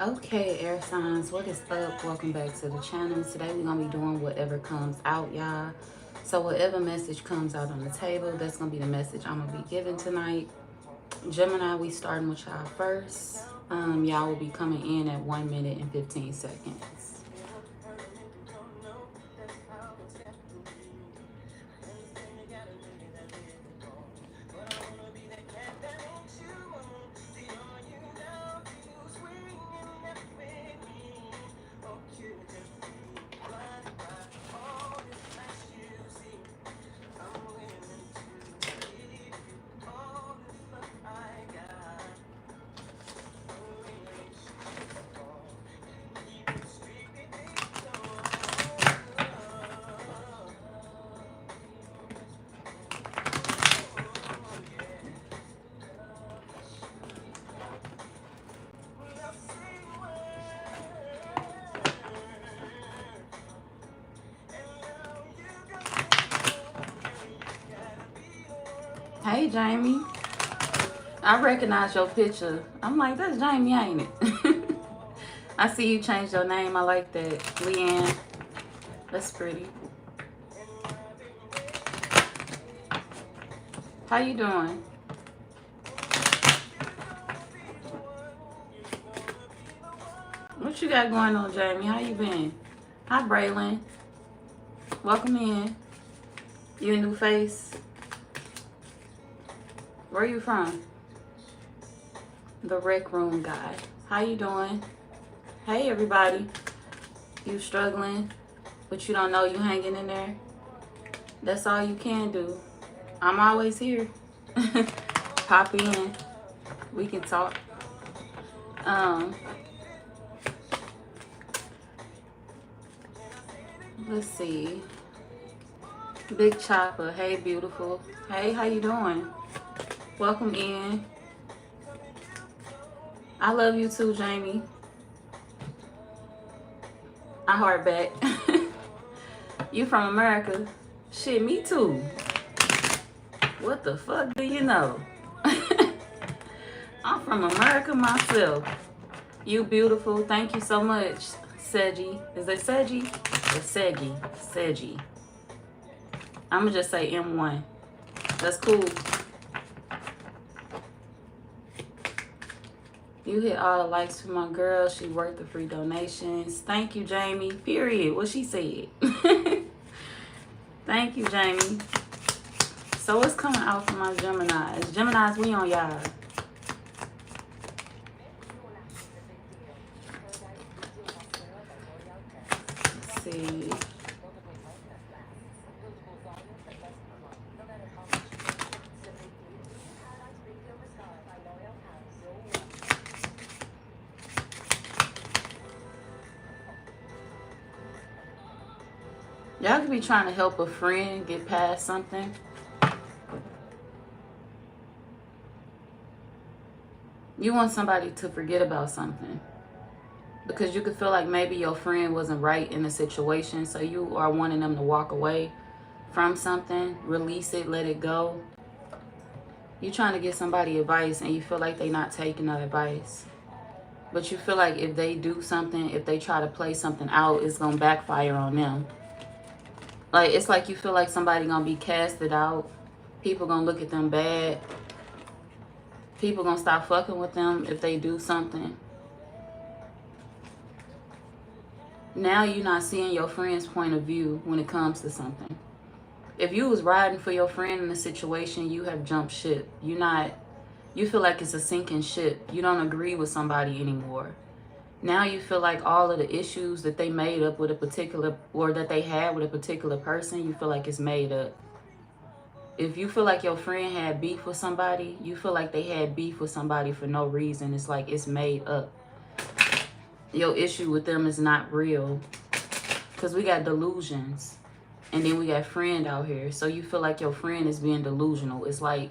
Okay, air signs, what is up? Welcome back to the channel. Today we're gonna be doing whatever comes out, y'all. So whatever message comes out on the table, that's gonna be the message I'm gonna be giving tonight. Gemini, we starting with y'all first. Y'all will be coming in at 1 minute and 15 seconds. Hey, Jamie. I recognize your picture. I'm like, that's Jamie, ain't it? I see you changed your name. I like that. Leanne. That's pretty. How you doing? What you got going on, Jamie? How you been? Hi, Braylon. Welcome in. You a new face? Where you from? The rec room guy. How you doing? Hey, everybody. You struggling, but you don't know you hanging in there? That's all you can do. I'm always here. Pop in. We can talk. Let's see. Big Chopper. Hey, beautiful. Hey, how you doing? Welcome in. I love you too, Jamie. I heart back. You from America? Shit, me too. What the fuck do you know? I'm from America myself. You beautiful. Thank you so much, Seji. Is it Seji? It's Segi. Seji. I'm gonna just say M1. That's cool. You hit all the likes for my girl. She worth the free donations. Thank you, Jamie. Period. What she said. Thank you, Jamie. So what's coming out for my Geminis? Geminis, we on y'all. Let's see. Y'all could be trying to help a friend get past something. You want somebody to forget about something. Because you could feel like maybe your friend wasn't right in the situation. So you are wanting them to walk away from something. Release it. Let it go. You're trying to get somebody advice and you feel like they're not taking the advice. But you feel like if they do something, if they try to play something out, it's going to backfire on them. Like, it's like you feel like somebody gonna be casted out. People gonna look at them bad. People gonna stop fucking with them if they do something. Now you're not seeing your friend's point of view when it comes to something. If you was riding for your friend in a situation, you have jumped ship. You feel like it's a sinking ship. You don't agree with somebody anymore. Now you feel like all of the issues that they made up with a particular, or that they had with a particular person, you feel like it's made up. If you feel like your friend had beef with somebody, you feel like they had beef with somebody for no reason. It's like it's made up. Your issue with them is not real. Because we got delusions. And then we got friend out here. So you feel like your friend is being delusional. It's like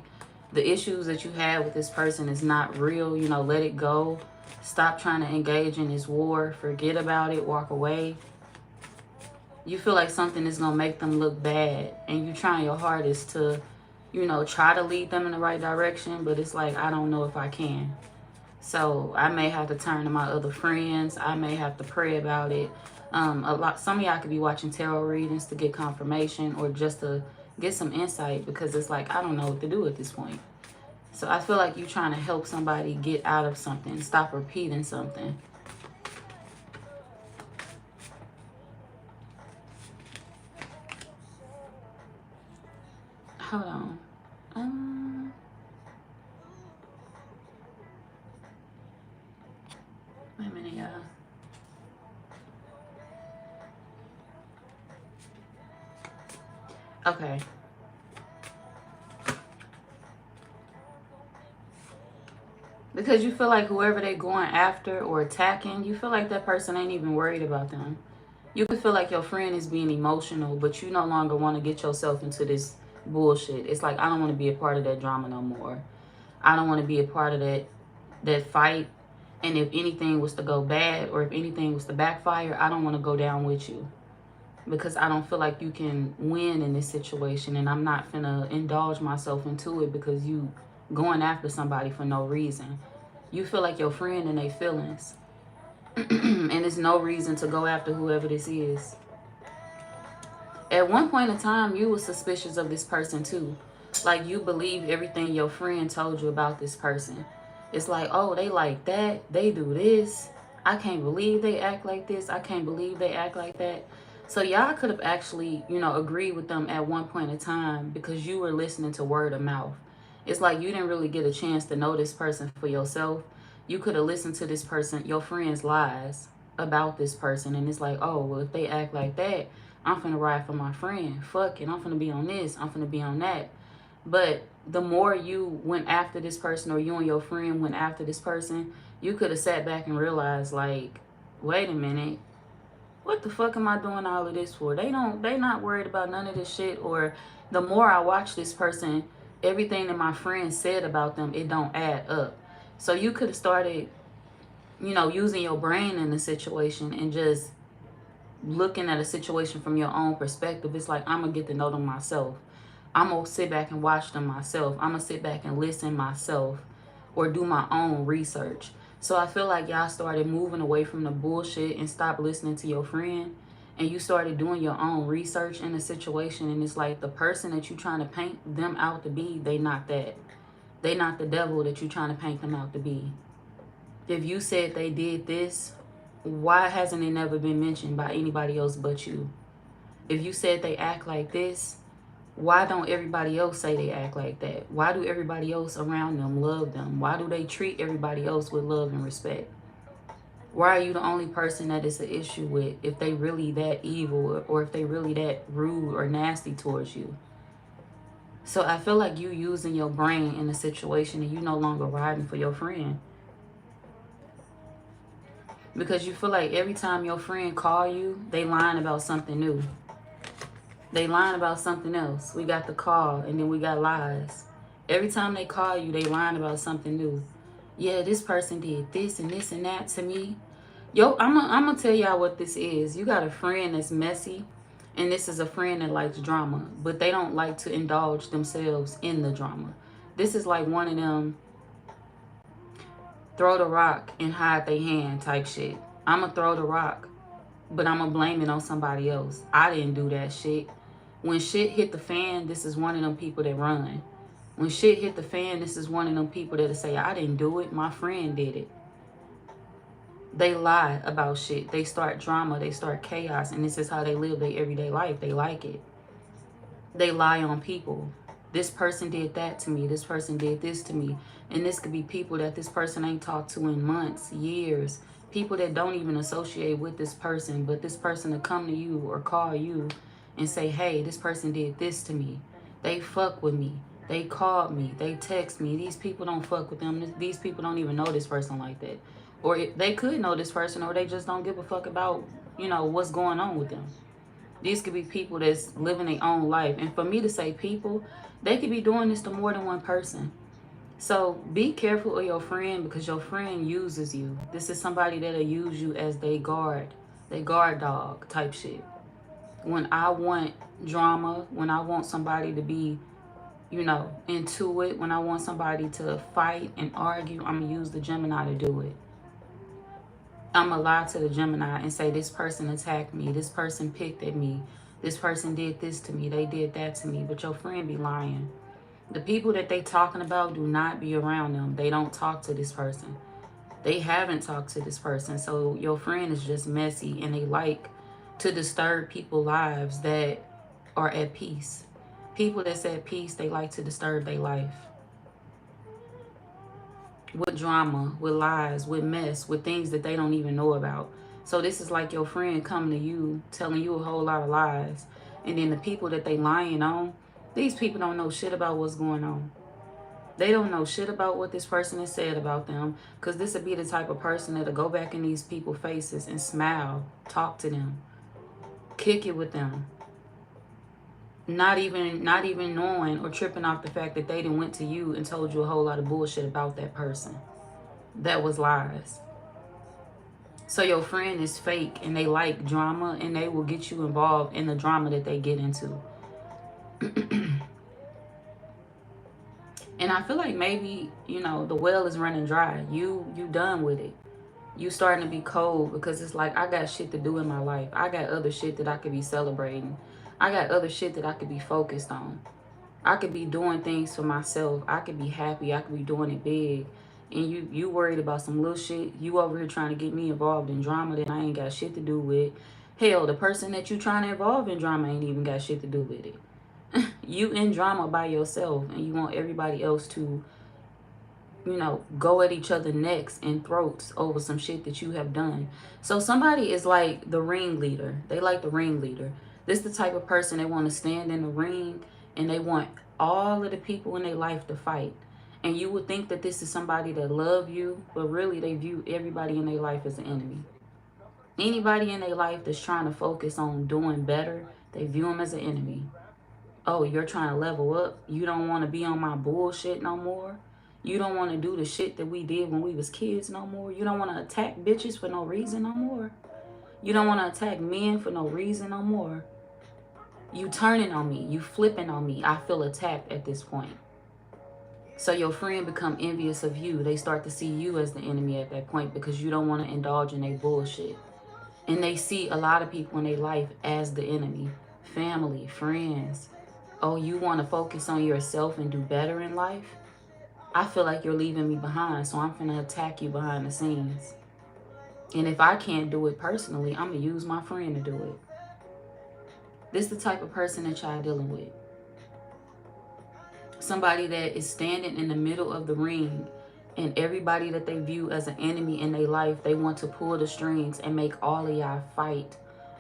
the issues that you have with this person is not real. You know, let it go. Stop trying to engage in this war. Forget about it. Walk away. You feel like something is going to make them look bad. And you're trying your hardest to, you know, try to lead them in the right direction. But it's like, I don't know if I can. So I may have to turn to my other friends. I may have to pray about it. Some of y'all could be watching tarot readings to get confirmation or just to get some insight, because it's like, I don't know what to do at this point. So I feel like you're trying to help somebody get out of something, stop repeating something. Hold on. Wait a minute, y'all. Okay. Because you feel like whoever they going after or attacking, you feel like that person ain't even worried about them. You could feel like your friend is being emotional, but you no longer want to get yourself into this bullshit. It's like, I don't want to be a part of that drama no more. I don't want to be a part of that fight. And if anything was to go bad or if anything was to backfire, I don't want to go down with you. Because I don't feel like you can win in this situation. And I'm not finna indulge myself into it because you going after somebody for no reason. You feel like your friend and their feelings. And there's no reason to go after whoever this is. At one point in time, you were suspicious of this person too. Like, you believe everything your friend told you about this person. It's like, oh, they like that. They do this. I can't believe they act like this. I can't believe they act like that. So y'all could have actually, agreed with them at one point in time because you were listening to word of mouth. It's like you didn't really get a chance to know this person for yourself. You could have listened to this person, your friend's lies about this person. And it's like, oh, well, if they act like that, I'm finna ride for my friend. Fuck it. I'm finna be on this. I'm finna be on that. But the more you went after this person, or you and your friend went after this person, you could have sat back and realized, like, wait a minute. What the fuck am I doing all of this for? They not worried about none of this shit. Or the more I watch this person, everything that my friend said about them, it don't add up. So you could have started, using your brain in the situation and just looking at a situation from your own perspective. It's like, I'm going to get to know them myself. I'm going to sit back and watch them myself. I'm going to sit back and listen myself or do my own research. So I feel like y'all started moving away from the bullshit and stopped listening to your friend. And you started doing your own research in the situation. And it's like the person that you're trying to paint them out to be, they not that. They not the devil that you're trying to paint them out to be. If you said they did this, why hasn't it never been mentioned by anybody else but you? If you said they act like this, why don't everybody else say they act like that? Why do everybody else around them love them? Why do they treat everybody else with love and respect? Why are you the only person that it's an issue with if they really that evil or if they really that rude or nasty towards you? So I feel like you using your brain in the situation and you no longer riding for your friend. Because you feel like every time your friend call you, they lying about something new. They lying about something else. We got the call and then we got lies. Every time they call you, they lying about something new. Yeah, this person did this and this and that to me. Yo, I'm gonna tell y'all what this is. You got a friend that's messy, and this is a friend that likes drama, but they don't like to indulge themselves in the drama. This is like one of them throw the rock and hide their hand type shit. I'm gonna throw the rock, but I'm gonna blame it on somebody else. I didn't do that shit. When shit hit the fan, this is one of them people that run. When shit hit the fan, this is one of them people that say, I didn't do it, my friend did it. They lie about shit. They start drama, they start chaos, and this is how they live their everyday life. They like it. They lie on people. This person did that to me. This person did this to me. And this could be people that this person ain't talked to in months, years. People that don't even associate with this person, but this person will come to you or call you and say, hey, this person did this to me. They fuck with me. They called me. They text me. These people don't fuck with them. These people don't even know this person like that. Or they could know this person, or they just don't give a fuck about, what's going on with them. These could be people that's living their own life. And for me to say people, they could be doing this to more than one person. So be careful of your friend, because your friend uses you. This is somebody that'll use you as they guard dog type shit. When I want drama, when I want somebody to be you know, into it. When I want somebody to fight and argue, I'm going to use the Gemini to do it. I'm going to lie to the Gemini and say, this person attacked me. This person picked at me. This person did this to me. They did that to me. But your friend be lying. The people that they talking about, do not be around them. They don't talk to this person. They haven't talked to this person. So your friend is just messy, and they like to disturb people's lives that are at peace. People that's at peace, they like to disturb their life. With drama, with lies, with mess, with things that they don't even know about. So this is like your friend coming to you, telling you a whole lot of lies. And then the people that they lying on, these people don't know shit about what's going on. They don't know shit about what this person has said about them. Because this would be the type of person that'll go back in these people's faces and smile, talk to them, kick it with them. Not even knowing or tripping off the fact that they done went to you and told you a whole lot of bullshit about that person. That was lies. So your friend is fake, and they like drama, and they will get you involved in the drama that they get into. And I feel like maybe, you know, the well is running dry. You done with it. You starting to be cold, because it's like, I got shit to do in my life. I got other shit that I could be celebrating. I got other shit that I could be focused on. I could be doing things for myself. I could be happy. I could be doing it big. And you worried about some little shit. You over here trying to get me involved in drama that I ain't got shit to do with. Hell, the person that you trying to involve in drama ain't even got shit to do with it. You in drama by yourself, and you want everybody else to, you know, go at each other necks and throats over some shit that you have done. So somebody is like the ringleader. They like the ringleader. This is the type of person they want to stand in the ring, and they want all of the people in their life to fight. And you would think that this is somebody that love you, but really they view everybody in their life as an enemy. Anybody in their life that's trying to focus on doing better, they view them as an enemy. Oh, you're trying to level up? You don't want to be on my bullshit no more? You don't want to do the shit that we did when we was kids no more? You don't want to attack bitches for no reason no more? You don't want to attack men for no reason no more? You turning on me. You flipping on me. I feel attacked at this point. So your friend become envious of you. They start to see you as the enemy at that point, because you don't want to indulge in their bullshit. And they see a lot of people in their life as the enemy. Family, friends. Oh, you want to focus on yourself and do better in life? I feel like you're leaving me behind, so I'm finna attack you behind the scenes. And if I can't do it personally, I'm going to use my friend to do it. This is the type of person that y'all dealing with. Somebody that is standing in the middle of the ring, and everybody that they view as an enemy in their life, they want to pull the strings and make all of y'all fight.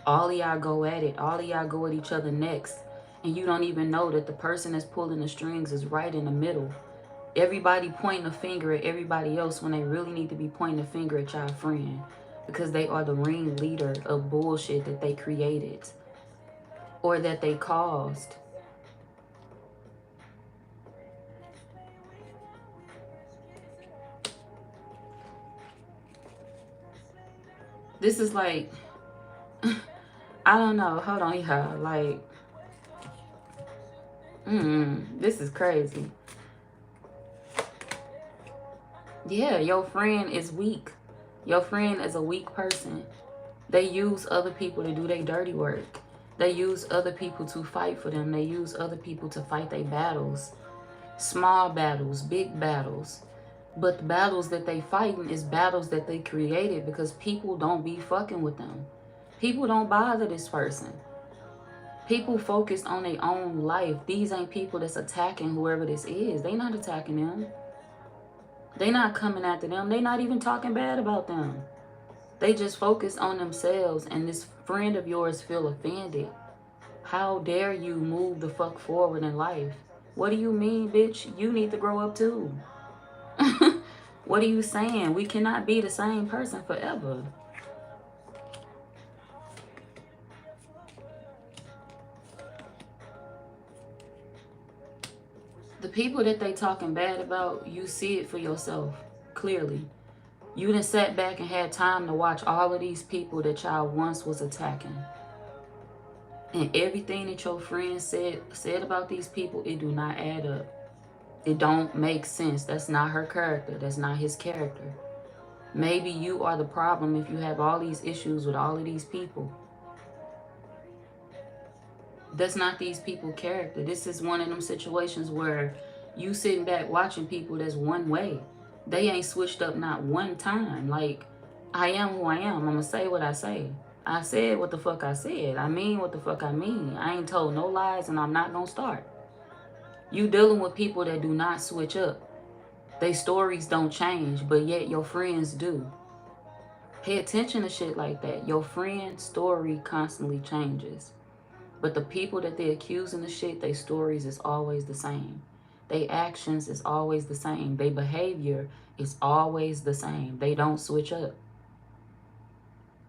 All of y'all go at it. All of y'all go at each other next. And you don't even know that the person that's pulling the strings is right in the middle. Everybody pointing a finger at everybody else when they really need to be pointing a finger at y'all friend, because they are the ringleader of bullshit that they created or that they caused. This is like, I don't know. Hold on, y'all. Like, this is crazy. Yeah, your friend is weak. Your friend is a weak person. They use other people to do their dirty work. They use other people to fight for them. They use other people to fight their battles. Small battles, big battles. But the battles that they fighting is battles that they created, because people don't be fucking with them. People don't bother this person. People focused on their own life. These ain't people that's attacking whoever this is. They not attacking them. They not coming after them. They not even talking bad about them. They just focus on themselves, and this friend of yours feel offended. How dare you move the fuck forward in life? What do you mean, bitch? You need to grow up too. What are you saying? We cannot be the same person forever. The people that they talking bad about, you see it for yourself, clearly. You done sat back and had time to watch all of these people that y'all once was attacking. And everything that your friend said about these people, it do not add up. It don't make sense. That's not her character. That's not his character. Maybe you are the problem if you have all these issues with all of these people. That's not these people's character. This is one of them situations where you sitting back watching people that's one way. They ain't switched up not one time. Like, I am who I am. I'm going to say what I say. I said what the fuck I said. I mean what the fuck I mean. I ain't told no lies and I'm not going to start. You dealing with people that do not switch up. They stories don't change, but yet your friends do. Pay attention to shit like that. Your friend's story constantly changes. But the people that they accusing of shit, their stories is always the same. Their actions is always the same. Their behavior is always the same. They don't switch up.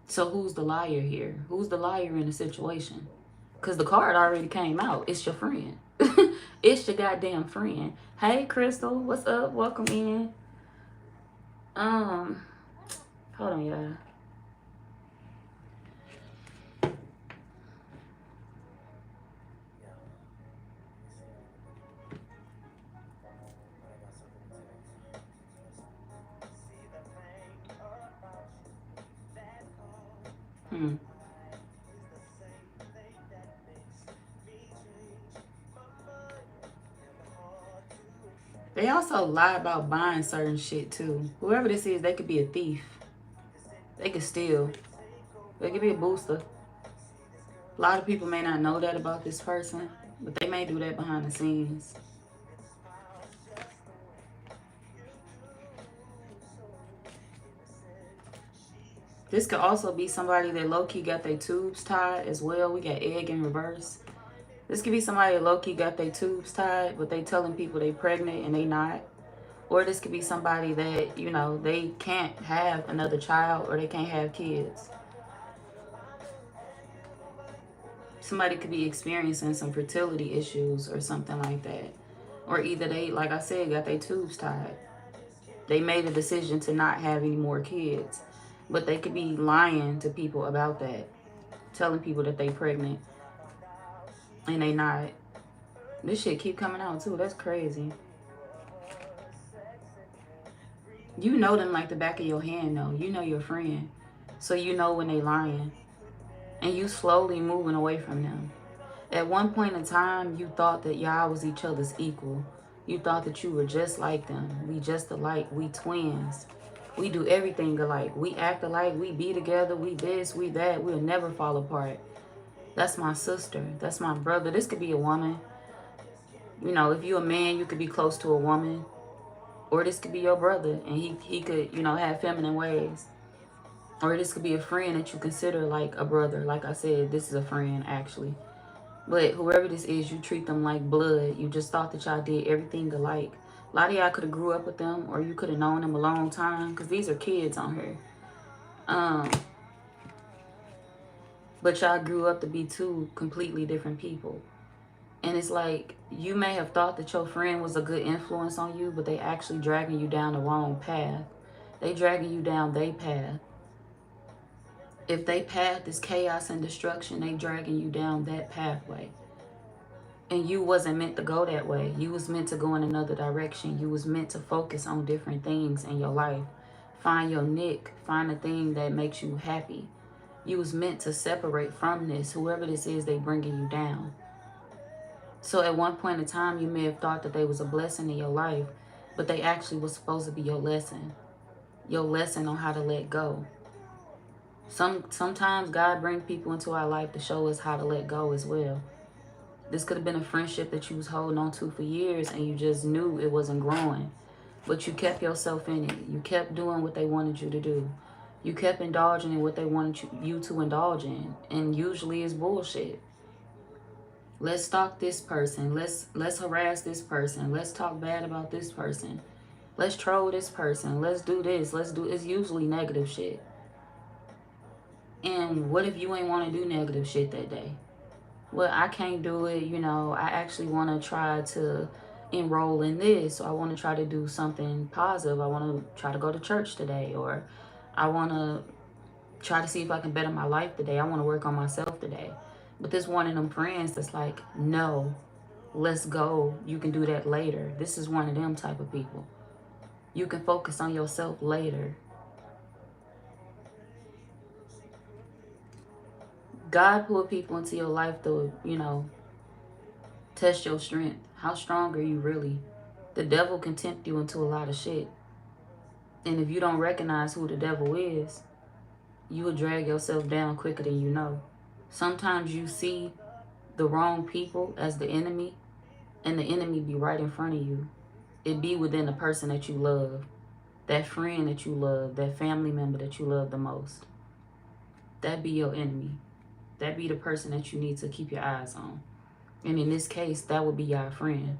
So who's the liar here? Who's the liar in the situation? Because the card already came out. It's your friend. It's your goddamn friend. Hey, Crystal. What's up? Welcome in. Hold on, y'all. They also lie about buying certain shit too. Whoever this is, they could be a thief. They could steal. They could be a booster. A lot of people may not know that about this person, but they may do that behind the scenes. This could also be somebody that low-key got their tubes tied as well. We got egg in reverse. This could be somebody that low-key got their tubes tied, but they telling people they pregnant and they not. Or this could be somebody that, you know, they can't have another child or they can't have kids. Somebody could be experiencing some fertility issues or something like that. Or either they, like I said, got their tubes tied. They made a decision to not have any more kids. But they could be lying to people about that. Telling people that they pregnant. And they not. This shit keep coming out too. That's crazy. You know them like the back of your hand though. You know your friend. So you know when they lying. And you slowly moving away from them. At one point in time, you thought that y'all was each other's equal. You thought that you were just like them. We just alike. We twins. We do everything alike. We act alike. We be together. We this, we that. We'll never fall apart. That's my sister. That's my brother. This could be a woman. You know, if you're a man, you could be close to a woman. Or this could be your brother. And he could, you know, have feminine ways. Or this could be a friend that you consider like a brother. Like I said, this is a friend actually. But whoever this is, you treat them like blood. You just thought that y'all did everything alike. A lot of y'all could have grew up with them, or you could have known them a long time, because these are kids on here. But y'all grew up to be two completely different people. And it's like, you may have thought that your friend was a good influence on you, but they actually dragging you down the wrong path. They dragging you down their path. If they path is chaos and destruction, they dragging you down that pathway. And you wasn't meant to go that way. You was meant to go in another direction. You was meant to focus on different things in your life. Find your niche. Find the thing that makes you happy. You was meant to separate from this. Whoever this is, they bringing you down. So at one point in time, you may have thought that they was a blessing in your life, but they actually was supposed to be your lesson. Your lesson on how to let go. Sometimes God brings people into our life to show us how to let go as well. This could have been a friendship that you was holding on to for years and you just knew it wasn't growing. But you kept yourself in it. You kept doing what they wanted you to do. You kept indulging in what they wanted you to indulge in. And usually it's bullshit. Let's stalk this person. Let's harass this person. Let's talk bad about this person. Let's troll this person. Let's do this. It's usually negative shit. And what if you ain't want to do negative shit that day? Well, I can't do it, you know, I actually want to try to enroll in this. So I want to try to do something positive. I want to try to go to church today. Or I want to try to see if I can better my life today. I want to work on myself today. But this one of them friends that's like, no, let's go. You can do that later. This is one of them type of people. You can focus on yourself later. God pulled people into your life to, you know, test your strength. How strong are you really? The devil can tempt you into a lot of shit. And if you don't recognize who the devil is, you will drag yourself down quicker than you know. Sometimes you see the wrong people as the enemy, and the enemy be right in front of you. It be within the person that you love, that friend that you love, that family member that you love the most. That be your enemy. That be the person that you need to keep your eyes on. And in this case, that would be your friend.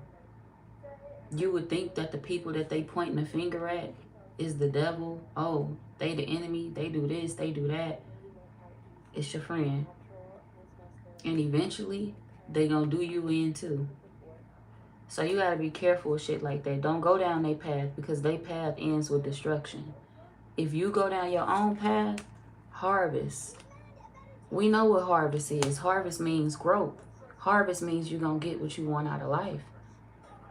You would think that the people that they pointing the finger at is the devil. Oh, they the enemy. They do this. They do that. It's your friend. And eventually, they gonna do you in too. So you gotta be careful with shit like that. Don't go down their path, because their path ends with destruction. If you go down your own path, harvest. We know what harvest is. Harvest means growth. Harvest means you're gonna get what you want out of life.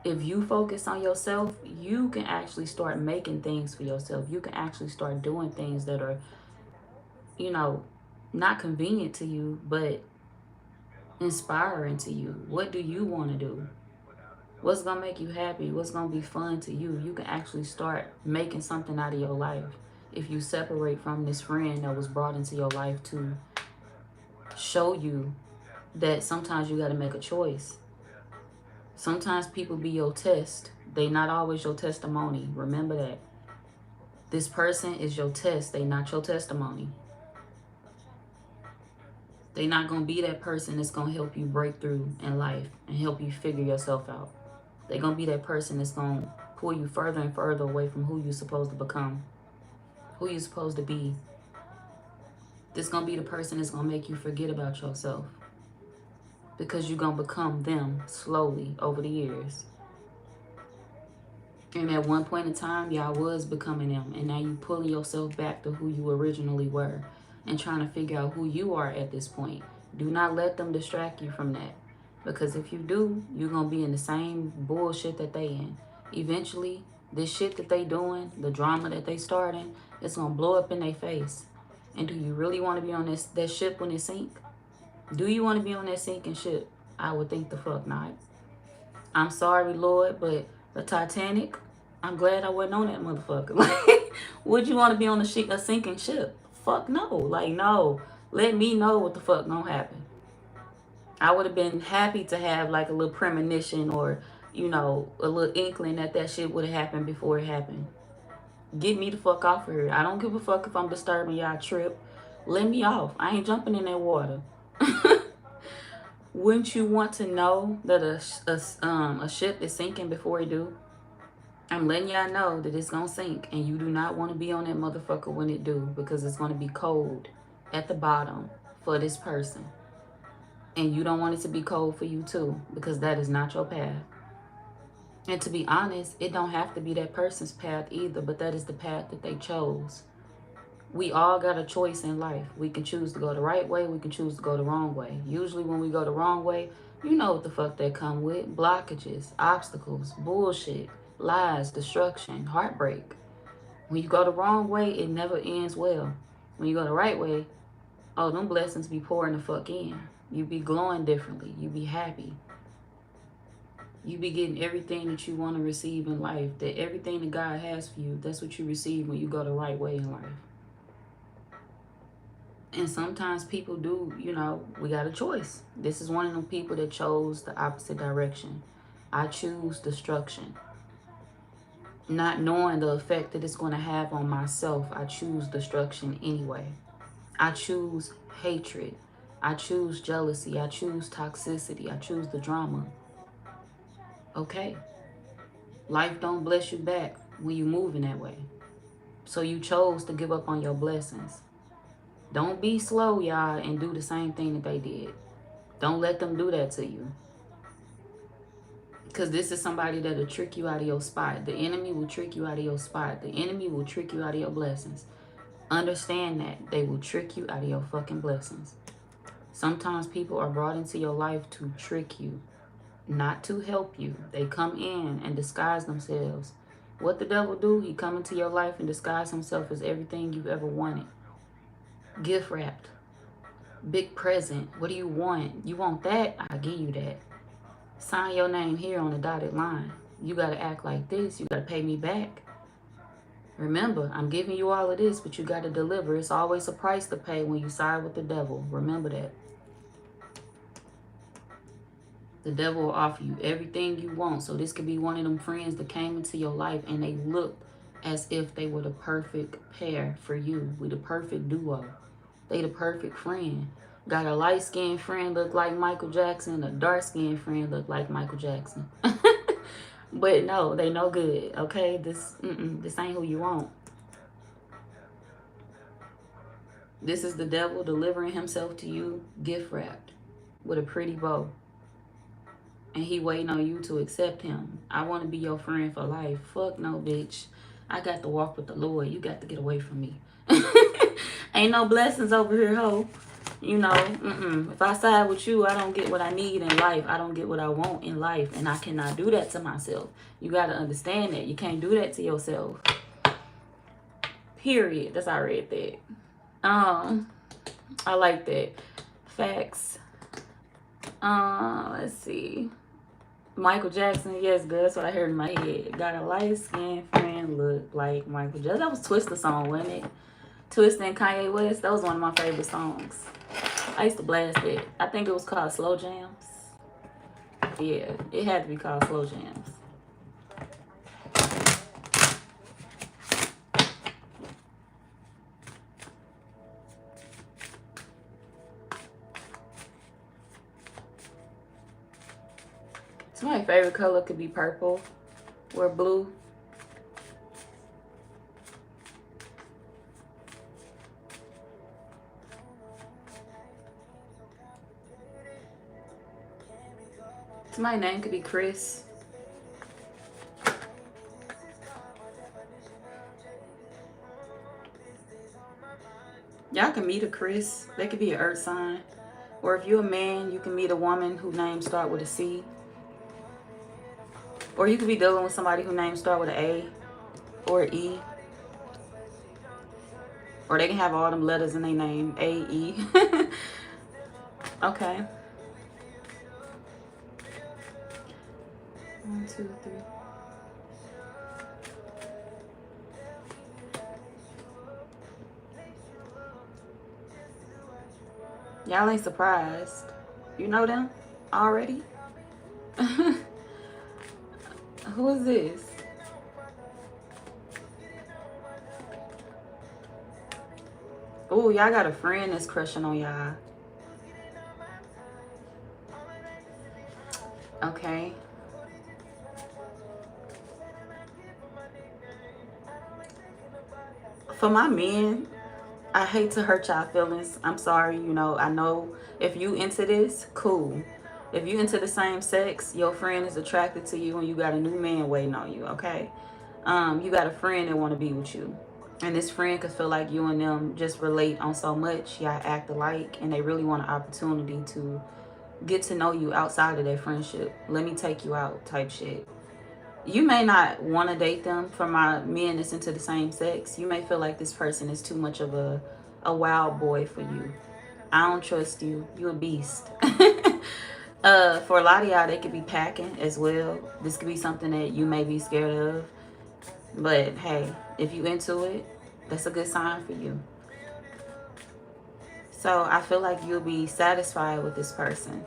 If you focus on yourself, you can actually start making things for yourself. You can actually start doing things that are, you know, not convenient to you, but inspiring to you. What do you want to do? What's going to make you happy? What's going to be fun to you? You can actually start making something out of your life if you separate from this friend that was brought into your life to show you that sometimes you got to make a choice. Sometimes people be your test. They not always your testimony. Remember that. This person is your test. They not your testimony. They not going to be that person that's going to help you break through in life and help you figure yourself out. They're going to be that person that's going to pull you further and further away from who you're supposed to become, who you're supposed to be. This going to be the person that's going to make you forget about yourself, because you're going to become them slowly over the years. And at one point in time, y'all was becoming them, and now you pulling yourself back to who you originally were and trying to figure out who you are at this point. Do not let them distract you from that, because if you do, you're going to be in the same bullshit that they in. Eventually, this shit that they doing, the drama that they starting, it's going to blow up in their face. And do you really want to be on that ship when it sink? Do you want to be on that sinking ship? I would think the fuck not. I'm sorry, Lord, but the Titanic, I'm glad I wasn't on that motherfucker. Like, would you want to be on a sinking ship? Fuck no. Like, no. Let me know what the fuck gonna happen. I would have been happy to have like a little premonition, or, you know, a little inkling that shit would have happened before it happened. Get me the fuck off of here. I don't give a fuck if I'm disturbing y'all trip. Let me off. I ain't jumping in that water. Wouldn't you want to know that a ship is sinking before it do? I'm letting y'all know that it's gonna sink, and you do not want to be on that motherfucker when it do, because it's gonna be cold at the bottom for this person. And you don't want it to be cold for you too, because that is not your path. And to be honest, it don't have to be that person's path either, but that is the path that they chose. We all got a choice in life. We can choose to go the right way. We can choose to go the wrong way. Usually when we go the wrong way, you know what the fuck that come with. Blockages, obstacles, bullshit, lies, destruction, heartbreak. When you go the wrong way, it never ends well. When you go the right way, oh, them blessings be pouring the fuck in. You be glowing differently. You be happy. You be getting everything that you want to receive in life. That everything that God has for you, that's what you receive when you go the right way in life. And sometimes people do, you know, we got a choice. This is one of them people that chose the opposite direction. I choose destruction. Not knowing the effect that it's going to have on myself, I choose destruction anyway. I choose hatred. I choose jealousy. I choose toxicity. I choose the drama. Okay. Life don't bless you back when you move in that way. So you chose to give up on your blessings. Don't be slow, y'all, and do the same thing that they did. Don't let them do that to you. Because this is somebody that will trick you out of your spot. The enemy will trick you out of your spot. The enemy will trick you out of your blessings. Understand that. They will trick you out of your fucking blessings. Sometimes people are brought into your life to trick you, not to help you. They come in and disguise themselves. What the devil do? He come into your life and disguise himself as everything you've ever wanted. Gift wrapped. Big present. What do you want? You want that? I'll give you that. Sign your name here on the dotted line. You got to act like this. You got to pay me back. Remember, I'm giving you all of this, but you got to deliver. It's always a price to pay when you side with the devil. Remember that. The devil will offer you everything you want. So this could be one of them friends that came into your life and they looked as if they were the perfect pair for you. We the perfect duo. They the perfect friend. Got a light-skinned friend look like Michael Jackson. A dark-skinned friend look like Michael Jackson. But no, they no good. Okay, this ain't who you want. This is the devil delivering himself to you, gift wrapped, with a pretty bow. And he waiting on you to accept him. I want to be your friend for life. Fuck no, bitch. I got to walk with the Lord. You got to get away from me. Ain't no blessings over here, ho. You know, if I side with you, I don't get what I need in life. I don't get what I want in life. And I cannot do that to myself. You got to understand that. You can't do that to yourself. Period. That's how I read that. I like that. Facts. Let's see. Michael Jackson, yes, good. That's what I heard in my head. Got a light-skinned friend look like Michael Jackson. That was Twister song, wasn't it? Twister and Kanye West. That was one of my favorite songs. I used to blast it. I think it was called Slow Jams. Yeah, it had to be called Slow Jams. So my favorite color could be purple or blue. So my name could be Chris. Y'all can meet a Chris. They could be an earth sign. Or if you're a man, you can meet a woman whose name start with a C. Or you could be dealing with somebody whose name start with an A or an E. Or they can have all them letters in their name. A, E. Okay. 1, 2, 3. Y'all ain't surprised. You know them already? Who is this? Oh, y'all got a friend that's crushing on y'all. Okay. For my men, I hate to hurt y'all feelings. I'm sorry, you know, I know if you into this, cool. If you into the same sex, your friend is attracted to you and you got a new man waiting on you, okay? You got a friend that want to be with you. And this friend could feel like you and them just relate on so much. Y'all act alike and they really want an opportunity to get to know you outside of their friendship. Let me take you out type shit. You may not want to date them. For my men that's into the same sex, you may feel like this person is too much of a wild boy for you. I don't trust you. You a beast. For a lot of y'all, they could be packing as well. This could be something that you may be scared of. But hey, if you into it, that's a good sign for you. So I feel like you'll be satisfied with this person.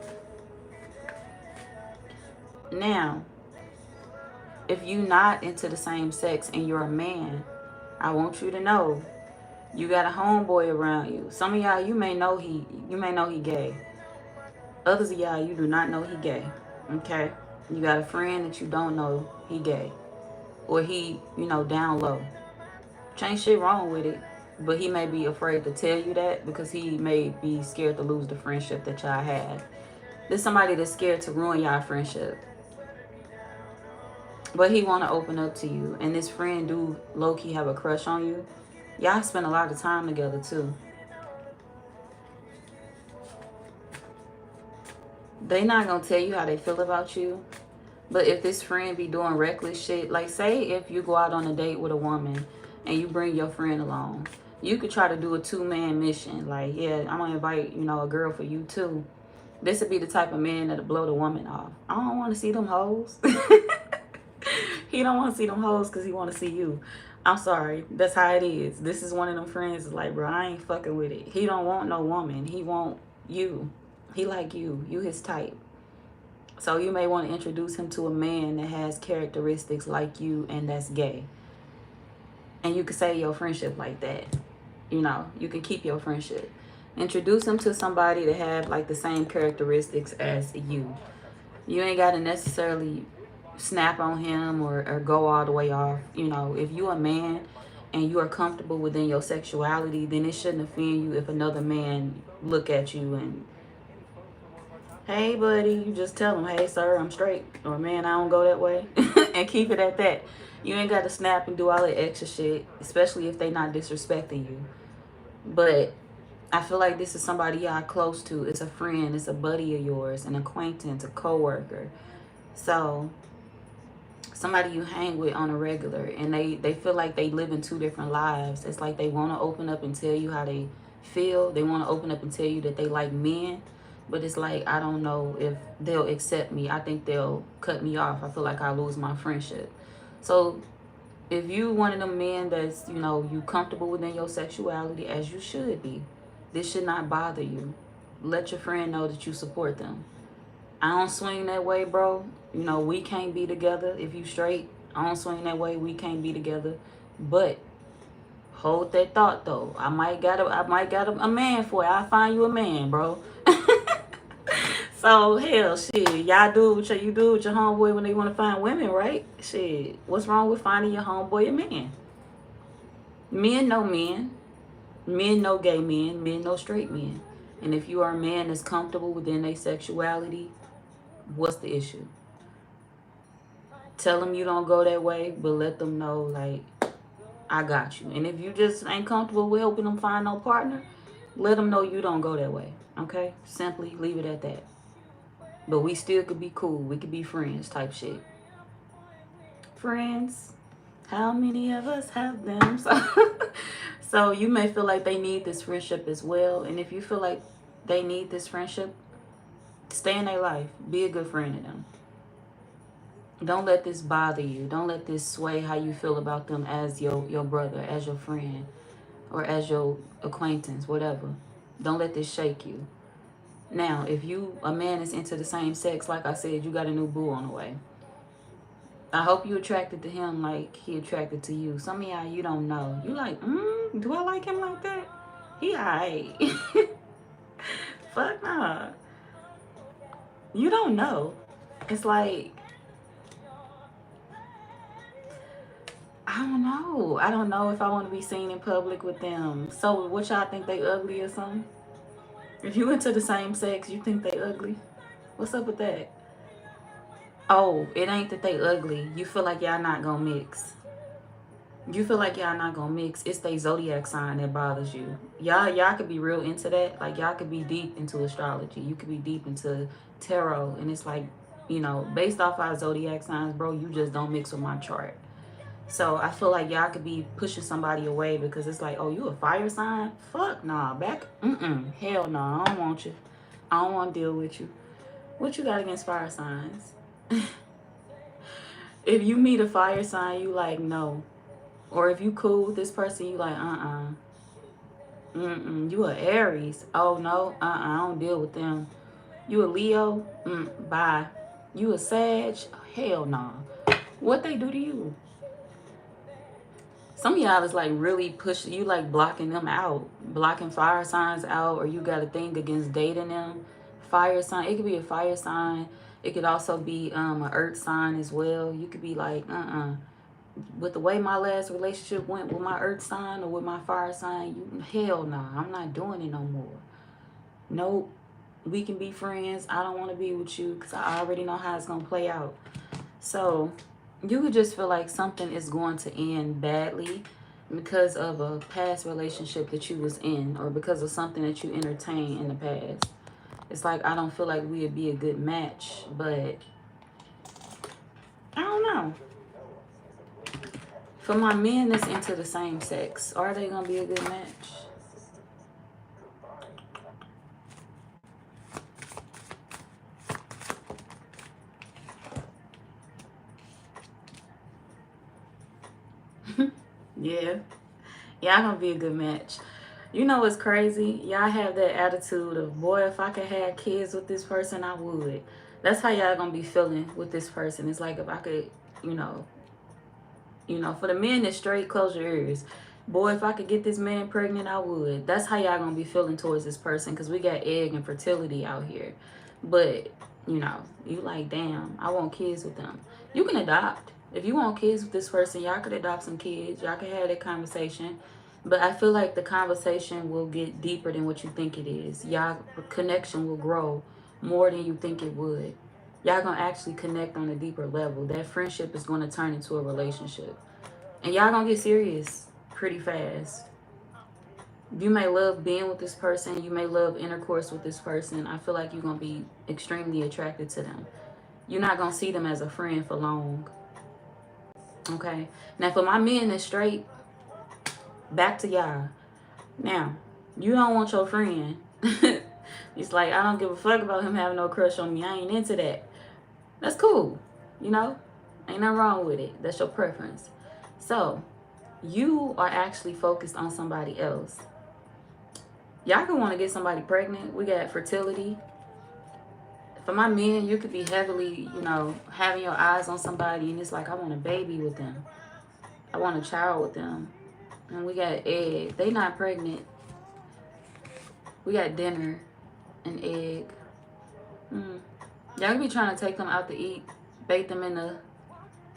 Now, if you're not into the same sex and you're a man, I want you to know you got a homeboy around you. Some of y'all, you may know he gay. Others of y'all, you do not know he gay. Okay? You got a friend that you don't know he gay. Or he, you know, down low. Ain't shit wrong with it. But he may be afraid to tell you that because he may be scared to lose the friendship that y'all have. There's somebody that's scared to ruin y'all friendship. But he want to open up to you. And this friend do low-key have a crush on you. Y'all spend a lot of time together too. They not gonna tell you how they feel about you. But if this friend be doing reckless shit, like say if you go out on a date with a woman and you bring your friend along, you could try to do a 2-man mission. Like, yeah, I'm gonna invite, you know, a girl for you too. This would be the type of man that'll blow the woman off. I don't want to see them hoes. He don't want to see them hoes because he want to see you. I'm sorry. That's how it is. This is one of them friends. Is like, bro, I ain't fucking with it. He don't want no woman. He want you. He like you. You his type. So you may want to introduce him to a man that has characteristics like you and that's gay. And you could say your friendship like that. You know, you can keep your friendship. Introduce him to somebody that have like the same characteristics as you. You ain't got to necessarily snap on him or go all the way off. You know, if you a man and you are comfortable within your sexuality, then it shouldn't offend you if another man look at you and, hey buddy, you just tell him, hey sir, I'm straight, or man, I don't go that way. And keep it at that. You ain't got to snap and do all that extra shit, especially if they not disrespecting you. But I feel like this is somebody y'all close to. It's a friend, it's a buddy of yours, an acquaintance, a coworker. So somebody you hang with on a regular, and they feel like they live in 2 different lives. It's like they want to open up and tell you how they feel. They want to open up and tell you that they like men, but it's like, I don't know if they'll accept me. I think they'll cut me off. I feel like I'll lose my friendship. So if you one of them men that's, you know, you comfortable within your sexuality, as you should be, this should not bother you. Let your friend know that you support them. I don't swing that way, bro. You know, we can't be together. If you straight, I don't swing that way. We can't be together. But hold that thought, though. I might got a man for it. I'll find you a man, bro. So, hell, shit. Y'all do what you do with your homeboy when they want to find women, right? Shit. What's wrong with finding your homeboy a man? Men know men. Men know gay men. Men know straight men. And if you are a man that's comfortable within their sexuality, what's the issue? Tell them you don't go that way, but let them know, like, I got you. And if you just ain't comfortable with helping them find no partner, let them know you don't go that way, okay? Simply leave it at that. But we still could be cool. We could be friends type shit. Friends, how many of us have them? So you may feel like they need this friendship as well. And if you feel like they need this friendship, stay in their life. Be a good friend to them. Don't let this bother you. Don't let this sway how you feel about them as your brother, as your friend, or as your acquaintance, whatever. Don't let this shake you. Now, if a man is into the same sex, like I said, you got a new boo on the way. I hope you attracted to him like he attracted to you. Some of y'all, you don't know. You like, do I like him like that? He alright. Fuck nah. You don't know. It's like, I don't know. I don't know if I want to be seen in public with them. So what y'all think, they ugly or something? If you into the same sex, you think they ugly? What's up with that? Oh, it ain't that they ugly. You feel like y'all not gonna mix. You feel like y'all not gonna mix. It's their zodiac sign that bothers you. Y'all could be real into that. Like, y'all could be deep into astrology. You could be deep into tarot. And it's like, you know, based off our zodiac signs, bro, you just don't mix with my chart. So I feel like y'all could be pushing somebody away because it's like, oh, you a fire sign? Fuck nah. Hell nah. I don't want you. I don't want to deal with you. What you got against fire signs? If you meet a fire sign, you like, no. Or if you cool with this person, you like, You a Aries. Oh, no. I don't deal with them. You a Leo? Bye. You a Sag? Hell no. What they do to you? Some of y'all is like really pushing, you like blocking them out. Blocking fire signs out, or you got a thing against dating them. Fire sign. It could be a fire sign. It could also be an earth sign as well. You could be like, with the way my last relationship went with my earth sign or with my fire sign, hell no, I'm not doing it no more. Nope. We can be friends. I don't want to be with you because I already know how it's going to play out. So you could just feel like something is going to end badly because of a past relationship that you was in, or because of something that you entertained in the past. It's like, I don't feel like we'd be a good match, but I don't know. For my men that's into the same sex, are they gonna be a good match? Yeah. Y'all gonna be a good match. You know what's crazy? Y'all have that attitude of, boy, if I could have kids with this person, I would. That's how y'all gonna be feeling with this person. It's like, if I could, you know, for the men that straight, close your ears. Boy, if I could get this man pregnant, I would. That's how y'all gonna be feeling towards this person, because we got egg and fertility out here. But, you know, you like, damn, I want kids with them. You can adopt. If you want kids with this person, y'all could adopt some kids. Y'all could have that conversation. But I feel like the conversation will get deeper than what you think it is. Y'all connection will grow more than you think it would. Y'all gonna actually connect on a deeper level. That friendship is gonna turn into a relationship. And y'all gonna get serious pretty fast. You may love being with this person. You may love intercourse with this person. I feel like you're gonna be extremely attracted to them. You're not gonna see them as a friend for long. Okay? Now, for my men that's straight, back to y'all. Now, you don't want your friend. It's like, I don't give a fuck about him having no crush on me. I ain't into that. That's cool. You know? Ain't nothing wrong with it. That's your preference. So, you are actually focused on somebody else. Y'all can want to get somebody pregnant. We got fertility. For my men, you could be heavily, you know, having your eyes on somebody, and it's like, I want a baby with them. I want a child with them. And we got egg. They not pregnant. We got dinner and egg. Y'all could be trying to take them out to eat, bait them into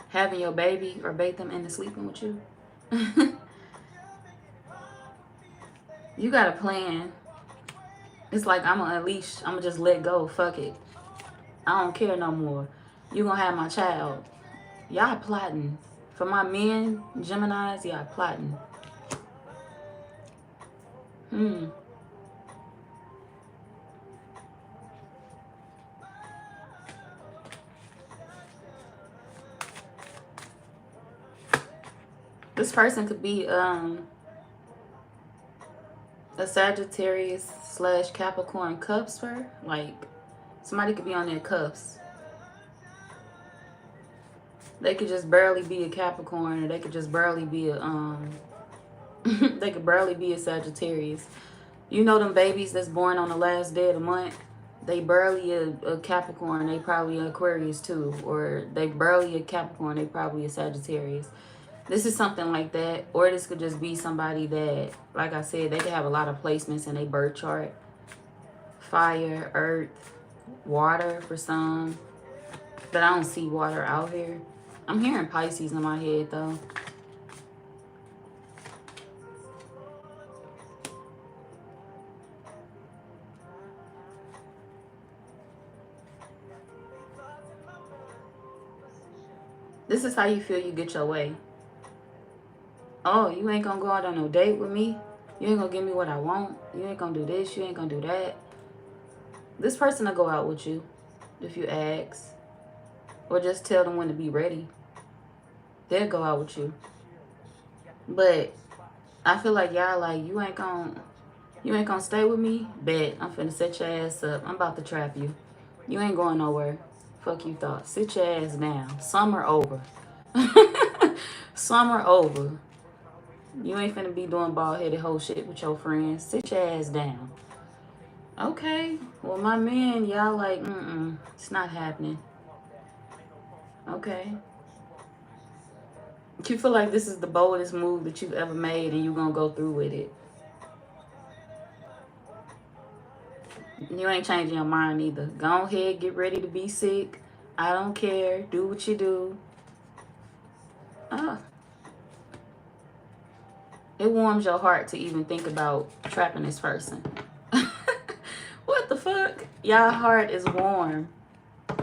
having your baby, or bait them into sleeping with you. You got a plan. It's like, I'm going to unleash. I'm going to just let go. Fuck it. I don't care no more. You going to have my child. Y'all plotting. For my men, Geminis, y'all plotting. This person could be a Sagittarius / Capricorn cupster. Like, somebody could be on their cuffs. They could just barely be a Capricorn, or they could just barely be a they could barely be a Sagittarius. You know them babies that's born on the last day of the month? They barely a Capricorn, they probably an Aquarius too. Or they barely a Capricorn, they probably a Sagittarius. This is something like that. Or this could just be somebody that, like I said, they could have a lot of placements in their birth chart. Fire, earth, water for some. But I don't see water out here. I'm hearing Pisces in my head though. This is how you feel you get your way. Oh, you ain't gonna go out on no date with me? You ain't gonna give me what I want? You ain't gonna do this? You ain't gonna do that? This person will go out with you if you ask. Or just tell them when to be ready. They'll go out with you. But I feel like y'all like, you ain't gonna stay with me? Bet. I'm finna set your ass up. I'm about to trap you. You ain't going nowhere. Fuck you thought. Sit your ass down. Summer over. Summer over. You ain't finna be doing bald-headed whole shit with your friends. Sit your ass down. Okay. Well, my man, y'all like, it's not happening. Okay. You feel like this is the boldest move that you've ever made, and you're gonna go through with it. You ain't changing your mind either. Go ahead, get ready to be sick. I don't care. Do what you do. It warms your heart to even think about trapping this person. What the fuck? Y'all heart is warm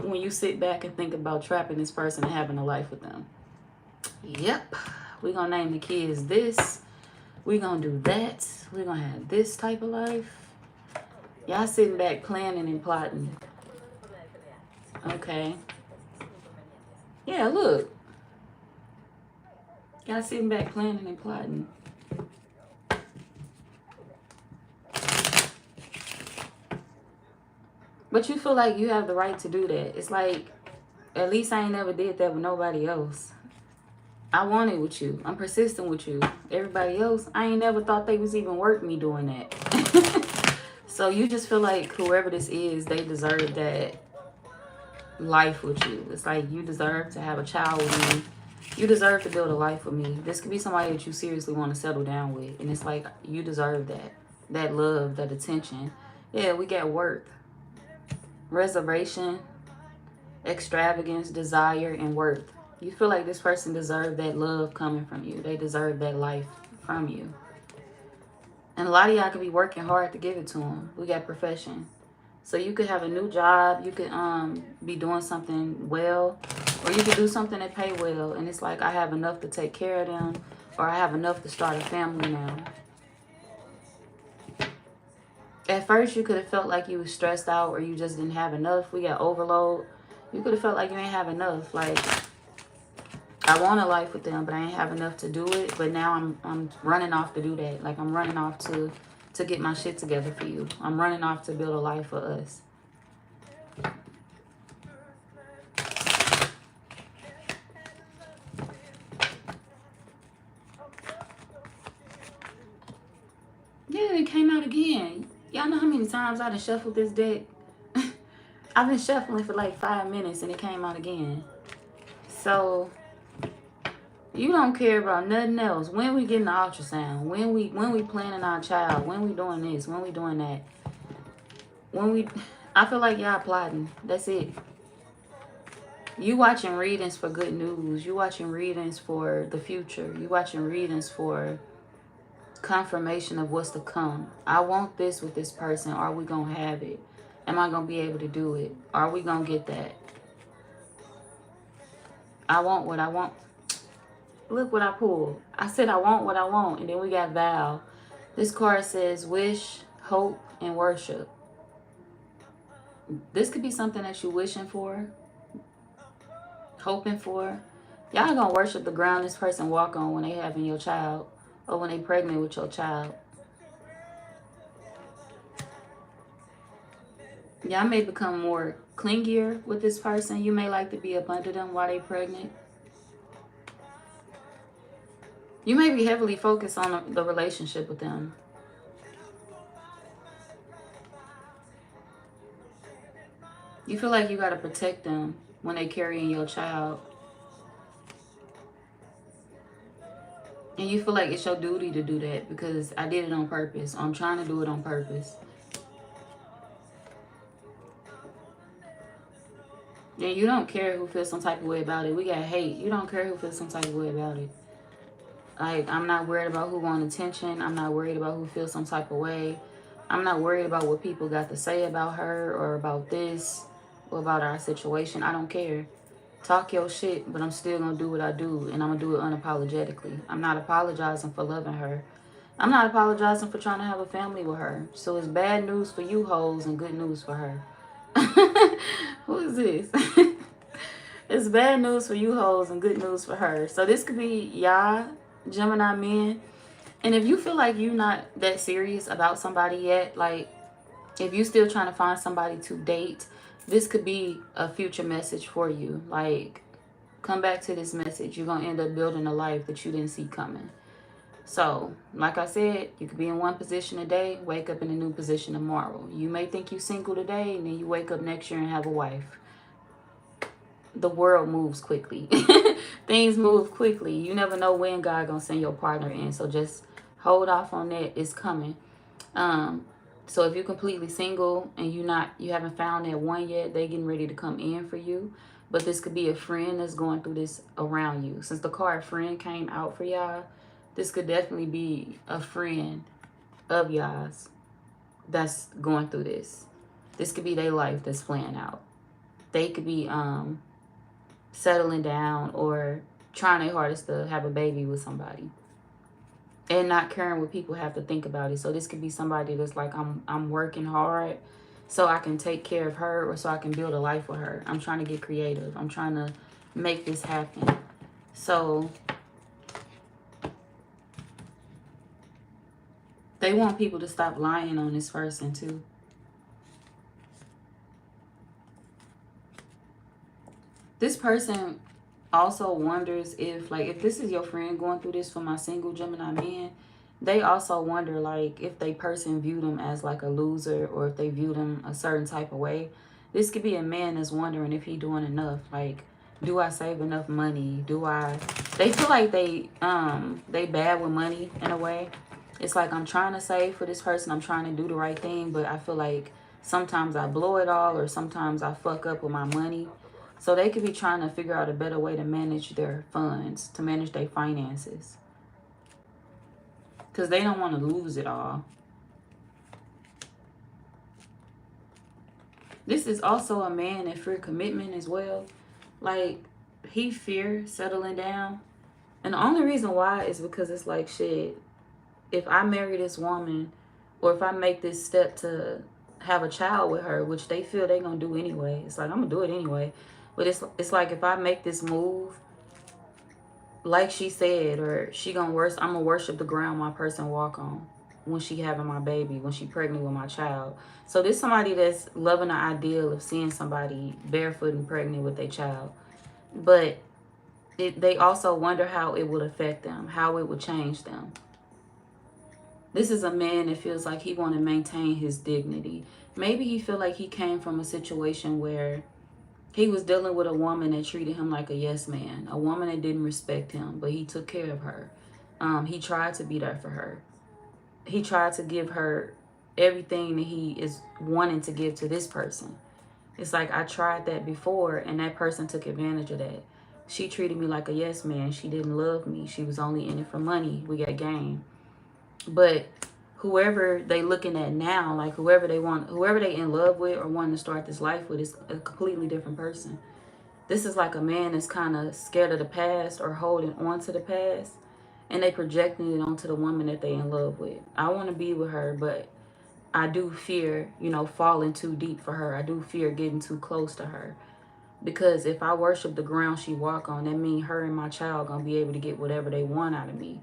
when you sit back and think about trapping this person and having a life with them. Yep. We're going to name the kids this. We're going to do that. We're going to have this type of life. Y'all sitting back planning and plotting. Okay. Yeah, look. Y'all sitting back planning and plotting. But you feel like you have the right to do that. It's like, at least I ain't never did that with nobody else. I want it with you. I'm persistent with you. Everybody else, I ain't never thought they was even worth me doing that. So you just feel like whoever this is, they deserve that life with you. It's like you deserve to have a child with me. You deserve to build a life with me. This could be somebody that you seriously want to settle down with. And it's like, you deserve that. That love, that attention. Yeah, we got worth. Reservation, extravagance, desire, and worth. You feel like this person deserves that love coming from you. They deserve that life from you. And a lot of y'all could be working hard to give it to them. We got profession. So you could have a new job. You could be doing something well. Or you could do something that pay well. And it's like, I have enough to take care of them. Or I have enough to start a family now. At first, you could have felt like you was stressed out or you just didn't have enough. We got overload. You could have felt like you ain't have enough. Like, I want a life with them, but I ain't have enough to do it. But now I'm running off to do that. Like, I'm running off to get my shit together for you. I'm running off to build a life for us. Yeah, it came out again. Y'all know how many times I done shuffled this deck? I've been shuffling for like 5 minutes and it came out again. So you don't care about nothing else. When we getting the ultrasound, when we planning our child, when we doing this, when we doing that. I feel like y'all plotting. That's it. You watching readings for good news. You watching readings for the future. You watching readings for confirmation of what's to come. I want this with this person. Are we gonna have it? Am I gonna be able to do it? Are we gonna get that? I want what I want. Look what I pulled. I said I want what I want. And then we got vow. This card says wish, hope, and worship. This could be something that you're wishing for, hoping for. Y'all gonna worship the ground this person walk on when they having your child or when they pregnant with your child. Y'all may become more clingier with this person. You may like to be up under them while they pregnant. You may be heavily focused on the relationship with them. You feel like you got to protect them when they carrying your child. And you feel like it's your duty to do that because I did it on purpose. I'm trying to do it on purpose. And you don't care who feels some type of way about it. We got hate. You don't care who feels some type of way about it. Like, I'm not worried about who wants attention. I'm not worried about who feels some type of way. I'm not worried about what people got to say about her or about this or about our situation. I don't care. Talk your shit, but I'm still going to do what I do, and I'm going to do it unapologetically. I'm not apologizing for loving her. I'm not apologizing for trying to have a family with her. So it's bad news for you hoes and good news for her. Who is this? It's bad news for you hoes and good news for her. So this could be y'all, Gemini men. And if you feel like you're not that serious about somebody yet, like if you're still trying to find somebody to date, this could be a future message for you. Like, come back to this message. You're going to end up building a life that you didn't see coming. So, like I said, you could be in one position today, wake up in a new position tomorrow. You may think you're single today, and then you wake up next year and have a wife. The world moves quickly. Things move quickly. You never know when God gonna send your partner in. So just hold off on that. It's coming. So if you're completely single and you haven't found that one yet, they getting ready to come in for you. But this could be a friend that's going through this around you. Since the card friend came out for y'all, this could definitely be a friend of y'all's that's going through this. This could be their life that's playing out. They could be settling down or trying their hardest to have a baby with somebody. and not caring what people have to think about it. So this could be somebody that's like, I'm working hard so I can take care of her, or so I can build a life with her. I'm trying to get creative. I'm trying to make this happen. So they want people to stop lying on this person too. This person also wonders if, like, if this is your friend going through this, for my single Gemini men, they also wonder, like, if they person view them as like a loser, or if they view them a certain type of way. This could be a man that's wondering if he doing enough. Like, do I save enough money? They feel like they bad with money in a way. It's like, I'm trying to save for this person. I'm trying to do the right thing, but I feel like sometimes I blow it all, or sometimes I fuck up with my money. So they could be trying to figure out a better way to manage their funds, to manage their finances. Because they don't want to lose it all. This is also a man that fear commitment as well. Like, he fear settling down. And the only reason why is because it's like, shit, if I marry this woman, or if I make this step to have a child with her, which they feel they're going to do anyway. It's like, I'm going to do it anyway. But it's like, if I make this move, like she said, or I'm going to worship the ground my person walk on when she having my baby, when she pregnant with my child. So this somebody that's loving the ideal of seeing somebody barefoot and pregnant with their child. But they also wonder how it would affect them, how it would change them. This is a man that feels like he want to maintain his dignity. Maybe he feel like he came from a situation where he was dealing with a woman that treated him like a yes man, a woman that didn't respect him, but he took care of her. He tried to be there for her. He tried to give her everything that he is wanting to give to this person. It's like, I tried that before, and that person took advantage of that. She treated me like a yes man. She didn't love me. She was only in it for money. We got game. But whoever they looking at now, like whoever they in love with or wanting to start this life with, is a completely different person. This is like a man that's kind of scared of the past or holding on to the past, and they projecting it onto the woman that they in love with. I want to be with her, but I do fear, falling too deep for her. I do fear getting too close to her. Because if I worship the ground she walk on, that means her and my child gonna be able to get whatever they want out of me.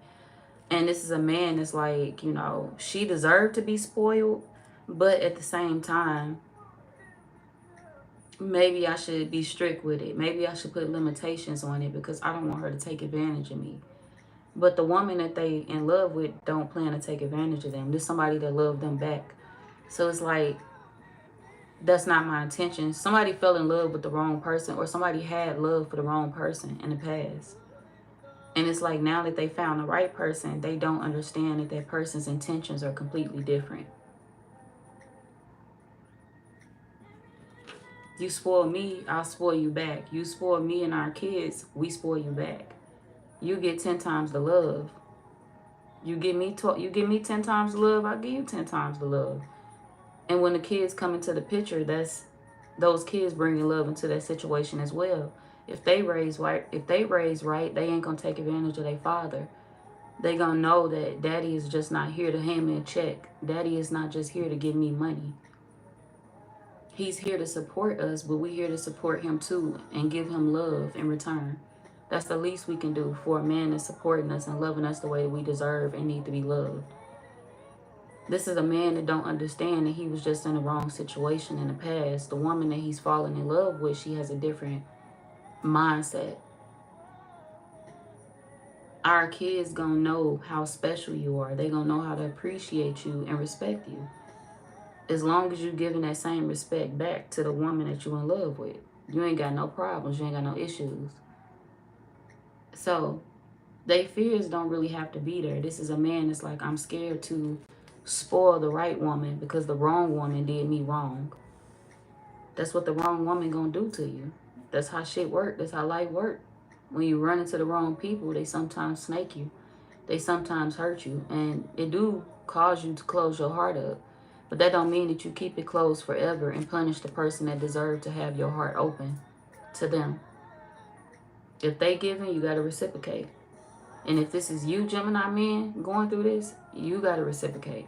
And this is a man that's like, she deserved to be spoiled, but at the same time, maybe I should be strict with it. Maybe I should put limitations on it, because I don't want her to take advantage of me. But the woman that they in love with don't plan to take advantage of them. There's somebody that loved them back. So it's like, that's not my intention. Somebody fell in love with the wrong person, or somebody had love for the wrong person in the past. And it's like, now that they found the right person, they don't understand that that person's intentions are completely different. You spoil me, I'll spoil you back. You spoil me and our kids, we spoil you back. You get 10 times the love. You give me 10 times the love, I'll give you 10 times the love. And when the kids come into the picture, those kids bringing love into that situation as well. If they raise right, they ain't gonna take advantage of their father. They gonna know that daddy is just not here to hand me a check. Daddy is not just here to give me money. He's here to support us, but we're here to support him too and give him love in return. That's the least we can do for a man that's supporting us and loving us the way that we deserve and need to be loved. This is a man that don't understand that he was just in the wrong situation in the past. The woman that he's fallen in love with, she has a different mindset. Our kids gonna know how special you are. They gonna know how to appreciate you and respect you. As long as you're giving that same respect back to the woman that you're in love with. You ain't got no problems. You ain't got no issues. So, their fears don't really have to be there. This is a man that's like, I'm scared to spoil the right woman because the wrong woman did me wrong. That's what the wrong woman gonna do to you. That's how shit work. That's how life work. When you run into the wrong people, they sometimes snake you. They sometimes hurt you. And it do cause you to close your heart up. But that don't mean that you keep it closed forever and punish the person that deserves to have your heart open to them. If they giving, you got to reciprocate. And if this is you, Gemini man, going through this, you got to reciprocate.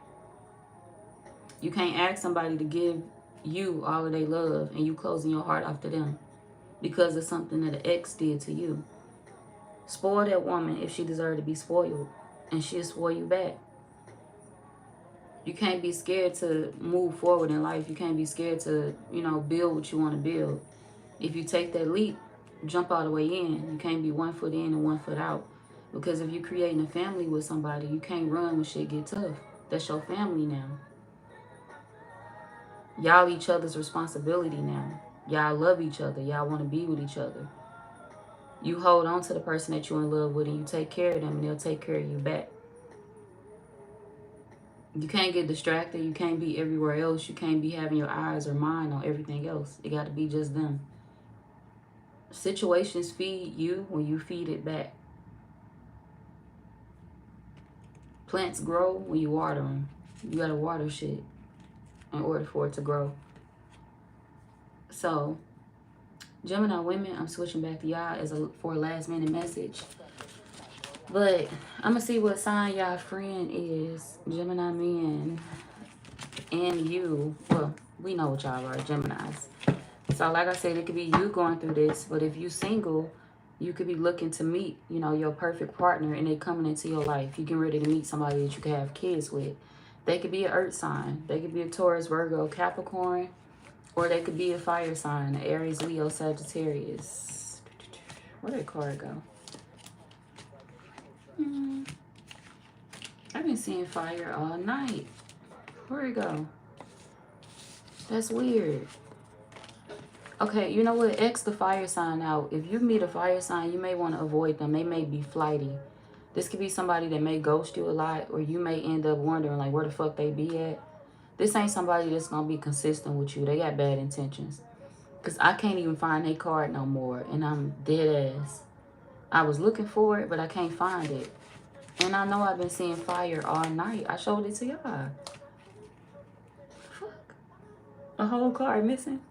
You can't ask somebody to give you all of their love and you closing your heart off to them because of something that an ex did to you. Spoil that woman if she deserves to be spoiled, and she'll spoil you back. You can't be scared to move forward in life. You can't be scared to, you know, build what you want to build. If you take that leap, jump all the way in. You can't be 1 foot in and 1 foot out. Because if you're creating a family with somebody, you can't run when shit get tough. That's your family now. Y'all each other's responsibility now. Y'all love each other. Y'all want to be with each other. You hold on to the person that you're in love with and you take care of them and they'll take care of you back. You can't get distracted. You can't be everywhere else. You can't be having your eyes or mind on everything else. It got to be just them. Situations feed you when you feed it back. Plants grow when you water them. You got to water shit in order for it to grow. So, Gemini women, I'm switching back to y'all for a last minute message. But I'm going to see what sign y'all friend is. Gemini men and you. Well, we know what y'all are, Geminis. So like I said, it could be you going through this. But if you single, you could be looking to meet, you know, your perfect partner and they coming into your life. You get ready to meet somebody that you can have kids with. They could be an earth sign. They could be a Taurus, Virgo, Capricorn. Or they could be a fire sign, Aries, Leo, Sagittarius. Where'd that card go? I've been seeing fire all night. Where'd it go? That's weird. Okay, you know what? X the fire sign out. If you meet a fire sign, you may want to avoid them. They may be flighty. This could be somebody that may ghost you a lot, or you may end up wondering, like, where the fuck they be at. This ain't somebody that's going to be consistent with you. They got bad intentions. Because I can't even find their card no more, and I'm dead ass. I was looking for it, but I can't find it. And I know I've been seeing fire all night. I showed it to y'all. Fuck. A whole card missing?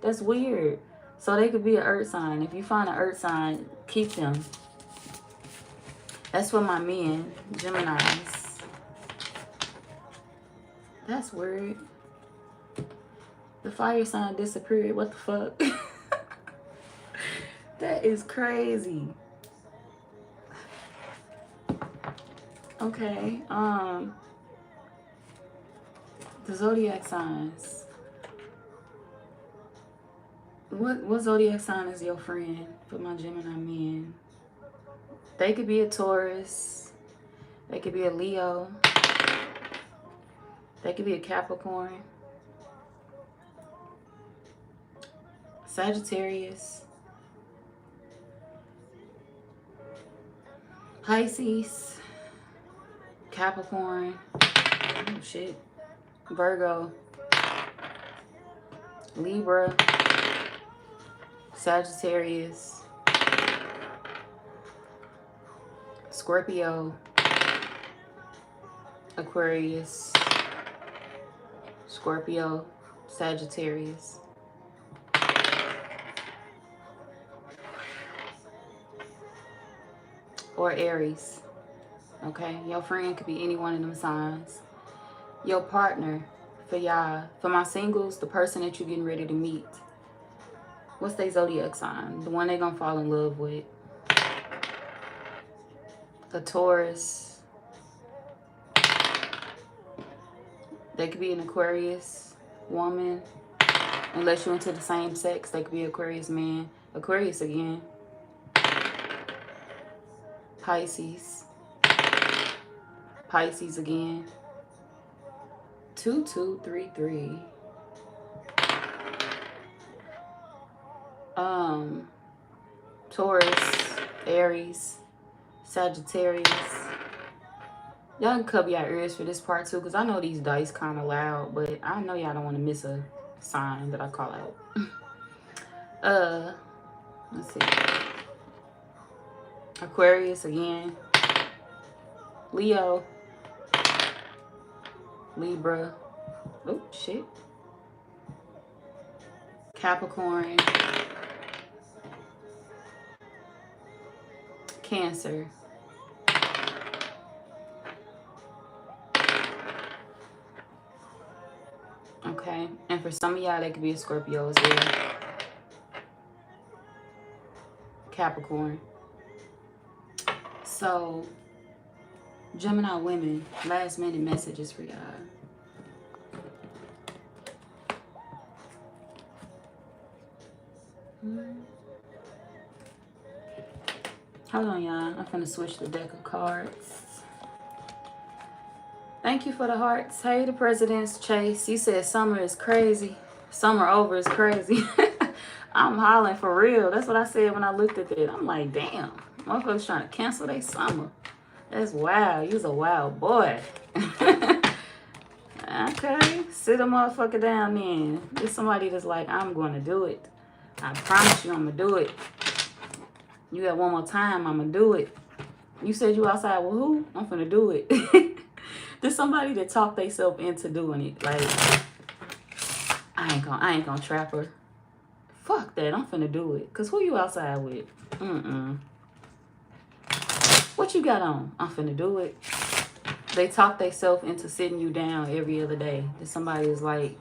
That's weird. So they could be an earth sign. If you find an earth sign, keep them. That's for my men, Geminis. That's weird. The fire sign disappeared. What the fuck? That is crazy. Okay. The zodiac signs. What zodiac sign is your friend for my Gemini men? They could be a Taurus. They could be a Leo. They could be a Capricorn. Sagittarius. Pisces. Capricorn. Oh shit. Virgo. Libra. Sagittarius. Scorpio. Aquarius. Scorpio. Sagittarius. Or Aries. Okay, your friend could be any one of them signs. Your partner, for y'all, for my singles, the person that you're getting ready to meet. What's their zodiac sign? The one they're gonna fall in love with. A Taurus. They could be an Aquarius woman. Unless you're into the same sex, they could be Aquarius man. Aquarius again. Pisces. Pisces again. 2233. Taurus, Aries, Sagittarius. Y'all can cover your ears for this part too, because I know these dice kind of loud, but I know y'all don't want to miss a sign that I call out. Let's see. Aquarius again. Leo. Libra. Oh, shit. Capricorn. Cancer. Okay, and for some of y'all, that could be a Scorpio as well. Capricorn. So, Gemini women, last minute messages for y'all. Hold on, y'all. I'm gonna switch the deck of cards. Thank you for the hearts. Hey, the President's Chase. He said summer is crazy. Summer over is crazy. I'm hollering for real. That's what I said when I looked at it. I'm like, damn. Motherfuckers trying to cancel their summer. That's wild. You's a wild boy. Okay. Sit a motherfucker down then. There's somebody that's like, I'm going to do it. I promise you I'm going to do it. You got one more time, I'm going to do it. You said you outside with who? I'm finna do it. There's somebody that talked themselves into doing it. Like, I ain't gonna trap her. Fuck that, I'm finna do it. Cause who you outside with? What you got on? I'm finna do it. They talk themselves into sitting you down every other day. That somebody is like,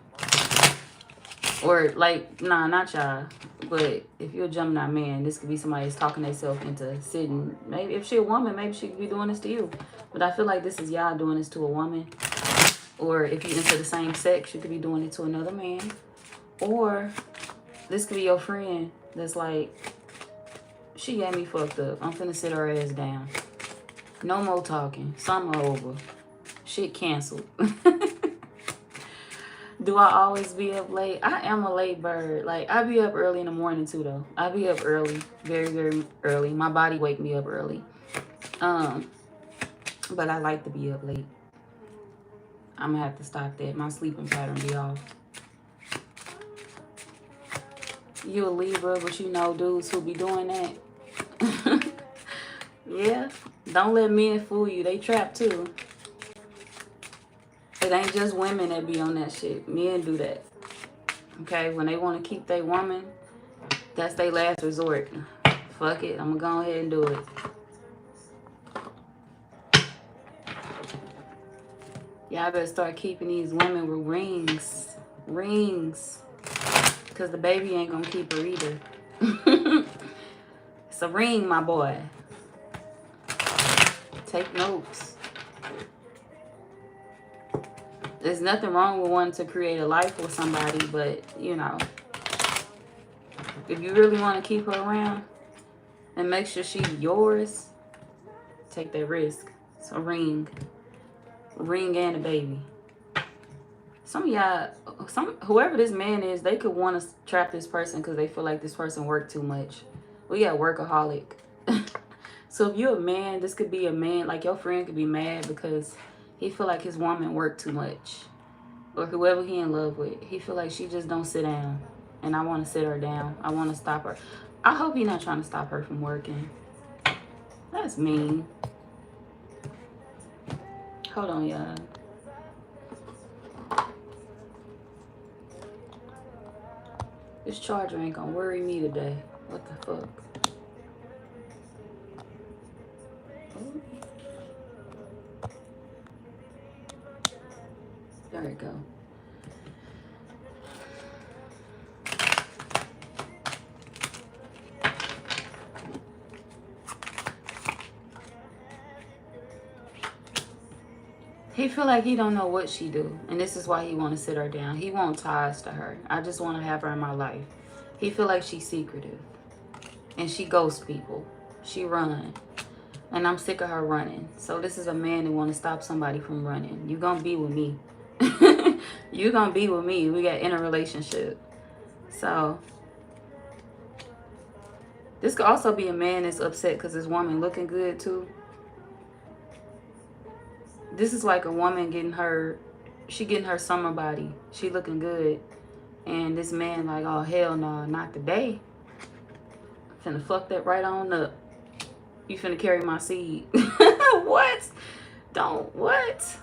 or like, nah, not y'all. But if you're a Gemini man, this could be somebody that's talking themselves into sitting. Maybe if she a woman, maybe she could be doing this to you. But I feel like this is y'all doing this to a woman. Or if you're into the same sex, you could be doing it to another man. Or this could be your friend that's like, she got me fucked up. I'm finna sit her ass down. No more talking. Summer over. Shit canceled. Do I always be up late? I am a late bird. Like, I be up early in the morning too, though. I be up early. Very, very early. My body wake me up early. But I like to be up late. I'm gonna have to stop that. My sleeping pattern be off. You a Libra, but you know dudes who be doing that. Yeah. Don't let men fool you. They trap too. It ain't just women that be on that shit. Men do that. Okay? When they want to keep their woman, that's their last resort. Fuck it. I'm going to go ahead and do it. Y'all better start keeping these women with rings. Rings. Because the baby ain't going to keep her either. It's a ring, my boy. Take notes. There's nothing wrong with wanting to create a life with somebody, but, you know, if you really want to keep her around and make sure she's yours, take that risk. It's a ring. A ring and a baby. Some of y'all, whoever this man is, they could want to trap this person because they feel like this person worked too much. We got workaholic. So if you're a man, this could be a man, like your friend could be mad because he feel like his woman worked too much. Or whoever he in love with. He feel like she just don't sit down. And I want to sit her down. I want to stop her. I hope he's not trying to stop her from working. That's mean. Hold on, y'all. This charger ain't gonna worry me today. What the fuck? There we go. He feel like he don't know what she do. And this is why he want to sit her down. He want ties to her. I just want to have her in my life. He feel like she's secretive. And she ghosts people. She run. And I'm sick of her running. So this is a man that want to stop somebody from running. You gonna be with me. You gonna be with me. We got in a relationship. So this could also be a man that's upset because his woman looking good too. This is like a woman getting her summer body. She looking good. And this man like, oh hell no, not today. Finna fuck that right on up. You finna carry my seed. What? Don't, what?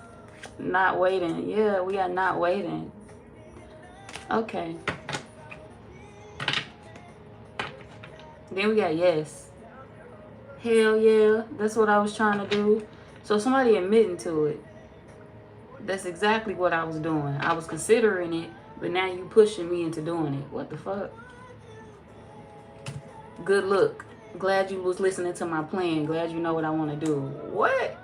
Not waiting. Yeah, we are not waiting. Okay. Then we got yes. Hell yeah. That's what I was trying to do. So somebody admitting to it. That's exactly what I was doing. I was considering it, But now you pushing me into doing it. What the fuck? Good look. Glad you was listening to my plan. Glad you know what I want to do. What?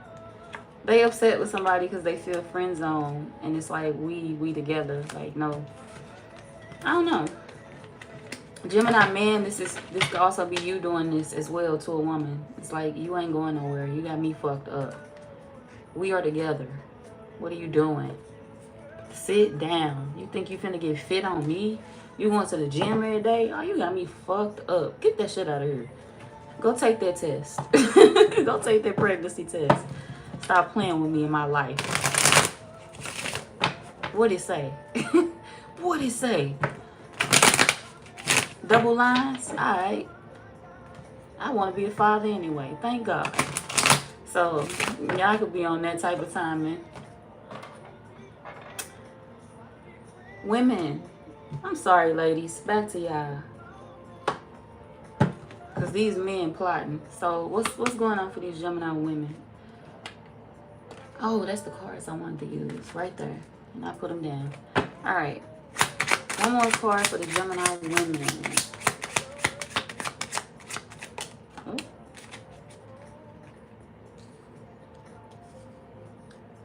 They upset with somebody because they feel friend zone. And it's like, we together. Like, no. I don't know. Gemini man, this could also be you doing this as well to a woman. It's like, you ain't going nowhere. You got me fucked up. We are together. What are you doing? Sit down. You think you finna get fit on me? You going to the gym every day? Oh, you got me fucked up. Get that shit out of here. Go take that test. Go take that pregnancy test. Stop playing with me in my life. What'd it say? What'd it say? Double lines? Alright. I want to be a father anyway. Thank God. So, y'all could be on that type of timing. Women. I'm sorry, ladies. Back to y'all. Because these men plotting. So, what's going on for these Gemini women? Oh, that's the cards I wanted to use. Right there. And I put them down. Alright. One more card for the Gemini women. Oh.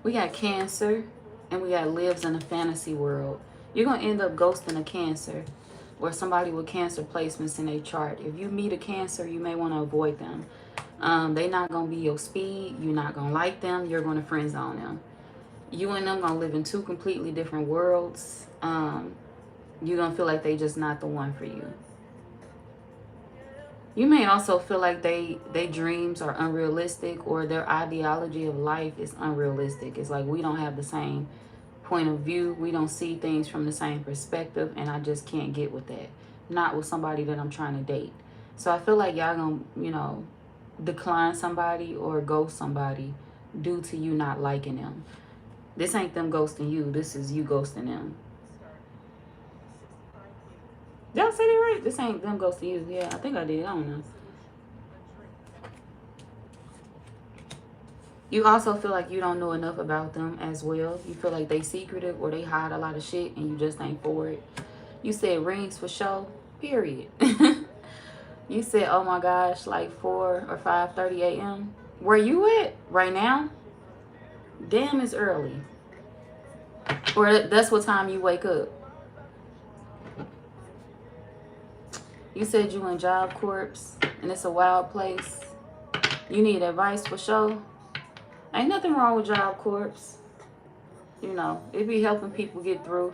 We got Cancer. And we got lives in a fantasy world. You're going to end up ghosting a Cancer. Or somebody with Cancer placements in their chart. If you meet a Cancer, you may want to avoid them. They're not going to be your speed. You're not going to like them. You're going to friend zone them. You and them going to live in two completely different worlds. You're going to feel like they just not the one for you. You may also feel like they dreams are unrealistic, or their ideology of life is unrealistic. It's like, we don't have the same point of view. We don't see things from the same perspective, and I just can't get with that. Not with somebody that I'm trying to date. So I feel like y'all gonna, you know, decline somebody or ghost somebody due to you not liking them. This ain't them ghosting you. This is you ghosting them. Did I say that right? This ain't them ghosting you. Yeah, I think I did. I don't know. You also feel like you don't know enough about them as well. You feel like they secretive or they hide a lot of shit and you just ain't for it. You said rings for show, period. You said, oh my gosh, like 4 or 5:30 a.m. Where you at right now? Damn, it's early. Or that's what time you wake up. You said you in Job Corps and it's a wild place. You need advice for sure. Ain't nothing wrong with Job Corps. You know, it be helping people get through.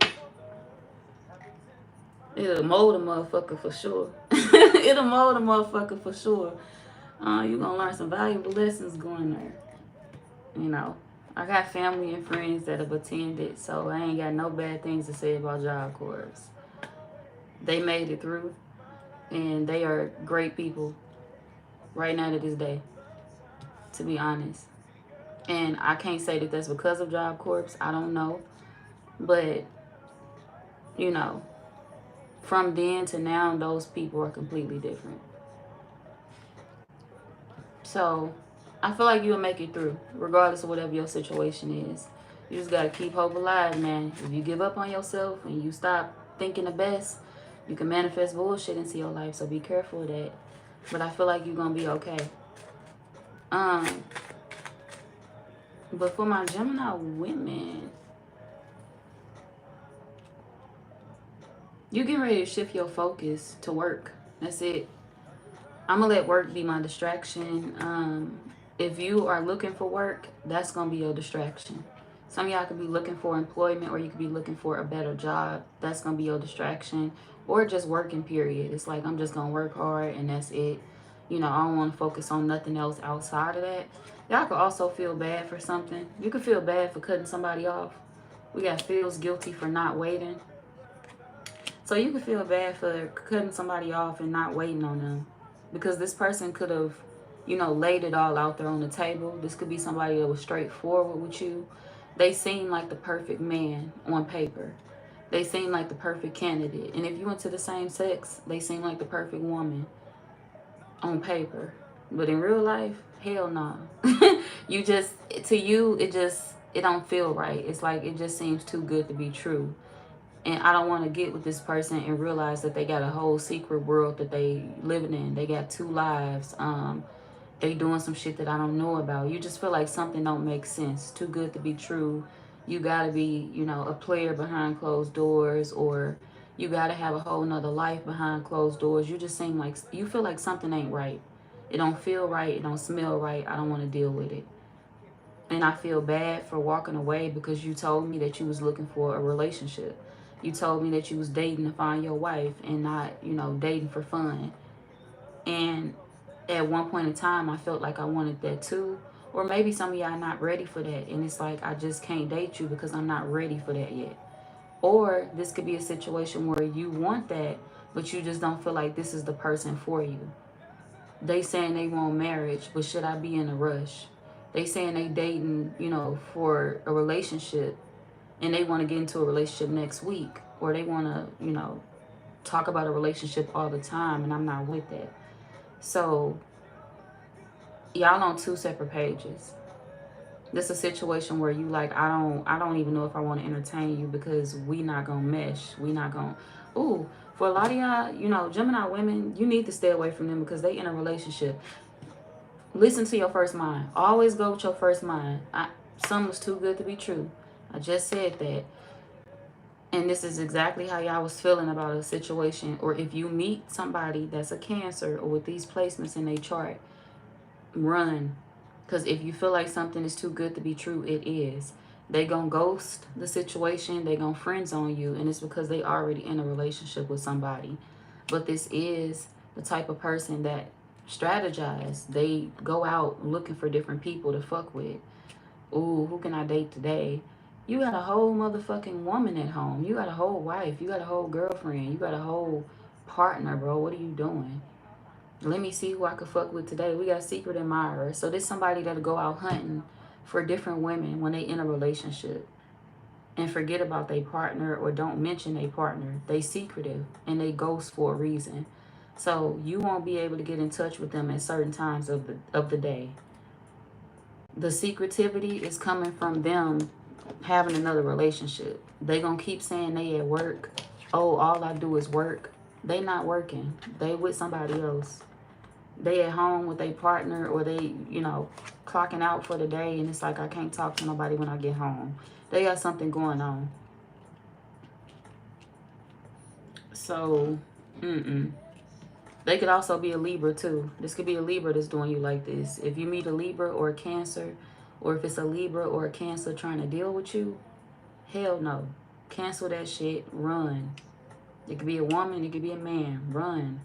It'll mold a motherfucker for sure. It'll mold a motherfucker for sure. You're gonna learn some valuable lessons going there. You know, I got family and friends that have attended, so I ain't got no bad things to say about Job Corps. They made it through, and they are great people right now to this day, to be honest. And I can't say that that's because of Job Corps. I don't know. But, you know, from then to now, those people are completely different. So, I feel like you'll make it through, regardless of whatever your situation is. You just got to keep hope alive, man. If you give up on yourself and you stop thinking the best, you can manifest bullshit into your life. So be careful of that. But I feel like you're going to be okay. But for my Gemini women, you get ready to shift your focus to work. That's it. I'm going to let work be my distraction. If you are looking for work, that's going to be your distraction. Some of y'all could be looking for employment, or you could be looking for a better job. That's going to be your distraction. Or just working, period. It's like, I'm just going to work hard and that's it. You know, I don't want to focus on nothing else outside of that. Y'all could also feel bad for something. You could feel bad for cutting somebody off. We got feels guilty for not waiting. So you could feel bad for cutting somebody off and not waiting on them. Because this person could have, you know, laid it all out there on the table. This could be somebody that was straightforward with you. They seem like the perfect man on paper. They seem like the perfect candidate. And if you went to the same sex, they seem like the perfect woman on paper. But in real life, hell no. You just, to you, it don't feel right. It's like, it just seems too good to be true. And I don't want to get with this person and realize that they got a whole secret world that they living in. They got 2 lives. They doing some shit that I don't know about. You just feel like something don't make sense. Too good to be true. You gotta be, you know, a player behind closed doors, or you gotta have a whole nother life behind closed doors. You just seem like, you feel like something ain't right. It don't feel right. It don't smell right. I don't want to deal with it. And I feel bad for walking away because you told me that you was looking for a relationship. You told me that you was dating to find your wife and not, you know, dating for fun. And at one point in time, I felt like I wanted that too. Or maybe some of y'all not ready for that. And it's like, I just can't date you because I'm not ready for that yet. Or this could be a situation where you want that, but you just don't feel like this is the person for you. They saying they want marriage, but should I be in a rush? They saying they dating, you know, for a relationship, and they want to get into a relationship next week, or they want to, you know, talk about a relationship all the time, and I'm not with that. So y'all on 2 separate pages. This is a situation where you like, I don't even know if I want to entertain you because we not gonna mesh. We not gonna. Ooh, for a lot of y'all, you know, Gemini women, you need to stay away from them because they in a relationship. Listen to your first mind. Always go with your first mind. Some was too good to be true. I just said that. And this is exactly how y'all was feeling about a situation. Or if you meet somebody that's a Cancer or with these placements in their chart, run. Because if you feel like something is too good to be true, it is. They gonna ghost the situation. They gonna friend zone you. And it's because they already in a relationship with somebody. But this is the type of person that strategize. They go out looking for different people to fuck with. Ooh, who can I date today? You got a whole motherfucking woman at home. You got a whole wife. You got a whole girlfriend. You got a whole partner, bro. What are you doing? Let me see who I could fuck with today. We got secret admirers. So there's somebody that'll go out hunting for different women when they in a relationship and forget about their partner or don't mention their partner. They secretive and they ghost for a reason. So you won't be able to get in touch with them at certain times of the day. The secretivity is coming from them having another relationship. They gonna keep saying they at work. Oh, all I do is work. They not working. They with somebody else. They at home with their partner, or they, you know, clocking out for the day, and it's like, I can't talk to nobody when I get home. They got something going on. So, They could also be a Libra too. This could be a Libra that's doing you like this. If you meet a Libra or a Cancer, or if it's a Libra or a Cancer trying to deal with you, hell no. Cancel that shit. Run. It could be a woman. It could be a man. Run.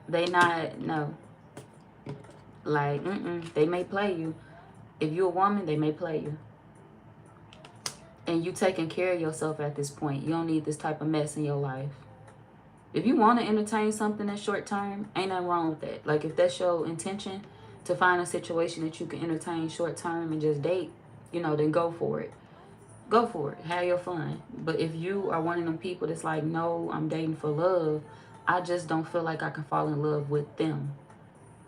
They not, no. Like, they may play you. If you're a woman, they may play you. And you taking care of yourself at this point. You don't need this type of mess in your life. If you want to entertain something that's short term, ain't nothing wrong with that. Like, if that's your intention to find a situation that you can entertain short term and just date, you know, then go for it. Go for it. Have your fun. But if you are one of them people that's like, no, I'm dating for love, I just don't feel like I can fall in love with them.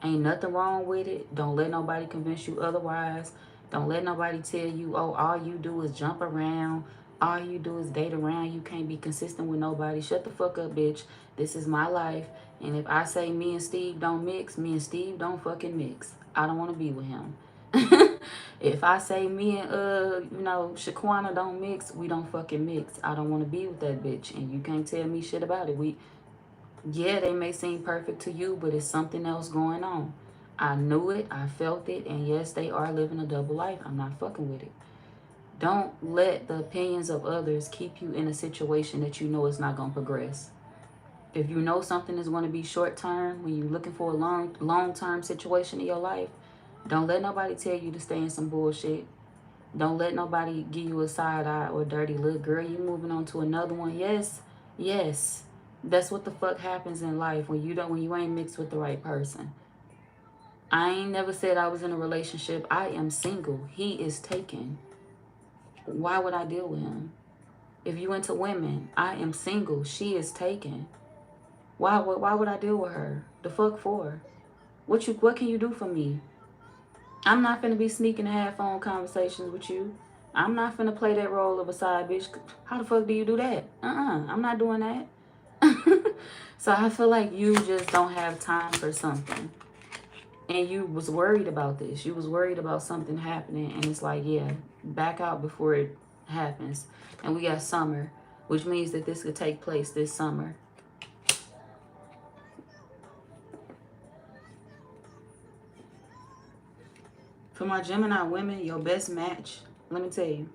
Ain't nothing wrong with it. Don't let nobody convince you otherwise. Don't let nobody tell you, oh, all you do is jump around. All you do is date around. You can't be consistent with nobody. Shut the fuck up, bitch. This is my life. And if I say me and Steve don't mix, me and Steve don't fucking mix. I don't want to be with him. If I say me and, you know, Shaquana don't mix, we don't fucking mix. I don't want to be with that bitch. And you can't tell me shit about it. Yeah, they may seem perfect to you, but it's something else going on. I knew it. I felt it. And yes, they are living a double life. I'm not fucking with it. Don't let the opinions of others keep you in a situation that you know is not going to progress. If you know something is going to be short term, when you're looking for a long-term situation in your life, don't let nobody tell you to stay in some bullshit. Don't let nobody give you a side eye or dirty look. Girl, you moving on to another one. Yes, yes. That's what the fuck happens in life when you ain't mixed with the right person. I ain't never said I was in a relationship. I am single. He is taken. Why would I deal with him? If you into women, I am single. She is taken. Why would I deal with her? The fuck for? What can you do for me? I'm not gonna be sneaking to have phone conversations with you. I'm not finna play that role of a side bitch. How the fuck do you do that? I'm not doing that. So I feel like you just don't have time for something. And you was worried about this. You was worried about something happening. And it's like, yeah, back out before it happens. And we got summer, which means that this could take place this summer. For my Gemini women, your best match, let me tell you,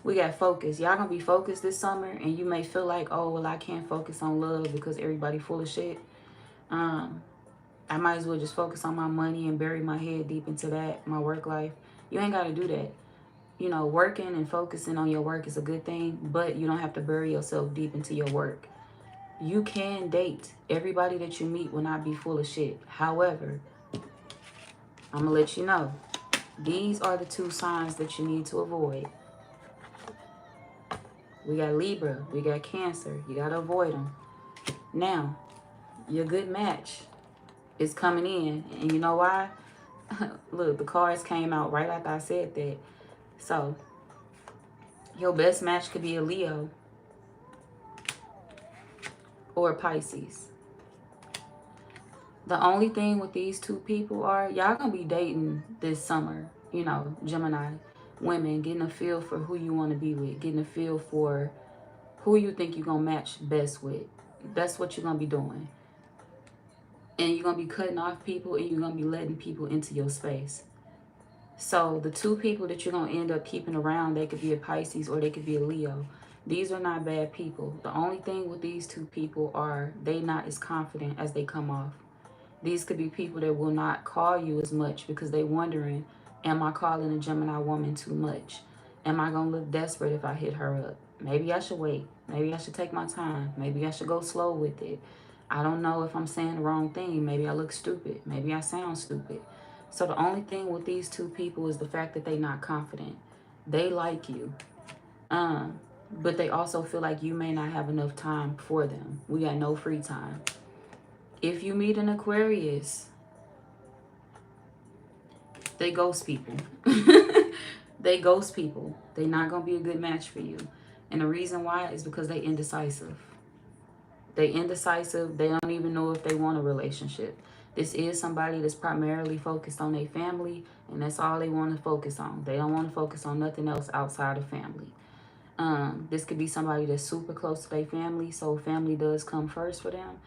we got focus. Y'all gonna be focused this summer, and you may feel like, oh, well, I can't focus on love because everybody full of shit. I might as well just focus on my money and bury my head deep into that, my work life. You ain't gotta do that. You know, working and focusing on your work is a good thing, but you don't have to bury yourself deep into your work. You can date. Everybody that you meet will not be full of shit. However, I'm gonna let you know, these are the 2 signs that you need to avoid. We got Libra, we got Cancer. You gotta avoid them. Now, your good match is coming in. And you know why? Look, the cards came out right after I said that. So, your best match could be a Leo or a Pisces. The only thing with these 2 people are, y'all gonna be dating this summer, you know, Gemini women, getting a feel for who you want to be with, getting a feel for who you think you're gonna match best with. That's what you're gonna be doing. And you're gonna be cutting off people, and you're gonna be letting people into your space. So the 2 people that you're gonna end up keeping around, they could be a Pisces or they could be a Leo. These are not bad people. The only thing with these 2 people are they not as confident as they come off. These could be people that will not call you as much because they're wondering, am I calling a Gemini woman too much? Am I going to look desperate if I hit her up? Maybe I should wait. Maybe I should take my time. Maybe I should go slow with it. I don't know if I'm saying the wrong thing. Maybe I look stupid. Maybe I sound stupid. So the only thing with these 2 people is the fact that they're not confident. They like you. But they also feel like you may not have enough time for them. We got no free time. If you meet an Aquarius, they ghost people. They ghost people. They're not going to be a good match for you. And the reason why is because they indecisive. They indecisive. They don't even know if they want a relationship. This is somebody that's primarily focused on their family, and that's all they want to focus on. They don't want to focus on nothing else outside of family. This could be somebody that's super close to their family, so family does come first for them.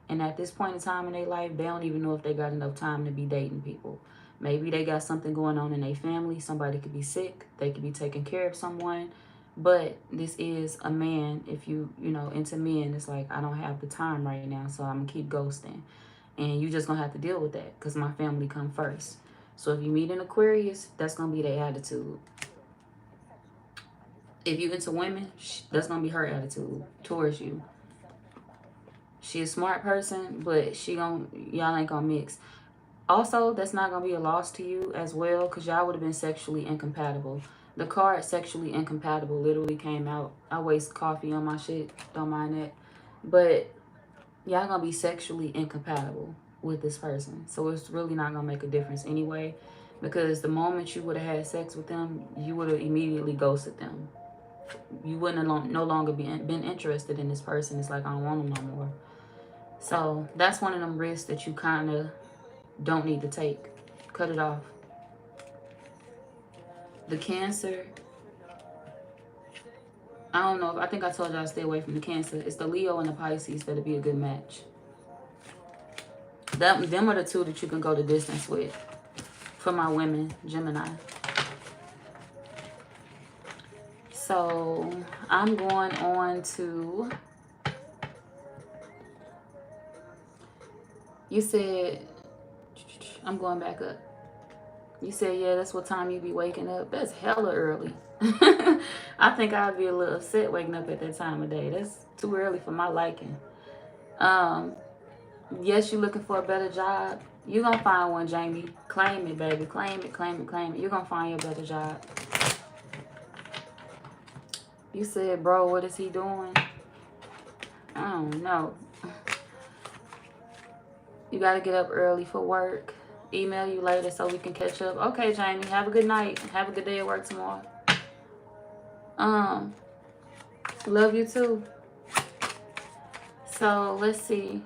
And at this point in time in their life, they don't even know if they got enough time to be dating people. Maybe they got something going on in their family. Somebody could be sick. They could be taking care of someone. But this is a man. If you know, into men, it's like, I don't have the time right now, so I'm going to keep ghosting. And you just going to have to deal with that because my family come first. So if you meet an Aquarius, that's going to be their attitude. If you into women, that's going to be her attitude towards you. She a smart person, but y'all ain't gonna mix. Also, that's not gonna be a loss to you as well, because y'all would have been sexually incompatible. The card sexually incompatible literally came out. I waste coffee on my shit, don't mind that. But y'all gonna be sexually incompatible with this person. So it's really not gonna make a difference anyway, because the moment you would have had sex with them, you would have immediately ghosted them. You wouldn't have no longer been interested in this person. It's like, I don't want them no more. So that's one of them risks that you kind of don't need to take. Cut it off. The Cancer, I don't know. I think I told y'all to stay away from the Cancer. It's the Leo and the Pisces that'll be a good match. Them are the 2 that you can go the distance with. For my women, Gemini. So I'm going on to... You said, I'm going back up. You said, yeah, that's what time you be waking up. That's hella early. I think I'd be a little upset waking up at that time of day. That's too early for my liking. Yes, you're looking for a better job. You're going to find one, Jamie. Claim it, baby. Claim it, claim it, claim it. You're going to find your better job. You said, bro, what is he doing? I don't know. You got to get up early for work. Email you later so we can catch up. Okay, Jamie, have a good night. Have a good day at work tomorrow. Love you too. So let's see.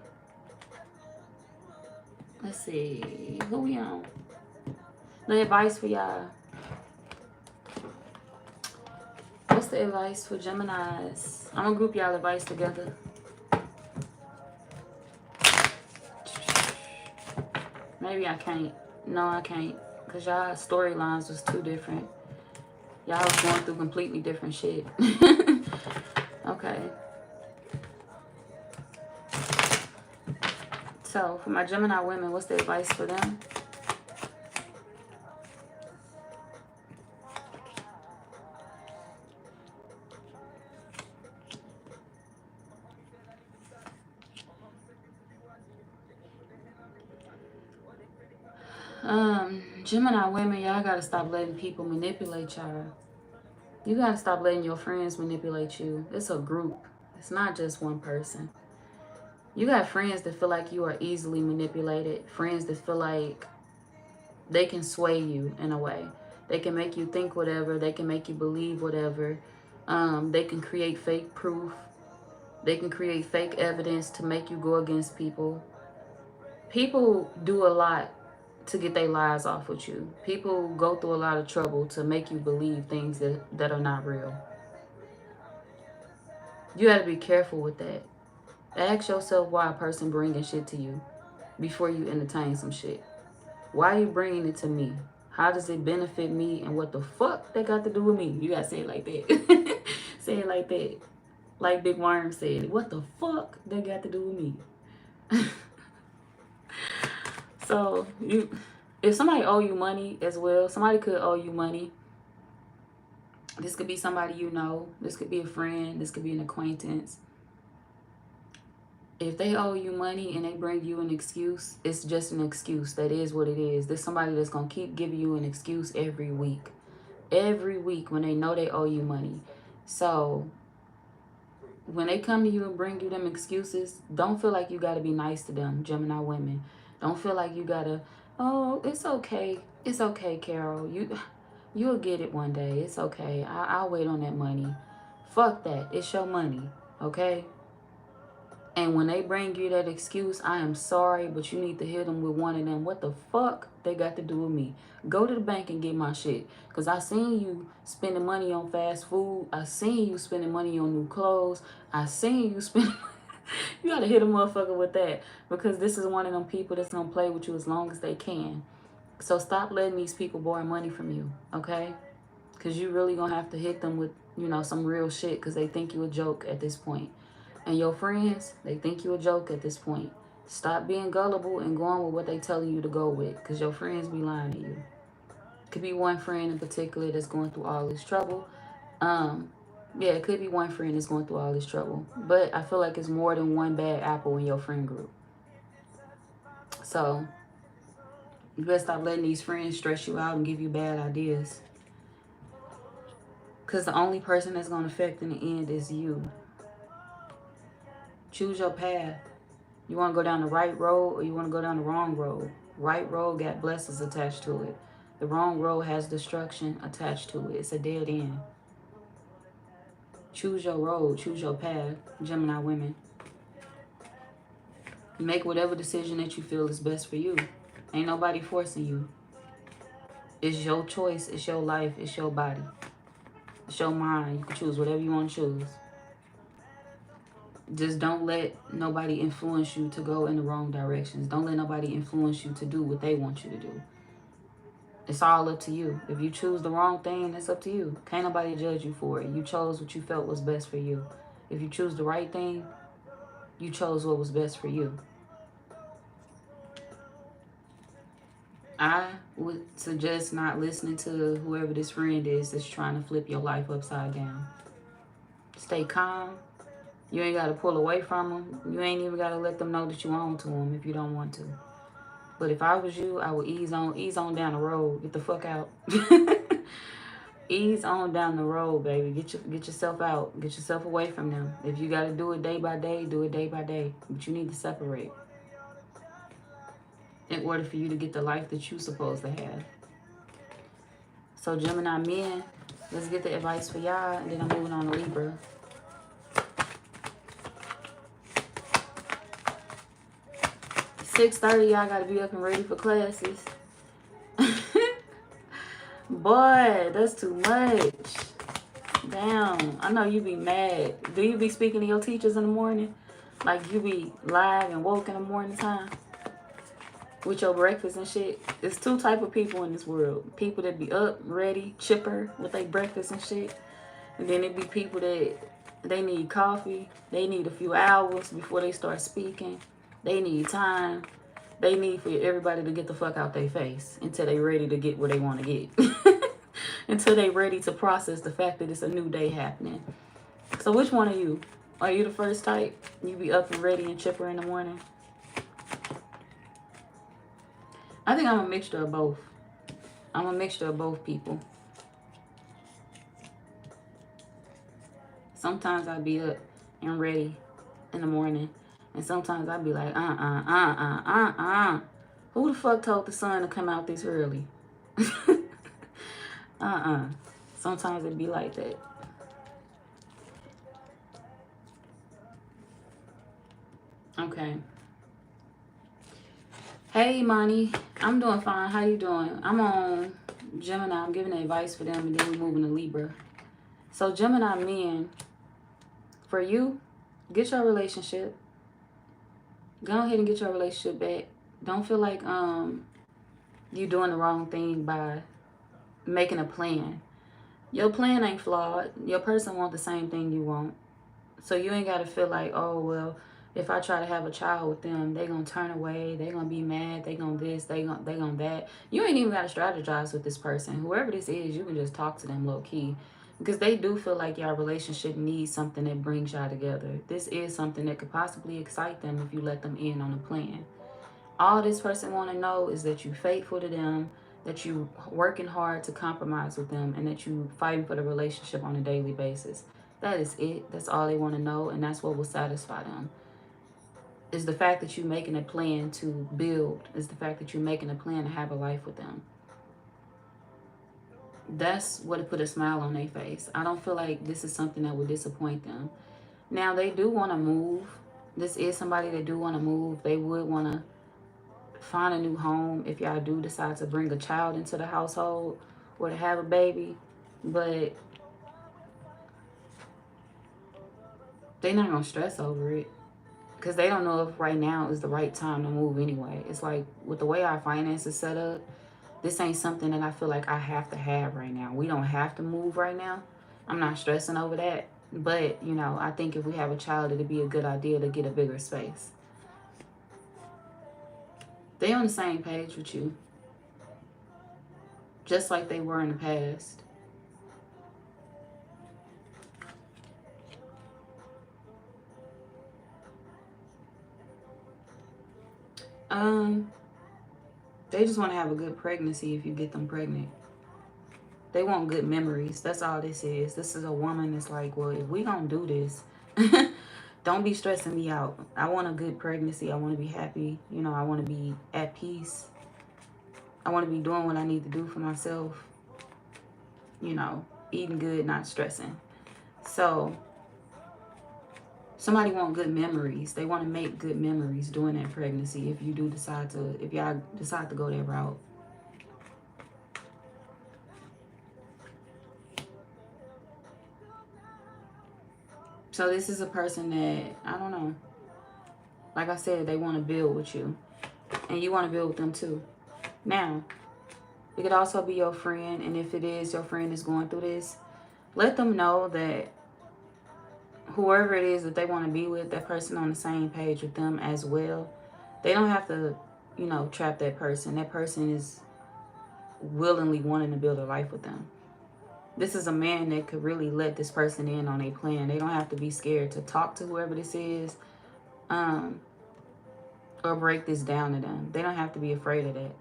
Who we on? The advice for y'all. What's the advice for Geminis? I'm gonna group y'all advice together. Maybe I can't. No, I can't. Because y'all storylines was too different. Y'all was going through completely different shit. Okay. So, for my Gemini women, what's the advice for them? Gemini women, y'all gotta stop letting people manipulate y'all. You gotta stop letting your friends manipulate you. It's a group. It's not just one person. You got friends that feel like you are easily manipulated. Friends that feel like they can sway you in a way. They can make you think whatever. They can make you believe whatever. They can create fake proof. They can create fake evidence to make you go against people. People do a lot to get their lies off with you. People go through a lot of trouble to make you believe things that are not real. You got to be careful with that. Ask yourself why a person bringing shit to you before you entertain some shit. Why are you bringing it to me? How does it benefit me? And what the fuck that got to do with me? You got to say it like that. Say it like that. Like Big Worm said, what the fuck that got to do with me? So, if somebody owe you money as well, somebody could owe you money. This could be somebody you know. This could be a friend. This could be an acquaintance. If they owe you money and they bring you an excuse, it's just an excuse. That is what it is. There's somebody that's going to keep giving you an excuse every week. Every week when they know they owe you money. So, when they come to you and bring you them excuses, don't feel like you got to be nice to them, Gemini women. Don't feel like you got to, oh, it's okay. It's okay, Carol. You'll get it one day. It's okay. I'll wait on that money. Fuck that. It's your money, okay? And when they bring you that excuse, I am sorry, but you need to hit them with one of them. What the fuck they got to do with me? Go to the bank and get my shit. Because I seen you spending money on fast food. I seen you spending money on new clothes. I seen you spending... You got to hit a motherfucker with that. Because this is one of them people that's going to play with you as long as they can. So stop letting these people borrow money from you, okay? Because you really going to have to hit them with, you know, some real shit because they think you a joke at this point. And your friends, they think you a joke at this point. Stop being gullible and going with what they telling you to go with. Because your friends be lying to you. Could be one friend in particular that's going through all this trouble. Yeah, it could be one friend that's going through all this trouble. But I feel like it's more than one bad apple in your friend group. So, you better stop letting these friends stress you out and give you bad ideas. Because the only person that's going to affect in the end is you. Choose your path. You want to go down the right road or you want to go down the wrong road. Right road got blessings attached to it. The wrong road has destruction attached to it. It's a dead end. Choose your road. Choose your path, Gemini women. Make whatever decision that you feel is best for you. Ain't nobody forcing you. It's your choice. It's your life. It's your body. It's your mind. You can choose whatever you want to choose. Just don't let nobody influence you to go in the wrong directions. Don't let nobody influence you to do what they want you to do. It's all up to you. If you choose the wrong thing, it's up to you. Can't nobody judge you for it. You chose what you felt was best for you. If you choose the right thing, you chose what was best for you. I would suggest not listening to whoever this friend is that's trying to flip your life upside down. Stay calm. You ain't got to pull away from them. You ain't even got to let them know that you own to them if you don't want to. But if I was you, I would ease on down the road. Get the fuck out. Ease on down the road, baby. Get yourself out. Get yourself away from them. If you got to do it day by day, do it day by day. But you need to separate in order for you to get the life that you're supposed to have. So Gemini men, Let's get the advice for y'all, and then I'm moving on to Libra. $6:30, y'all gotta be up and ready for classes. Boy, that's too much. Damn, I know you be mad. Do you be speaking to your teachers in the morning? Like you be live and woke in the morning time with your breakfast and shit? There's two type of people in this world. People that be up, ready, chipper with their breakfast and shit. And then it be people that they need coffee. They need a few hours before they start speaking. They need time. They need for everybody to get the fuck out their face until they ready to get where they want to get. Until they ready to process the fact that it's a new day happening. So which one are you? Are you the first type? You be up and ready and chipper in the morning? I think I'm a mixture of both. I'm a mixture of both people. Sometimes I be up and ready in the morning. And sometimes I be like, Who the fuck told the sun to come out this early? Sometimes it be like that. Okay. Hey, Monty. I'm doing fine. How you doing? I'm on Gemini. I'm giving advice for them, and then we're moving to Libra. So Gemini men, for you, get your relationship. Go ahead and get your relationship back. Don't feel like you doing the wrong thing by making a plan. Your plan ain't flawed. Your person want the same thing you want. So you ain't got to feel like, oh, well, if I try to have a child with them, they going to turn away. They going to be mad. They going to this. They going to that. You ain't even got to strategize with this person. Whoever this is, you can just talk to them low key. Because they do feel like your relationship needs something that brings y'all together. This is something that could possibly excite them if you let them in on a plan. All this person want to know is that you faithful to them, that you working hard to compromise with them, and that you fighting for the relationship on a daily basis. That is it. That's all they want to know, and that's what will satisfy them. Is the fact that you're making a plan to build, is the fact that you're making a plan to have a life with them. That's what would put a smile on their face. I don't feel like this is something that would disappoint them. Now, they do want to move. This is somebody that do want to move. They would want to find a new home if y'all do decide to bring a child into the household or to have a baby. But they're not going to stress over it because they don't know if right now is the right time to move anyway. It's like with the way our finances set up, this ain't something that I feel like I have to have right now. We don't have to move right now. I'm not stressing over that. But, you know, I think if we have a child, it'd be a good idea to get a bigger space. They on the same page with you. Just like they were in the past. They just want to have a good pregnancy if you get them pregnant. They want good memories. That's all this is. This is a woman that's like, well, if we gonna do this, don't be stressing me out. I want a good pregnancy. I want to be happy. You know, I want to be at peace. I want to be doing what I need to do for myself. You know, eating good, not stressing. So somebody want good memories. They want to make good memories during that pregnancy if you do decide to, if y'all decide to go that route. So this is a person that, I don't know, like I said, they want to build with you. And you want to build with them too. Now, it could also be your friend. And if it is your friend is going through this, let them know that whoever it is that they want to be with, that person on the same page with them as well. They don't have to, you know, trap that person. That person is willingly wanting to build a life with them. This is a man that could really let this person in on a plan. They don't have to be scared to talk to whoever this is or break this down to them. They don't have to be afraid of that.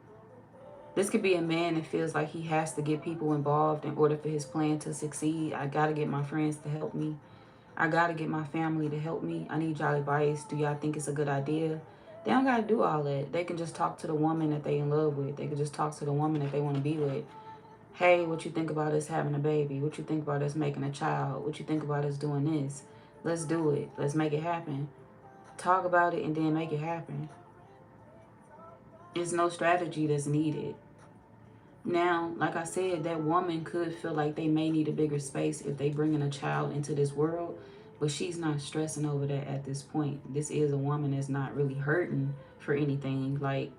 This could be a man that feels like he has to get people involved in order for his plan to succeed. I got to get my friends to help me. I got to get my family to help me. I need y'all advice. Do y'all think it's a good idea? They don't got to do all that. They can just talk to the woman that they in love with. They can just talk to the woman that they want to be with. Hey, what you think about us having a baby? What you think about us making a child? What you think about us doing this? Let's do it. Let's make it happen. Talk about it and then make it happen. There's no strategy that's needed. Now, like I said, that woman could feel like they may need a bigger space if they bring in a child into this world, but she's not stressing over that at this point. This is a woman that's not really hurting for anything. Like,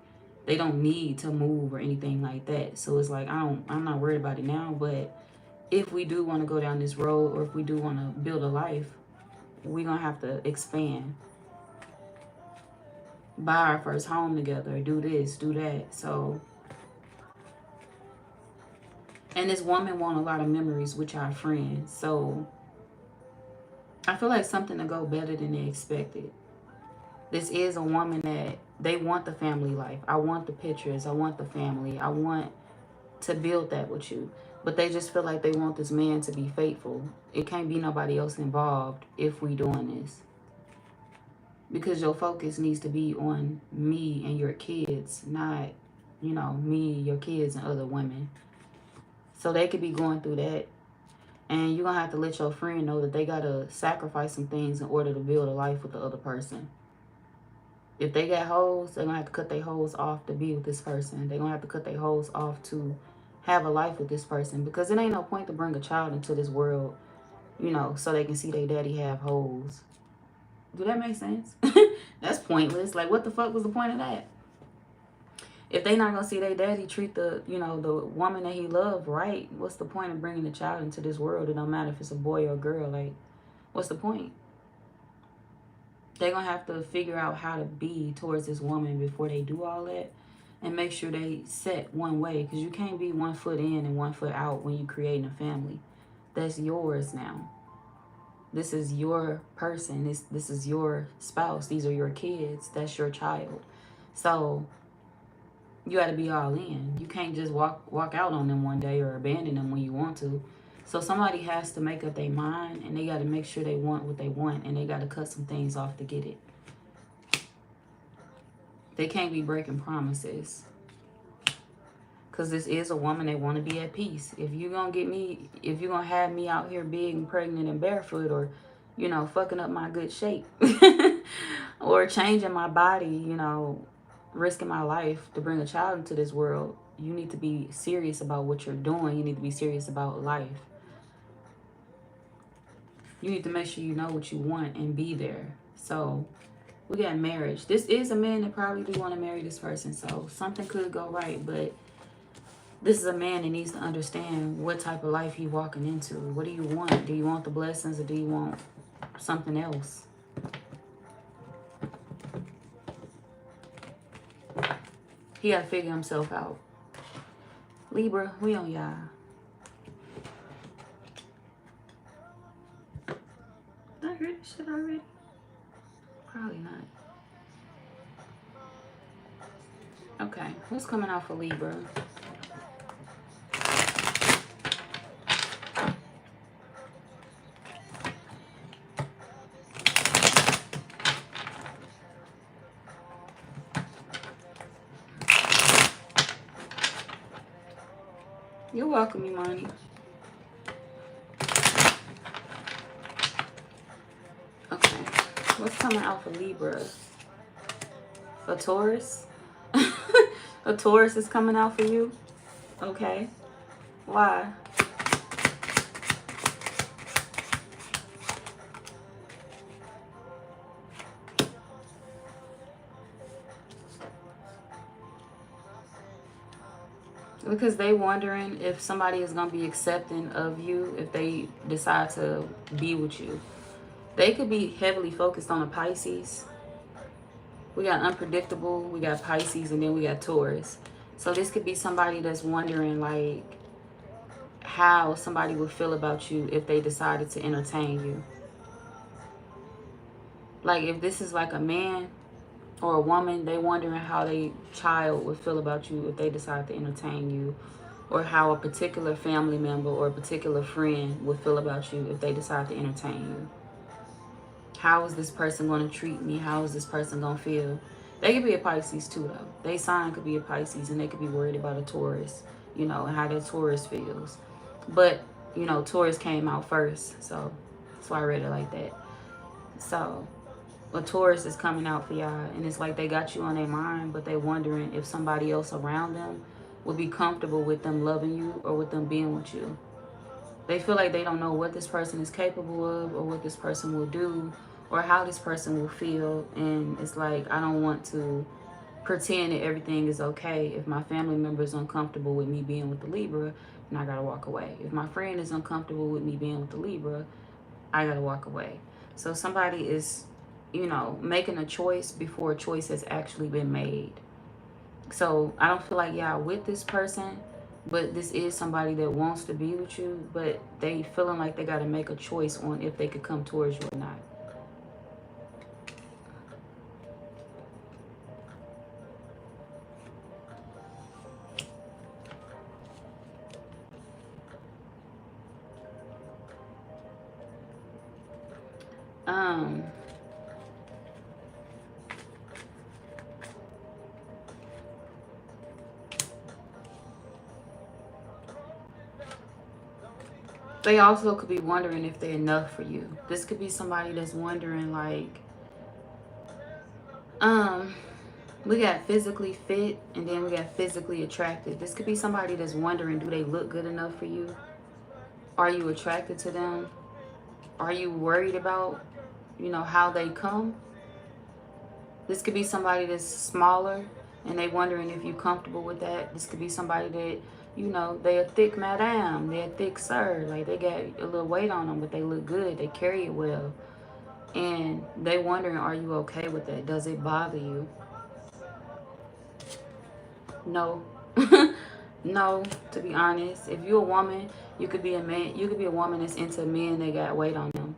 they don't need to move or anything like that. So it's like, I'm not worried about it now, but if we do want to go down this road, or if we do want to build a life, we're going to have to expand. Buy our first home together, do this, do that. So, and this woman want a lot of memories with our friends. So I feel like something to go better than they expected. This is a woman that they want the family life. I want the pictures. I want the family. I want to build that with you. But they just feel like they want this man to be faithful. It can't be nobody else involved if we doing this. Because your focus needs to be on me and your kids, not, you know, me, your kids, and other women. So they could be going through that. And you're going to have to let your friend know that they got to sacrifice some things in order to build a life with the other person. If they got hoes, they're going to have to cut their hoes off to be with this person. They're going to have to cut their hoes off to have a life with this person. Because it ain't no point to bring a child into this world, you know, so they can see their daddy have hoes. Do that make sense? That's pointless. Like, what the fuck was the point of that? If they not going to see their daddy treat the, you know, the woman that he loved right, what's the point of bringing the child into this world? It don't matter if it's a boy or a girl. Like, what's the point? They're going to have to figure out how to be towards this woman before they do all that. And make sure they set one way. Because you can't be 1 foot in and 1 foot out when you're creating a family. That's yours now. This is your person. This is your spouse. These are your kids. That's your child. So you got to be all in. You can't just walk out on them one day or abandon them when you want to. So somebody has to make up their mind, and they got to make sure they want what they want, and they got to cut some things off to get it. They can't be breaking promises. Because this is a woman that want to be at peace. If you're going to get me, if you're going to have me out here big and pregnant and barefoot, or, you know, fucking up my good shape, or changing my body, you know, risking my life to bring a child into this world, you need to be serious about what you're doing. You need to be serious about life. You need to make sure you know what you want and be there. So we got marriage. This is a man that probably do want to marry this person. So something could go right, but this is a man that needs to understand what type of life he's walking into. What do you want? Do you want the blessings, or do you want something else? He got to figure himself out. Libra, we on y'all. Did I hear this shit already? Probably not. Okay, who's coming out for Libra? You're welcome, Imani. Okay. What's coming out for Libra? A Taurus? A Taurus is coming out for you? Okay. Why? Because they wondering if somebody is going to be accepting of you if they decide to be with you. They could be heavily focused on a Pisces. We got unpredictable, we got Pisces, and then we got Taurus. So this could be somebody that's wondering, like, how somebody would feel about you if they decided to entertain you. Like, if this is like a man or a woman, they wondering how their child would feel about you if they decide to entertain you, or how a particular family member or a particular friend would feel about you if they decide to entertain you. How is this person going to treat me? How is this person going to feel? They could be a Pisces too, though. They sign could be a Pisces, and they could be worried about a Taurus you know, and how that Taurus feels. But, you know, Taurus came out first, so that's why I read it like that. So, a Taurus is coming out for y'all, and it's like they got you on their mind, but they wondering if somebody else around them would be comfortable with them loving you or with them being with you. They feel like they don't know what this person is capable of or what this person will do or how this person will feel. And it's like, I don't want to pretend that everything is okay. If my family member is uncomfortable with me being with the Libra, then I gotta walk away. If my friend is uncomfortable with me being with the Libra, I gotta walk away. So somebody is, you know, making a choice before a choice has actually been made. So I don't feel like y'all with this person, but this is somebody that wants to be with you, but they feeling like they got to make a choice on if they could come towards you or not. They also could be wondering if they're enough for you. This could be somebody that's wondering like, we got physically fit and then we got physically attracted. This could be somebody that's wondering, do they look good enough for you? Are you attracted to them? Are you worried about, you know, how they come? This could be somebody that's smaller and they wondering if you're comfortable with that. This could be somebody that, you know, they a thick madam, they a thick sir. Like they got a little weight on them, but they look good. They carry it well. And they wondering, are you okay with that? Does it bother you? No. No, to be honest. If you're a woman, you could be a man. You could be a woman that's into men that got weight on them.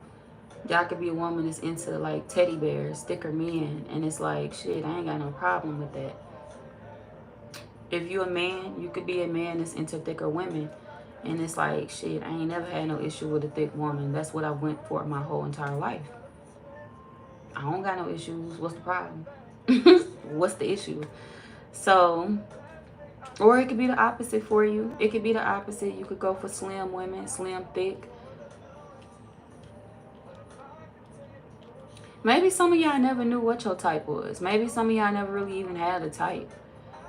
Y'all could be a woman that's into like teddy bears, thicker men. And it's like, shit, I ain't got no problem with that. If you're a man, you could be a man that's into thicker women. And it's like, shit, I ain't never had no issue with a thick woman. That's what I went for my whole entire life. I don't got no issues. What's the problem? What's the issue? So, or it could be the opposite for you. It could be the opposite. You could go for slim women, slim, thick. Maybe some of y'all never knew what your type was. Maybe some of y'all never really even had a type.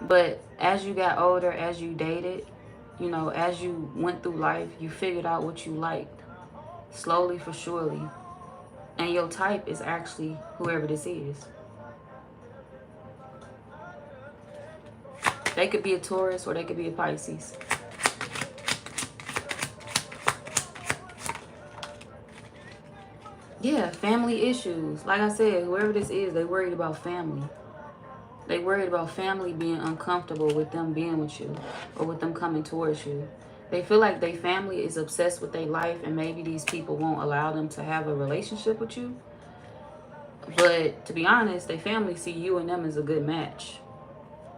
But as you got older, as you dated, you know, as you went through life, you figured out what you liked. Slowly for surely. And your type is actually whoever this is. They could be a Taurus or they could be a Pisces. Yeah, family issues. Like I said, whoever this is, they worried about family. They worried about family being uncomfortable with them being with you or with them coming towards you. They feel like their family is obsessed with their life and maybe these people won't allow them to have a relationship with you. But to be honest, their family see you and them as a good match.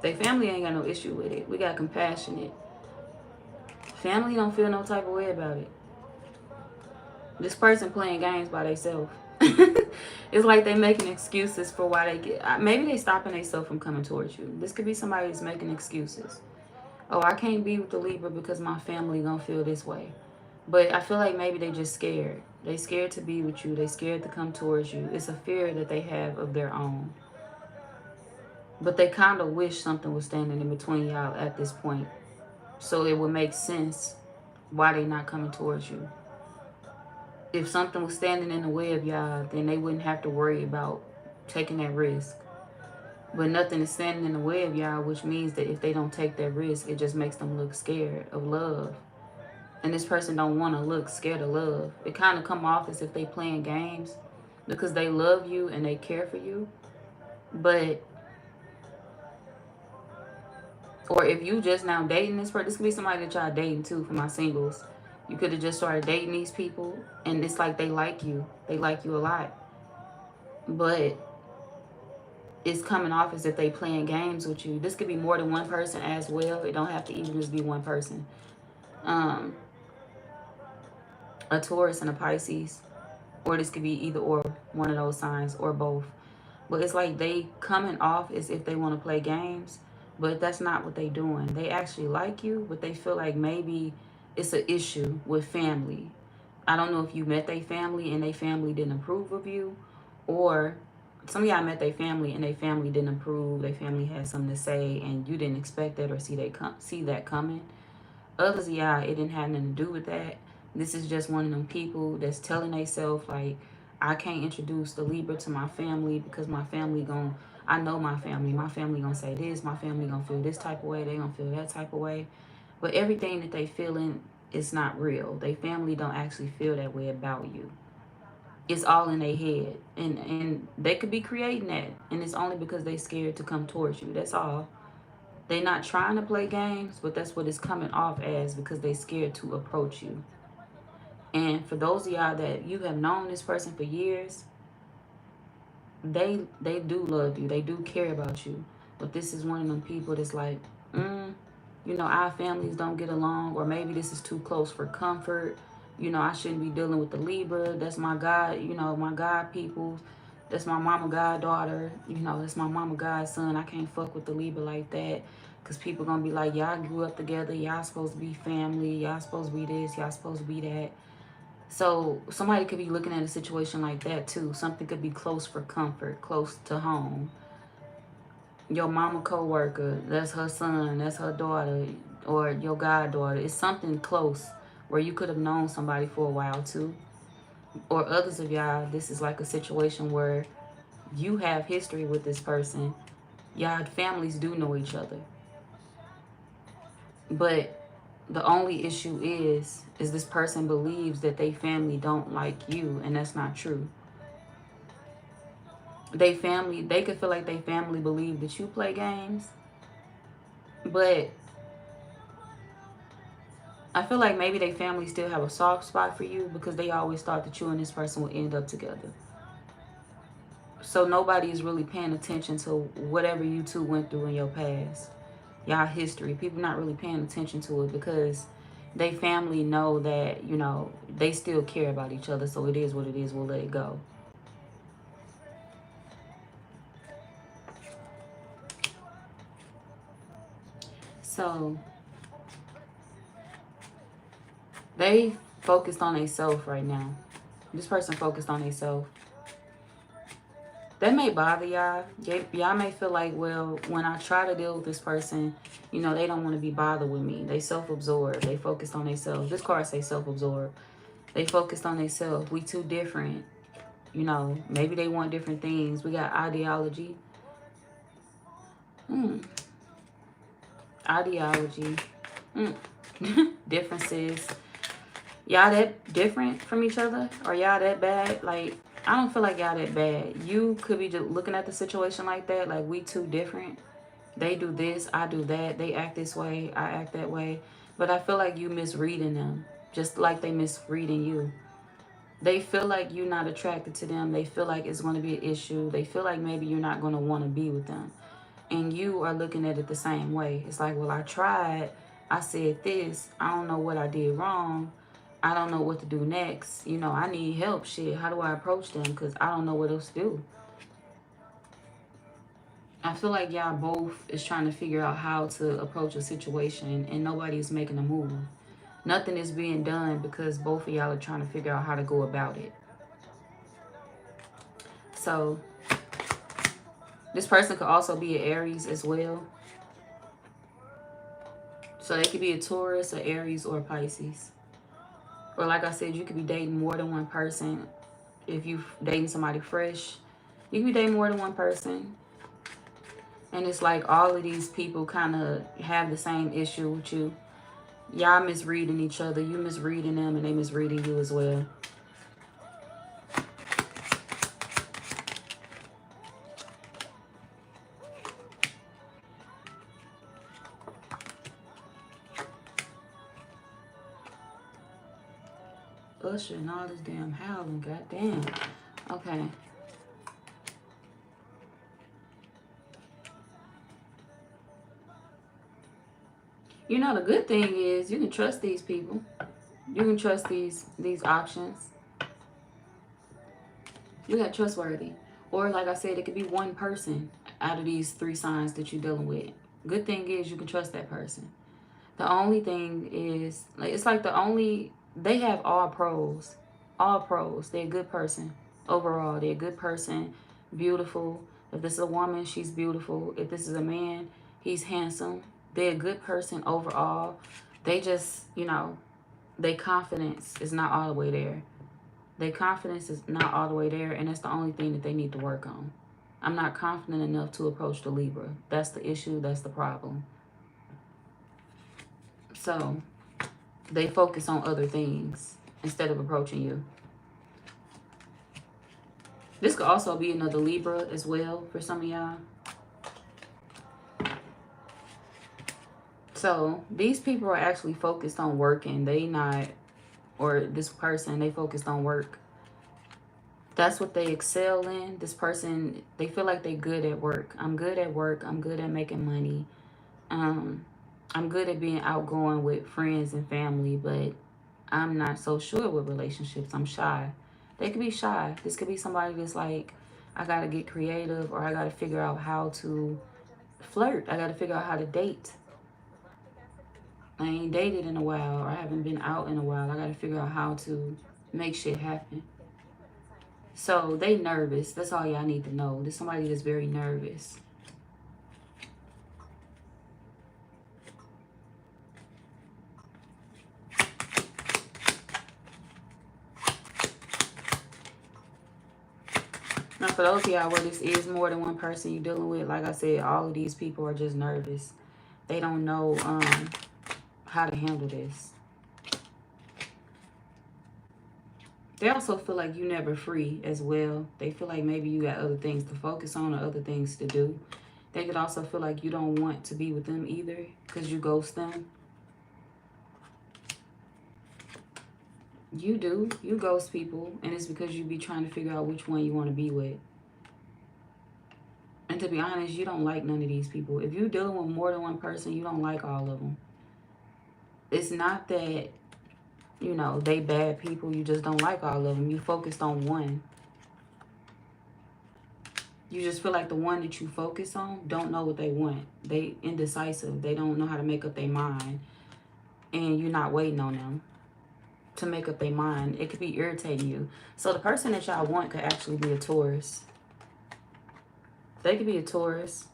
Their family ain't got no issue with it. We got compassionate. Family don't feel no type of way about it. This person playing games by themselves. It's like they making excuses for why they get. Maybe they stopping themselves from coming towards you. This could be somebody that's making excuses. Oh, I can't be with the Libra because my family gonna feel this way. But I feel like maybe they just scared. They scared to be with you. They scared to come towards you. It's a fear that they have of their own. But they kind of wish something was standing in between y'all at this point. So it would make sense why they not coming towards you. If something was standing in the way of y'all, then they wouldn't have to worry about taking that risk. But nothing is standing in the way of y'all, which means that if they don't take that risk, it just makes them look scared of love. And this person don't want to look scared of love. It kind of come off as if they playing games because they love you and they care for you. But, or if you just now dating this person, this could be somebody that y'all dating too for my singles. You could have just started dating these people and it's like they like you. They like you a lot. But it's coming off as if they playing games with you. This could be more than one person as well. It don't have to even just be one person. A Taurus and a Pisces. Or this could be either or, one of those signs or both. But it's like they coming off as if they want to play games. But that's not what they doing. They actually like you, but they feel like maybe it's an issue with family. I don't know if you met their family and their family didn't approve of you, or some of y'all met their family and their family didn't approve. Their family had something to say and you didn't expect that or see that coming. Others of y'all, it didn't have nothing to do with that. This is just one of them people that's telling themselves like, I can't introduce the Libra to my family because my family gon' I know my family. My family gonna say this. My family gonna feel this type of way. They gonna feel that type of way. But everything that they feeling is not real. They family don't actually feel that way about you. It's all in their head, and they could be creating that, and it's only because they scared to come towards you. That's all. They not trying to play games, but that's what it's coming off as because they scared to approach you. And for those of y'all that you have known this person for years, they do love you. They do care about you. But this is one of them people that's like, our families don't get along, or maybe this is too close for comfort. I shouldn't be dealing with the Libra. That's my God, my God people. That's my mama goddaughter. That's my mama godson. I can't fuck with the Libra like that. Because people going to be like, y'all grew up together. Y'all supposed to be family. Y'all supposed to be this. Y'all supposed to be that. So somebody could be looking at a situation like that too. Something could be close for comfort, close to home. Your mama co-worker, that's her son, that's her daughter, or your goddaughter. It's something close where you could have known somebody for a while too. Or others of y'all, this is like a situation where you have history with this person. Y'all families do know each other. But the only issue is this person believes that they family don't like you, and that's not true. They could feel like they family believe that you play games, but I feel like maybe they family still have a soft spot for you because they always thought that you and this person would end up together. So nobody is really paying attention to whatever you two went through in your past, y'all history. People not really paying attention to it because they family know that, they still care about each other. So it is what it is. We'll let it go. So they focused on themselves right now. This person focused on themselves. That may bother y'all. Y'all may feel like, well, when I try to deal with this person, they don't want to be bothered with me. They self-absorbed. They focused on themselves. This card say self-absorbed. They focused on themselves. We too different. Maybe they want different things. We got ideology. Ideology. Differences. Y'all that different from each other? Or y'all that bad? Like, I don't feel like y'all that bad. You could be just looking at the situation like that. Like, we too different. They do this, I do that. They act this way, I act that way. But I feel like you misreading them. Just like they misreading you. They feel like you're not attracted to them. They feel like it's going to be an issue. They feel like maybe you're not going to want to be with them. And you are looking at it the same way. It's like, well, I tried. I said this. I don't know what I did wrong. I don't know what to do next. I need help. Shit, how do I approach them? Because I don't know what else to do. I feel like y'all both is trying to figure out how to approach a situation and nobody is making a move. Nothing is being done because both of y'all are trying to figure out how to go about it. So this person could also be an Aries as well. So they could be a Taurus, an Aries, or a Pisces. Or like I said, you could be dating more than one person. If you're dating somebody fresh, you can be dating more than one person. And it's like all of these people kind of have the same issue with you. Y'all misreading each other. You misreading them and they misreading you as well. Usher and all this damn howling. Goddamn. Okay. The good thing is you can trust these people. You can trust these options. You got trustworthy. Or like I said, it could be one person out of these three signs that you're dealing with. Good thing is you can trust that person. The only thing is, like, it's like they have all pros. All pros. They're a good person. Overall, they're a good person. Beautiful. If this is a woman, she's beautiful. If this is a man, he's handsome. They're a good person overall. They just, their confidence is not all the way there. Their confidence is not all the way there, and that's the only thing that they need to work on. I'm not confident enough to approach the Libra. That's the issue. That's the problem. So they focus on other things instead of approaching you. This could also be another Libra as well for some of y'all. So these people are actually focused on working. They not, or this person, they focused on work. That's what they excel in. This person, they feel like they're good at work. I'm good at work. I'm good at making money. I'm good at being outgoing with friends and family, but I'm not so sure with relationships. I'm shy. They could be shy. This could be somebody that's like, I got to get creative, or I got to figure out how to flirt. I got to figure out how to date. I ain't dated in a while, or I haven't been out in a while. I got to figure out how to make shit happen. So they nervous. That's all y'all need to know. There's somebody that's very nervous. Now, for those of y'all where this is more than one person you're dealing with, like I said, all of these people are just nervous. They don't know how to handle this. They also feel like you're never free as well. They feel like maybe you got other things to focus on or other things to do. They could also feel like you don't want to be with them either because you ghost them. You do. You ghost people, and it's because you be trying to figure out which one you want to be with. And to be honest, you don't like none of these people. If you're dealing with more than one person, you don't like all of them. It's not that, they bad people. You just don't like all of them. You focused on one. You just feel like the one that you focus on don't know what they want. They indecisive. They don't know how to make up their mind. And you're not waiting on them to make up their mind. It could be irritating you. So the person that y'all want could actually be a Taurus. They could be a Taurus.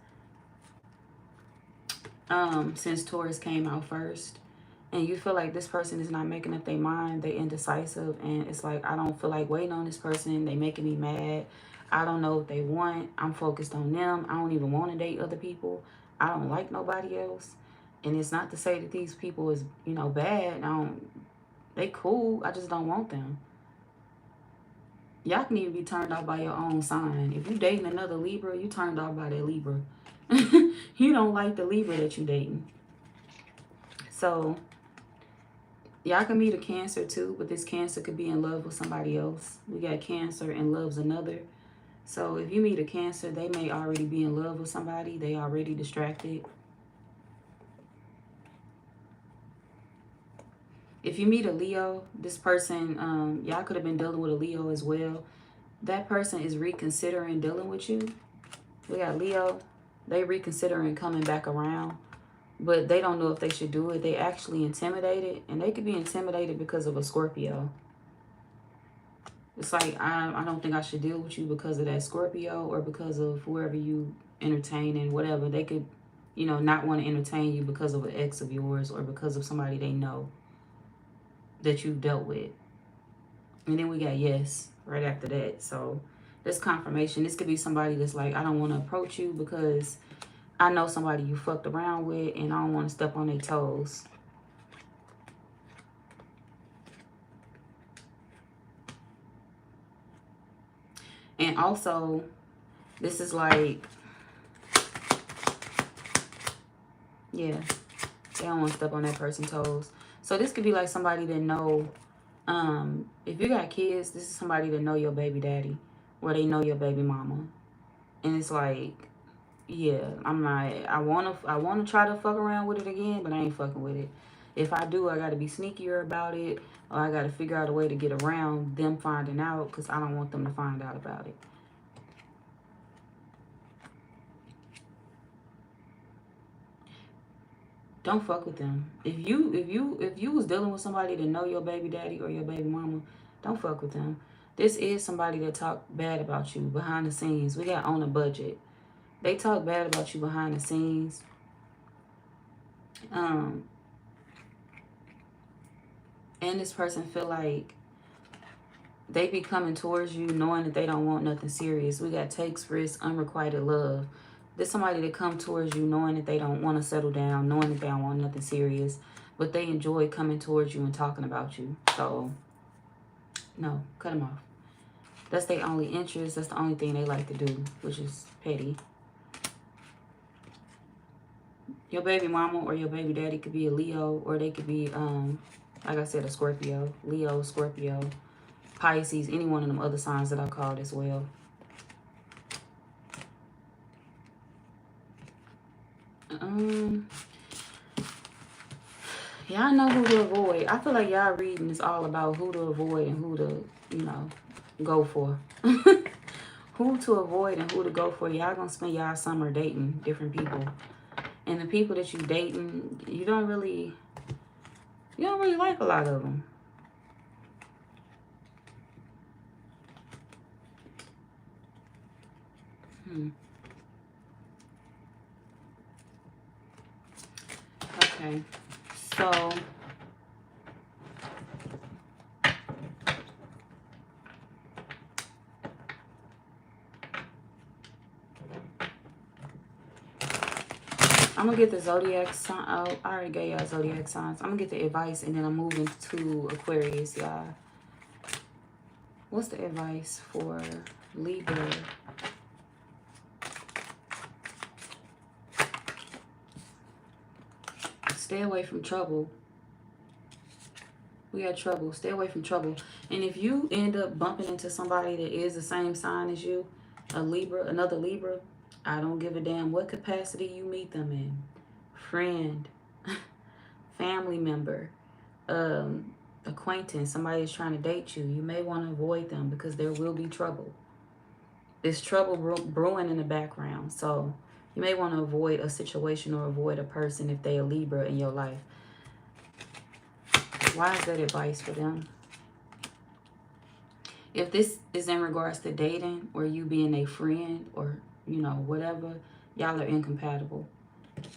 Since Taurus came out first. And you feel like this person is not making up their mind. They indecisive. And it's like, I don't feel like waiting on this person. They making me mad. I don't know what they want. I'm focused on them. I don't even want to date other people. I don't like nobody else. And it's not to say that these people is, bad. They cool. I just don't want them. Y'all can even be turned off by your own sign. If you dating another Libra, you turned off by that Libra. You don't like the Libra that you dating. So y'all can meet a Cancer too, but this Cancer could be in love with somebody else. We got Cancer and loves another. So if you meet a Cancer, they may already be in love with somebody. They already distracted. If you meet a Leo, this person, y'all could have been dealing with a Leo as well. That person is reconsidering dealing with you. We got Leo. They reconsidering coming back around. But they don't know if they should do it. They actually intimidated. And they could be intimidated because of a Scorpio. It's like, I don't think I should deal with you because of that Scorpio. Or because of whoever you entertain and whatever. They could, not want to entertain you because of an ex of yours. Or because of somebody they know that you've dealt with. And then we got yes right after that. So this confirmation, this could be somebody that's like, I don't want to approach you because I know somebody you fucked around with and I don't want to step on their toes. And also, this is like, yeah, they don't want to step on that person's toes. So this could be like somebody that know, if you got kids, this is somebody that know your baby daddy, or they know your baby mama. And it's like, yeah, I'm not, I wanna try to fuck around with it again, but I ain't fucking with it. If I do, I gotta be sneakier about it, or I gotta figure out a way to get around them finding out, because I don't want them to find out about it. Don't fuck with them. If you was dealing with somebody that know your baby daddy or your baby mama, don't fuck with them. This is somebody that talk bad about you behind the scenes. We got on a budget. They talk bad about you behind the scenes. And this person feel like they be coming towards you knowing that they don't want nothing serious. We got takes, risks, unrequited love. There's somebody that come towards you knowing that they don't want to settle down, knowing that they don't want nothing serious, but they enjoy coming towards you and talking about you. So, no, cut them off. That's their only interest. That's the only thing they like to do, which is petty. Your baby mama or your baby daddy could be a Leo, or they could be, like I said, a Scorpio. Leo, Scorpio, Pisces, any one of them other signs that I called as well. Y'all know who to avoid. I feel like y'all reading is all about who to avoid and who to, you know, go for. Who to avoid and who to go for. Y'all gonna spend y'all summer dating different people. And the people that you dating, you don't really like a lot of them. Okay, so I'm gonna get the zodiac sign. Oh, I already gave y'all zodiac signs. I'm gonna get the advice and then I'm moving to Aquarius, y'all. What's the advice for Libra? Stay away from trouble. We got trouble. Stay away from trouble. And if you end up bumping into somebody that is the same sign as you, a Libra, another Libra, I don't give a damn what capacity you meet them in. Friend, family member, acquaintance, somebody is trying to date you. You may want to avoid them because there will be trouble. There's trouble brewing in the background. So you may want to avoid a situation or avoid a person if they're a Libra in your life. Why is that advice for them? If this is in regards to dating or you being a friend or, you know, whatever, y'all are incompatible.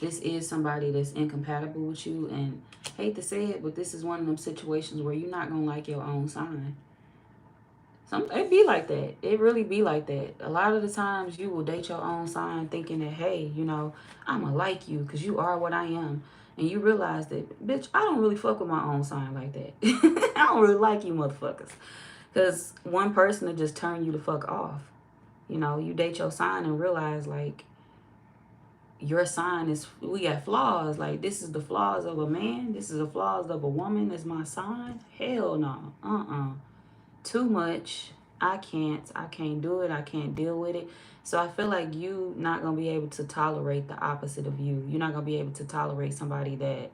This is somebody that's incompatible with you. And hate to say it, but this is one of them situations where you're not going to like your own sign. It be like that. It really be like that. A lot of the times you will date your own sign thinking that, hey, you know, I'm going to like you because you are what I am. And you realize that, bitch, I don't really fuck with my own sign like that. I don't really like you motherfuckers. Because one person will just turn you the fuck off. You know, you date your sign and realize, like, your sign is, we got flaws. Like, this is the flaws of a man. This is the flaws of a woman. That's my sign. Hell no. Too much. I can't do it. I can't deal with it. So I feel like you not going to be able to tolerate the opposite of you. You're not going to be able to tolerate somebody that,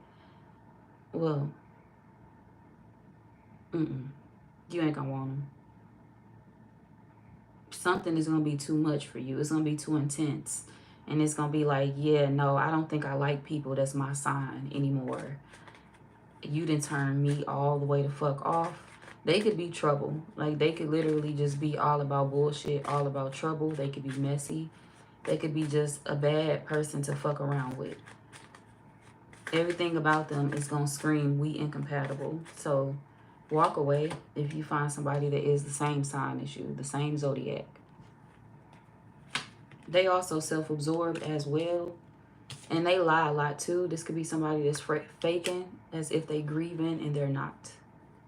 well, you ain't going to want them. Something is going to be too much for you. It's going to be too intense. And it's going to be like, yeah, no, I don't think I like people that's my sign anymore. You didn't turn me all the way the fuck off. They could be trouble. Like, they could literally just be all about bullshit, all about trouble. They could be messy. They could be just a bad person to fuck around with. Everything about them is going to scream, we incompatible. So walk away if you find somebody that is the same sign as you, the same zodiac. They also self-absorbed as well. And they lie a lot too. This could be somebody that's faking as if they grieving and they're not.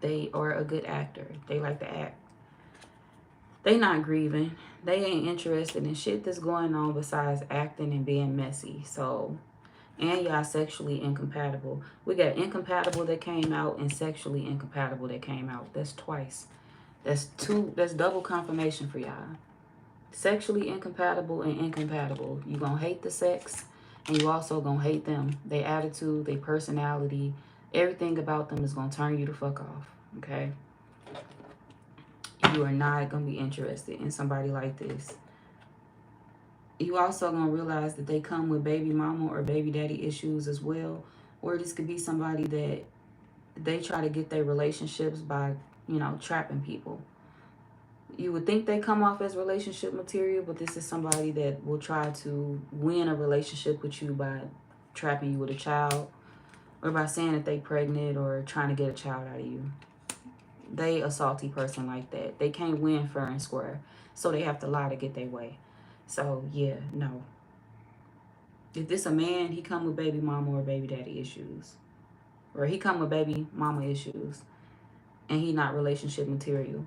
They are a good actor. They like to act. They not grieving. They ain't interested in shit that's going on besides acting and being messy. So, and y'all sexually incompatible. We got incompatible that came out and sexually incompatible that came out. That's twice. That's double confirmation for y'all. Sexually incompatible and incompatible. You gonna hate the sex and you also gonna hate them. Their attitude, their personality, everything about them is gonna turn you the fuck off. Okay? You are not gonna be interested in somebody like this. You also gonna realize that they come with baby mama or baby daddy issues as well, Or this could be somebody that they try to get their relationships by, you know, trapping people. You would think they come off as relationship material, but this is somebody that will try to win a relationship with you by trapping you with a child, or by saying that they pregnant or trying to get a child out of you. They a salty person like that. They can't win fair and square, so they have to lie to get their way. So yeah, no. If this a man, he come with baby mama or baby daddy issues, or he come with baby mama issues, and he not relationship material.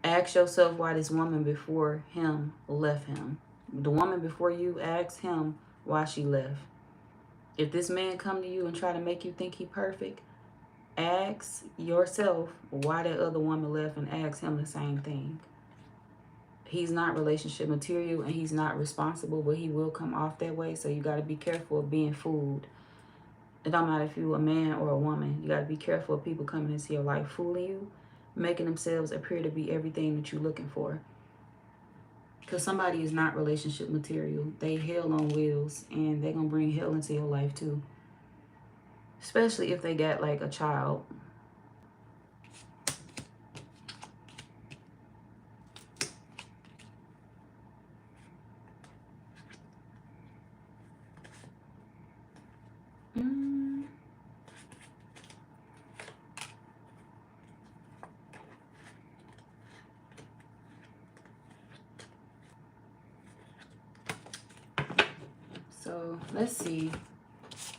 Ask yourself why this woman before him left him. The woman before you, ask him why she left. If this man come to you and try to make you think he perfect, ask yourself why that other woman left, and ask him the same thing. He's not relationship material and he's not responsible, but he will come off that way. So you got to be careful of being fooled. It don't matter if you're a man or a woman. You got to be careful of people coming into your life fooling you, making themselves appear to be everything that you're looking for. Because somebody is not relationship material. They hell on wheels, and they're going to bring hell into your life too. Especially if they got like a child. So let's see.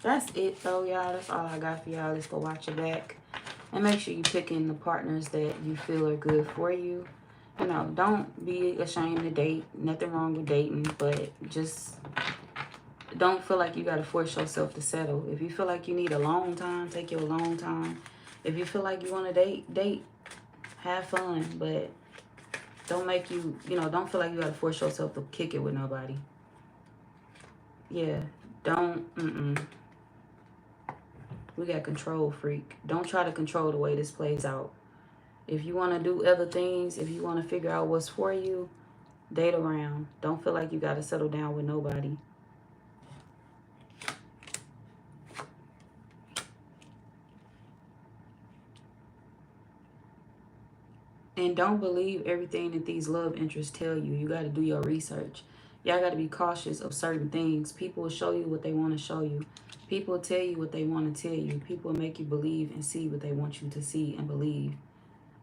That's it though, y'all. That's all I got for y'all. Let's go watch your back. And make sure you picking the partners that you feel are good for you. You know, don't be ashamed to date. Nothing wrong with dating, but just don't feel like you got to force yourself to settle. If you feel like you need a long time, take your long time. If you feel like you want to date. Have fun, but don't make you, don't feel like you got to force yourself to kick it with nobody. Yeah, don't, We got control freak. Don't try to control the way this plays out. If you want to do other things, if you want to figure out what's for you, date around. Don't feel like you got to settle down with nobody. And don't believe everything that these love interests tell you. You got to do your research. Y'all got to be cautious of certain things. People will show you what they want to show you. People will tell you what they want to tell you. People will make you believe and see what they want you to see and believe.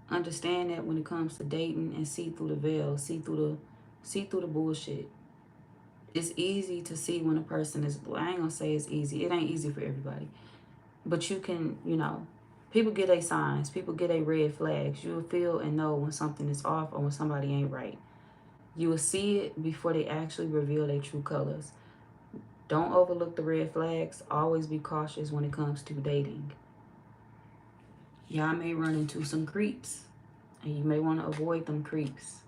Understand that when it comes to dating, and see through the veil, see through the bullshit. It's easy to see when a person is, I ain't gonna say it's easy. It ain't easy for everybody. But you can, people get their signs. People get their red flags. You will feel and know when something is off or when somebody ain't right. You will see it before they actually reveal their true colors. Don't overlook the red flags. Always be cautious when it comes to dating. Y'all may run into some creeps, and you may want to avoid them creeps.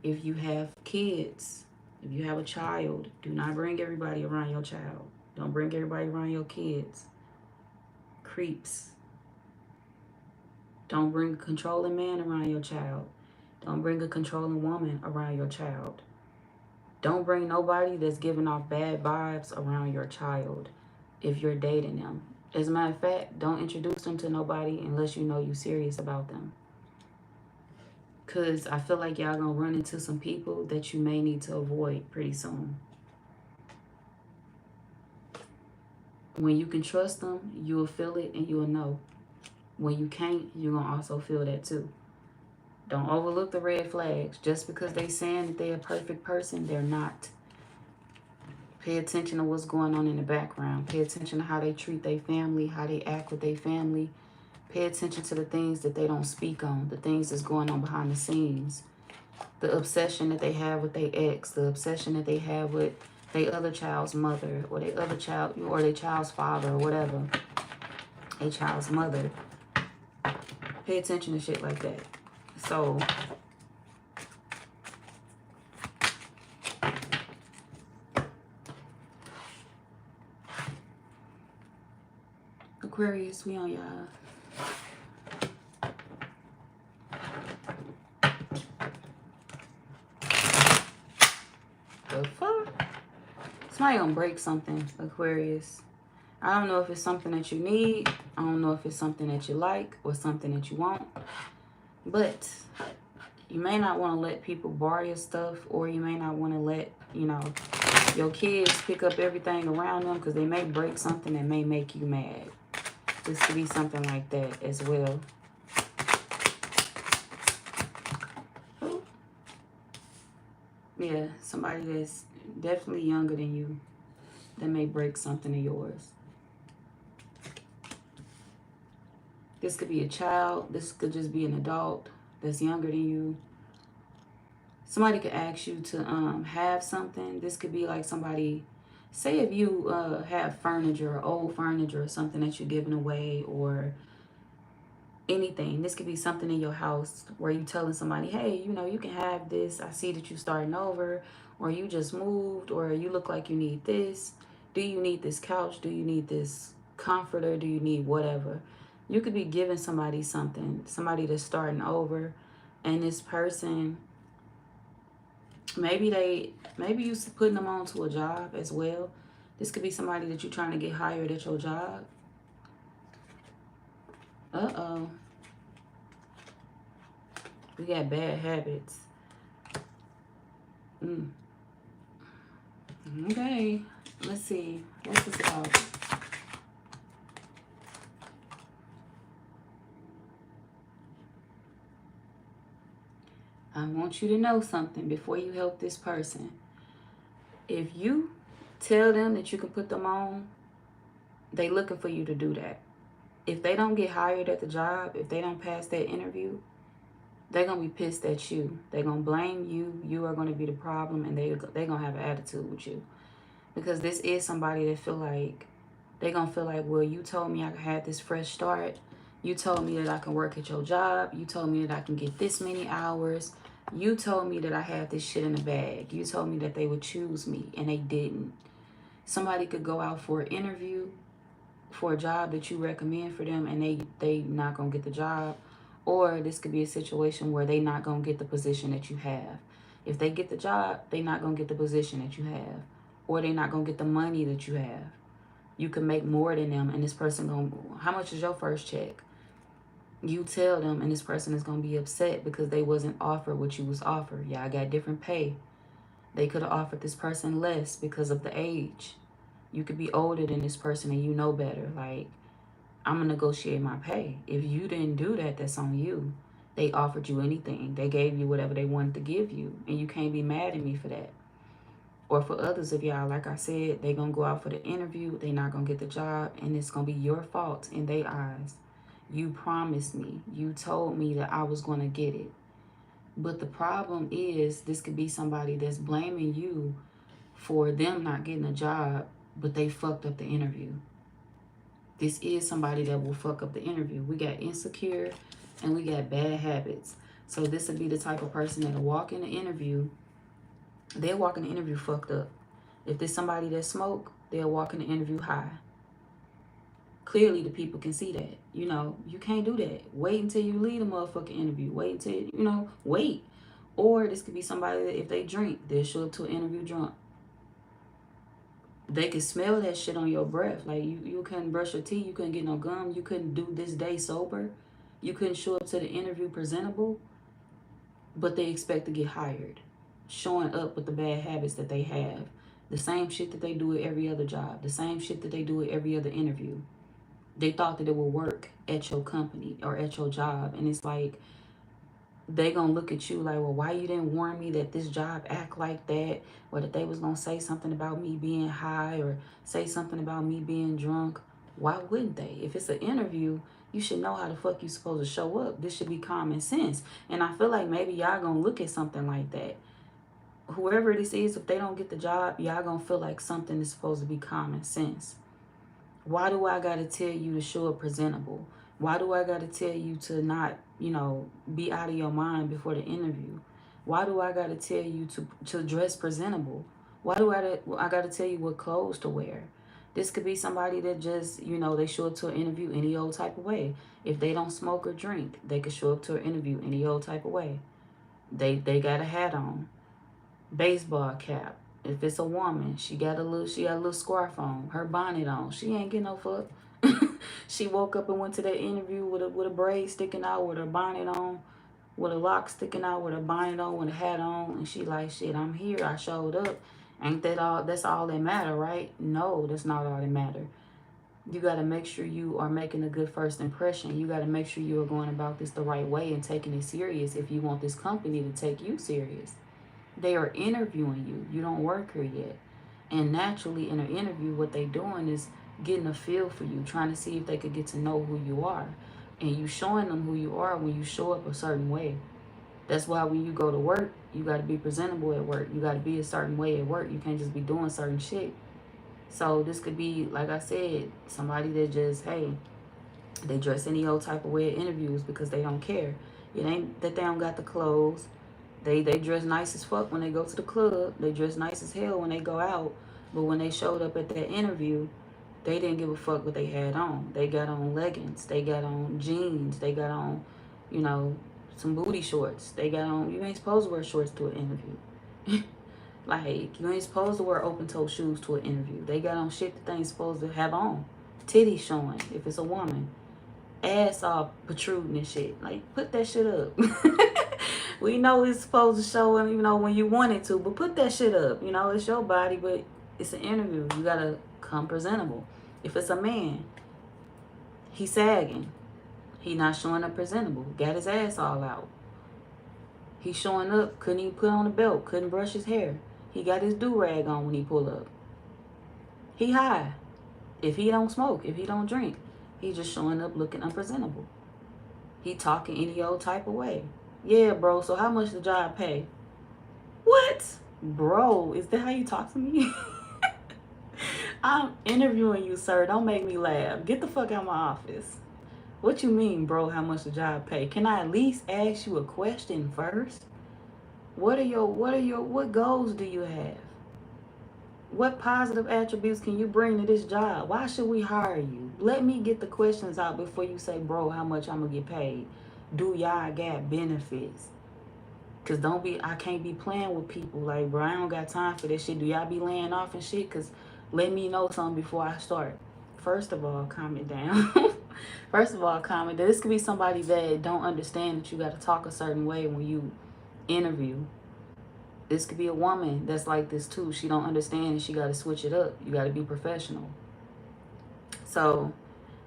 If you have kids, if you have a child, do not bring everybody around your child. Don't bring everybody around your kids. Creeps. Don't bring a controlling man around your child. Don't bring a controlling woman around your child. Don't bring nobody that's giving off bad vibes around your child if you're dating them. As a matter of fact, don't introduce them to nobody unless you know you're serious about them. Because I feel like y'all gonna run into some people that you may need to avoid pretty soon. When you can trust them, you will feel it and you will know. When you can't, you're gonna also feel that too. Don't overlook the red flags. Just because they saying that they're a perfect person, they're not. Pay attention to what's going on in the background. Pay attention to how they treat their family, how they act with their family. Pay attention to the things that they don't speak on, the things that's going on behind the scenes. The obsession that they have with their ex, the obsession that they have with their other child's mother, or their other child, or their child's father, or whatever. A child's mother. Pay attention to shit like that. So, Aquarius, we on y'all. The fuck? Somebody gonna break something, Aquarius. I don't know if it's something that you need. I don't know if it's something that you like or something that you want. But you may not want to let people borrow your stuff, or you may not want to let, you know, your kids pick up everything around them, because they may break something that may make you mad. This could be something like that as well. Yeah, somebody that's definitely younger than you that may break something of yours. This could be a child. This could just be an adult that's younger than you. Somebody could ask you to have something. This could be like somebody, say if you have furniture or old furniture or something that you're giving away, or anything. This could be something in your house where you telling somebody, hey, you know, you can have this. I see that you starting over, or you just moved, or you look like you need this. Do you need this couch? Do you need this comforter? Do you need whatever? You could be giving somebody something, somebody that's starting over, and this person, maybe you putting them onto a job as well. This could be somebody that you're trying to get hired at your job. Uh-oh. We got bad habits. Okay. Let's see. What's this about? I want you to know something before you help this person. If you tell them that you can put them on, they looking for you to do that. If they don't get hired at the job, if they don't pass that interview, they're going to be pissed at you. They're going to blame you. You are going to be the problem, and they're going to have an attitude with you. Because this is somebody that feel like, they're going to feel like, well, you told me I had this fresh start. You told me that I can work at your job. You told me that I can get this many hours. You told me that I had this shit in the bag. You told me that they would choose me, and they didn't. Somebody could go out for an interview for a job that you recommend for them, and they not going to get the job. Or this could be a situation where they not going to get the position that you have. If they get the job, they not going to get the position that you have. Or they not going to get the money that you have. You can make more than them, and this person going to, how much is your first check? You tell them, and this person is going to be upset because they wasn't offered what you was offered. Y'all got different pay. They could have offered this person less because of the age. You could be older than this person and you know better. Like, I'm going to negotiate my pay. If you didn't do that, that's on you. They offered you anything. They gave you whatever they wanted to give you. And you can't be mad at me for that. Or for others of y'all, like I said, they going to go out for the interview. They not going to get the job. And it's going to be your fault in their eyes. You promised me. You told me that I was going to get it. But the problem is, this could be somebody that's blaming you for them not getting a job, but they fucked up the interview. This is somebody that will fuck up the interview. We got insecure and we got bad habits. So this would be the type of person that'll walk in the interview. They'll walk in the interview fucked up. If there's somebody that smoke, they'll walk in the interview high. Clearly, the people can see that. You know, you can't do that. Wait until you leave the motherfucking interview. Wait until, you know, wait. Or this could be somebody that if they drink, they'll show up to an interview drunk. They can smell that shit on your breath. Like, you couldn't brush your teeth. You couldn't get no gum. You couldn't do this day sober. You couldn't show up to the interview presentable. But they expect to get hired. Showing up with the bad habits that they have. The same shit that they do at every other job. The same shit that they do at every other interview. They thought that it would work at your company or at your job. And it's like, they gonna look at you like, well, why you didn't warn me that this job act like that? Or that they was gonna say something about me being high or say something about me being drunk. Why wouldn't they? If it's an interview, you should know how the fuck you supposed to show up. This should be common sense. And I feel like maybe y'all gonna look at something like that. Whoever this is, if they don't get the job, y'all gonna feel like something is supposed to be common sense. Why do I gotta tell you to show up presentable? Why do I gotta tell you to not, you know, be out of your mind before the interview? Why do I gotta tell you to dress presentable? Why do I gotta tell you what clothes to wear? This could be somebody that just, you know, they show up to an interview any old type of way. If they don't smoke or drink, they could show up to an interview any old type of way. They got a hat on, baseball cap, If it's a woman, she got a little scarf on, her bonnet on. She ain't getting no fuck. She woke up and went to that interview with a braid sticking out, with her bonnet on, with a lock sticking out, with her bonnet on, with a hat on, and she like, shit, I'm here. I showed up. Ain't that all? That's all that matter, right? No, that's not all that matter. You got to make sure you are making a good first impression. You got to make sure you are going about this the right way and taking it serious if you want this company to take you serious. They are interviewing you. You don't work here yet. And naturally, in an interview, what they doing is getting a feel for you, trying to see if they could get to know who you are. And you showing them who you are when you show up a certain way. That's why when you go to work, you got to be presentable at work. You got to be a certain way at work. You can't just be doing certain shit. So this could be, like I said, somebody that just, hey, they dress any old type of way at interviews because they don't care. It ain't that they don't got the clothes. They dress nice as fuck when they go to the club. They dress nice as hell when they go out. But when they showed up at that interview, they didn't give a fuck what they had on. They got on leggings. They got on jeans. They got on, you know, some booty shorts. They got on, you ain't supposed to wear shorts to an interview. Like, you ain't supposed to wear open-toe shoes to an interview. They got on shit that they ain't supposed to have on. Titties showing, if it's a woman. Ass all protruding and shit. Like, put that shit up. We know it's supposed to show, you know, when you want it to, but put that shit up. You know, it's your body, but it's an interview. You gotta come presentable. If it's a man, he's sagging. He not showing up presentable. Got his ass all out. He's showing up, couldn't even put on a belt, couldn't brush his hair. He got his do-rag on when he pull up. He high. If he don't smoke, if he don't drink, he just showing up looking unpresentable. He talking any old type of way. Yeah, bro, so how much the job pay? What? Bro, is that how you talk to me? I'm interviewing you, sir. Don't make me laugh. Get the fuck out of my office. What you mean, bro, how much the job pay? Can I at least ask you a question first? What goals do you have? What positive attributes can you bring to this job? Why should we hire you? Let me get the questions out before you say, bro, how much I'm gonna get paid? Do y'all got benefits? Cause I can't be playing with people. Like, bro, I don't got time for this shit. Do y'all be laying off and shit? Cause let me know something before I start. First of all, calm it down. First of all, calm it down. This could be somebody that don't understand that you got to talk a certain way when you interview. This could be a woman that's like this too. She don't understand and she got to switch it up. You got to be professional. So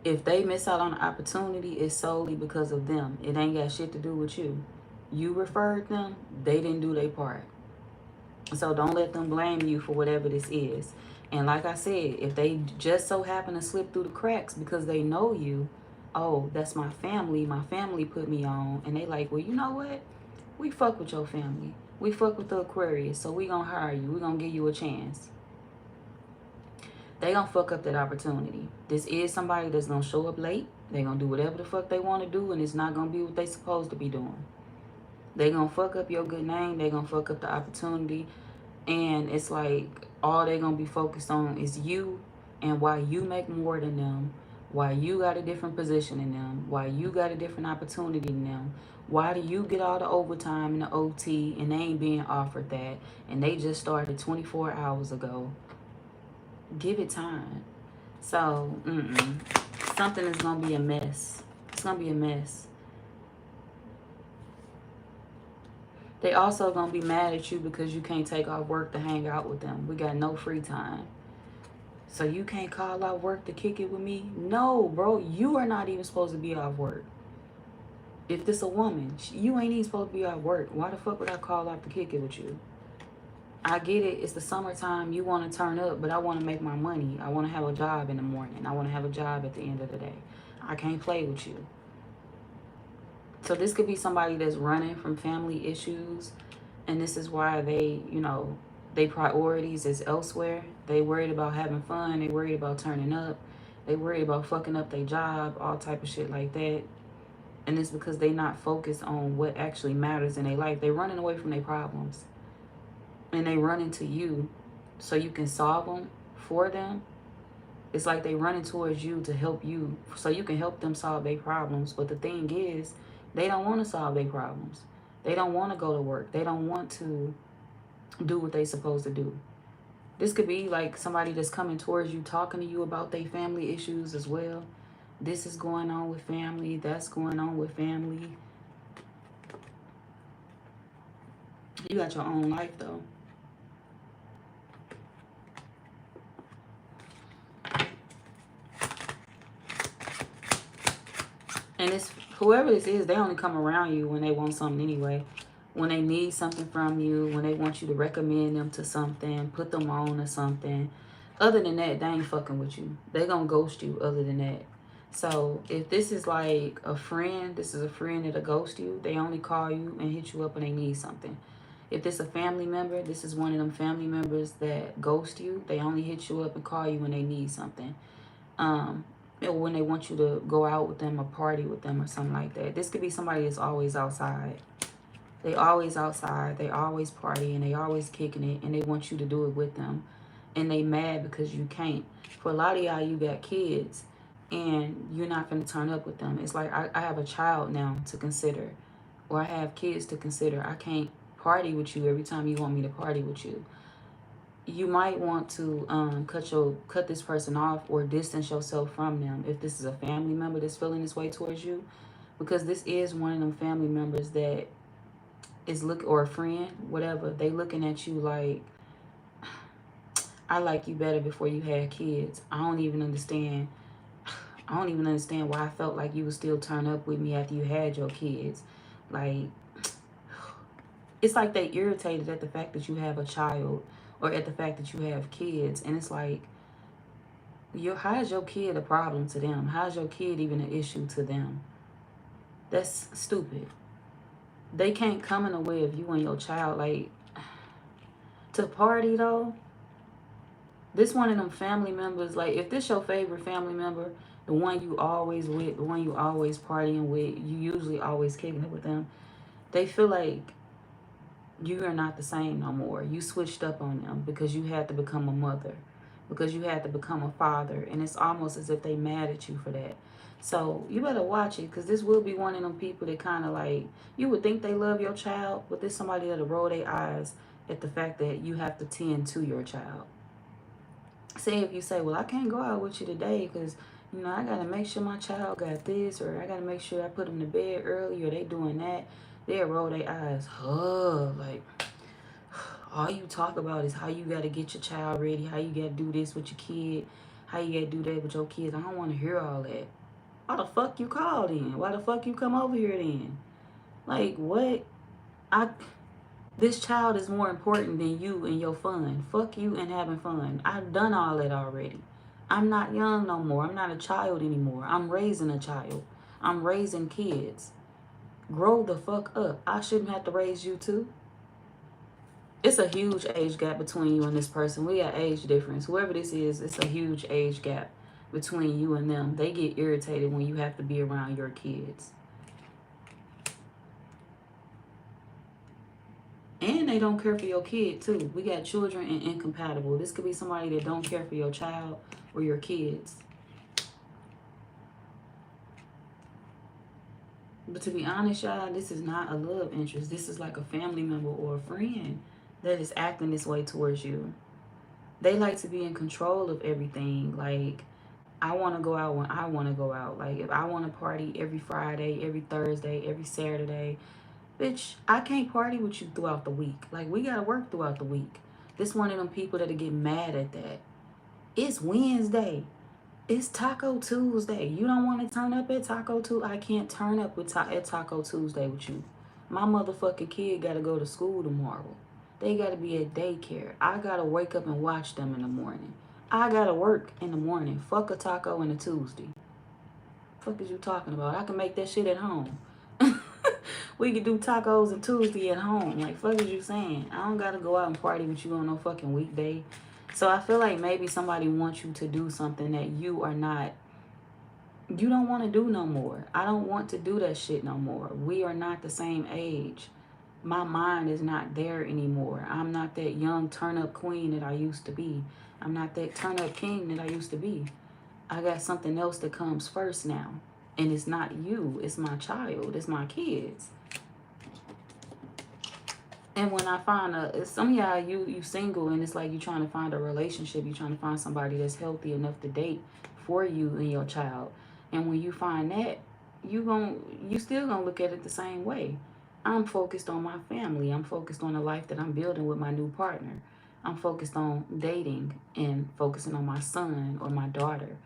if they miss out on an opportunity, it's solely because of them. It ain't got shit to do with you. You referred them. They didn't do their part. So don't let them blame you for whatever this is. And like I said, if they just so happen to slip through the cracks because they know you, oh, that's my family put me on, and they like, well, you know what? We fuck with your family. We fuck with the Aquarius, so we gonna hire you. We gonna give you a chance. They gonna fuck up that opportunity. This is somebody that's gonna show up late. They gonna do whatever the fuck they want to do, and it's not gonna be what they supposed to be doing. They gonna fuck up your good name. They gonna fuck up the opportunity. And it's like all they're going to be focused on is you and why you make more than them, why you got a different position than them, why you got a different opportunity than them. Why do you get all the overtime and the OT and they ain't being offered that and they just started 24 hours ago? Give it time. So, something is going to be a mess. It's going to be a mess. They also gonna be mad at you because you can't take off work to hang out with them. We got no free time. So you can't call out work to kick it with me? No, bro. You are not even supposed to be off work. If this a woman, you ain't even supposed to be off work. Why the fuck would I call out to kick it with you? I get it. It's the summertime. You want to turn up, but I want to make my money. I want to have a job in the morning. I want to have a job at the end of the day. I can't play with you. So this could be somebody that's running from family issues, and this is why they, you know, their priorities is elsewhere. They worried about having fun. They worried about turning up. They worried about fucking up their job, all type of shit like that. And it's because they not focused on what actually matters in their life. They running away from their problems, and they running to you so you can solve them for them. It's like they running towards you to help you so you can help them solve their problems. But the thing is, they don't want to solve their problems. They don't want to go to work. They don't want to do what they're supposed to do. This could be like somebody that's coming towards you, talking to you about their family issues as well. This is going on with family. That's going on with family. You got your own life, though. And it's whoever this is, they only come around you when they want something anyway. When they need something from you, when they want you to recommend them to something, put them on or something. Other than that, they ain't fucking with you. They gonna ghost you other than that. So if this is like a friend, this is a friend that'll ghost you. They only call you and hit you up when they need something. If this a family member, this is one of them family members that ghost you. They only hit you up and call you when they need something. Or when they want you to go out with them or party with them or something like that. This could be somebody that's always outside. They always outside. They always party and they always kicking it. And they want you to do it with them. And they mad because you can't. For a lot of y'all, you got kids. And you're not going to turn up with them. It's like I have a child now to consider. Or I have kids to consider. I can't party with you every time you want me to party with you. You might want to cut this person off or distance yourself from them if this is a family member that's feeling this way towards you, because this is one of them family members that is or a friend, whatever. They looking at you like, I like you better before you had kids. I don't even understand why I felt like you would still turn up with me after you had your kids. Like, it's like they irritated at the fact that you have a child or at the fact that you have kids. And it's like, how is your kid a problem to them? How is your kid even an issue to them? That's stupid. They can't come in the way of you and your child. Like, to party though, this one of them family members, like if this your favorite family member, the one you always with, the one you always partying with, you usually always kicking it with them, they feel like you are not the same no more. You switched up on them because you had to become a mother, because you had to become a father, and it's almost as if they mad at you for that. So you better watch it, because this will be one of them people that kind of like, you would think they love your child, but there's somebody that'll roll their eyes at the fact that you have to tend to your child. Say if you say, well, I can't go out with you today because, you know, I got to make sure my child got this, or I got to make sure I put them to bed early, or they doing that. They'll roll their eyes. Oh, like, all you talk about is how you got to get your child ready, how you got to do this with your kid, how you got to do that with your kids. I don't want to hear all that. Why the fuck you called in? Why the fuck you come over here then? Like, what? This child is more important than you and your fun. Fuck you and having fun. I've done all that already. I'm not young no more. I'm not a child anymore. I'm raising a child. I'm raising kids. Grow the fuck up. I shouldn't have to raise you too. It's a huge age gap between you and this person. We got age difference. Whoever this is, it's a huge age gap between you and them. They get irritated when you have to be around your kids. And they don't care for your kid too. We got children and incompatible. This could be somebody that don't care for your child or your kids. But to be honest, y'all, this is not a love interest. This is like a family member or a friend that is acting this way towards you. They like to be in control of everything. Like, I want to go out when I want to go out. Like, if I want to party every Friday, every Thursday, every Saturday, bitch, I can't party with you throughout the week. Like, we got to work throughout the week. This one of them people that'll get mad at that. It's Wednesday. It's Taco Tuesday. You don't want to turn up at Taco Tuesday? I can't turn up at Taco Tuesday with you. My motherfucking kid got to go to school tomorrow. They got to be at daycare. I got to wake up and watch them in the morning. I got to work in the morning. Fuck a taco and a Tuesday. Fuck is you talking about? I can make that shit at home. We can do tacos and Tuesday at home. Like, fuck is you saying? I don't got to go out and party with you on no fucking weekday. So I feel like maybe somebody wants you to do something that you don't want to do no more. I don't want to do that shit no more. We are not the same age. My mind is not there anymore. I'm not that young turn-up queen that I used to be. I'm not that turn-up king that I used to be. I got something else that comes first now. And it's not you. It's my child. It's my kids. And when I find some of y'all, you single, and it's like you trying to find a relationship. You trying to find somebody that's healthy enough to date for you and your child. And when you find that, you still gonna look at it the same way. I'm focused on my family. I'm focused on the life that I'm building with my new partner. I'm focused on dating and focusing on my son or my daughter.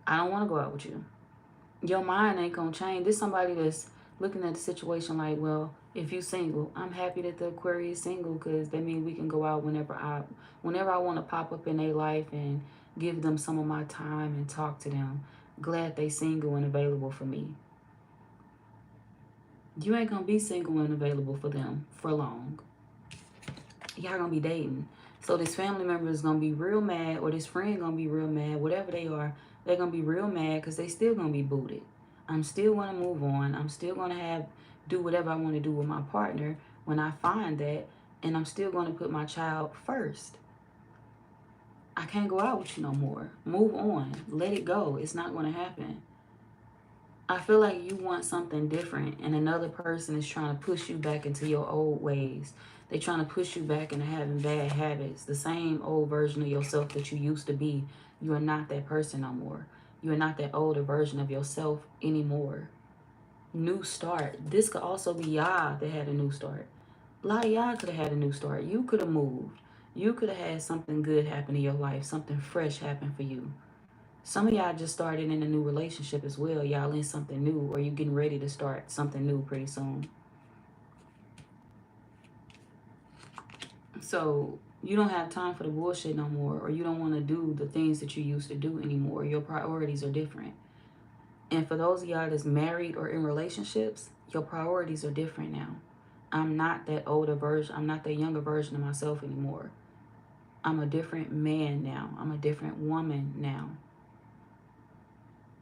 I don't want to go out with you. Your mind ain't gonna change. There's somebody that's looking at the situation like, well, if you single, I'm happy that the Aquarius single, because that means we can go out whenever I want to pop up in their life and give them some of my time and talk to them. Glad they single and available for me. You ain't gonna be single and available for them for long. Y'all gonna be dating. So this family member is gonna be real mad, or this friend gonna be real mad, whatever they are, they're gonna be real mad because they still gonna be booted. I'm still gonna move on. I'm still gonna do whatever I want to do with my partner when I find that, and I'm still gonna put my child first. I can't go out with you no more. Move on. Let it go. It's not gonna happen. I feel like you want something different, and another person is trying to push you back into your old ways. They're trying to push you back into having bad habits, the same old version of yourself that you used to be. You are not that person no more. You are not that older version of yourself anymore. New start. This could also be y'all that had a new start. A lot of y'all could have had a new start. You could have moved. You could have had something good happen in your life, something fresh happen for you. Some of y'all just started in a new relationship as well. Y'all in something new, or you getting ready to start something new pretty soon. So you don't have time for the bullshit no more, or you don't want to do the things that you used to do anymore. Your priorities are different. And for those of y'all that's married or in relationships, your priorities are different now. I'm not that older version. I'm not that younger version of myself anymore. I'm a different man now. I'm a different woman now.